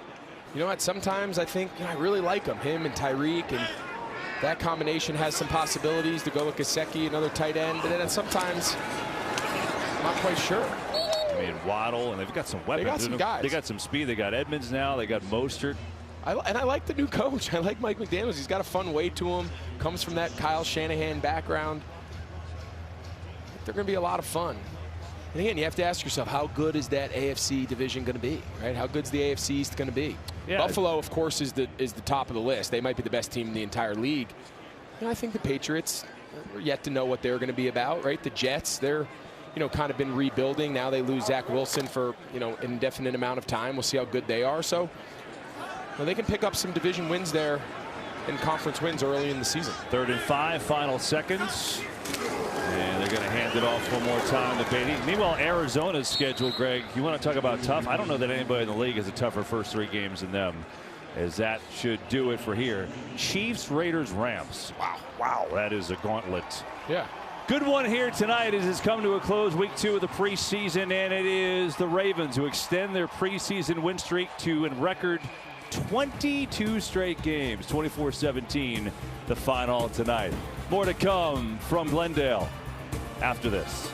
You know what? Sometimes I think, you know, I really like him and Tyreek, and that combination has some possibilities to go with Gesicki, another tight end. But then sometimes I'm not quite sure. I mean, Waddle, and they've got some weapons. They got some guys. They got some speed. They got Edmonds now. They got Mostert. And I like the new coach. I like Mike McDaniels. He's got a fun way to him. Comes from that Kyle Shanahan background. They're going to be a lot of fun. And again, you have to ask yourself, how good is that AFC division going to be, right? How good's the AFC East going to be? Yeah. Buffalo, of course, is the top of the list. They might be the best team in the entire league. And I think the Patriots are yet to know what they're going to be about, right? The Jets, they're, you know, kind of been rebuilding. Now they lose Zach Wilson for, you know, an indefinite amount of time. We'll see how good they are. So, well, they can pick up some division wins there and conference wins early in the season. 3rd and 5, final seconds. And they're going to hand it off one more time to Beatty. Meanwhile, Arizona's schedule, Greg, you want to talk about tough? I don't know that anybody in the league has a tougher first 3 games than them, as that should do it for here. Chiefs, Raiders, Rams. Wow, that is a gauntlet. Yeah. Good one here tonight as it's come to a close, week 2 of the preseason, and it is the Ravens who extend their preseason win streak to a record 22 straight games. 24-17 the final tonight. More to come from Glendale after this.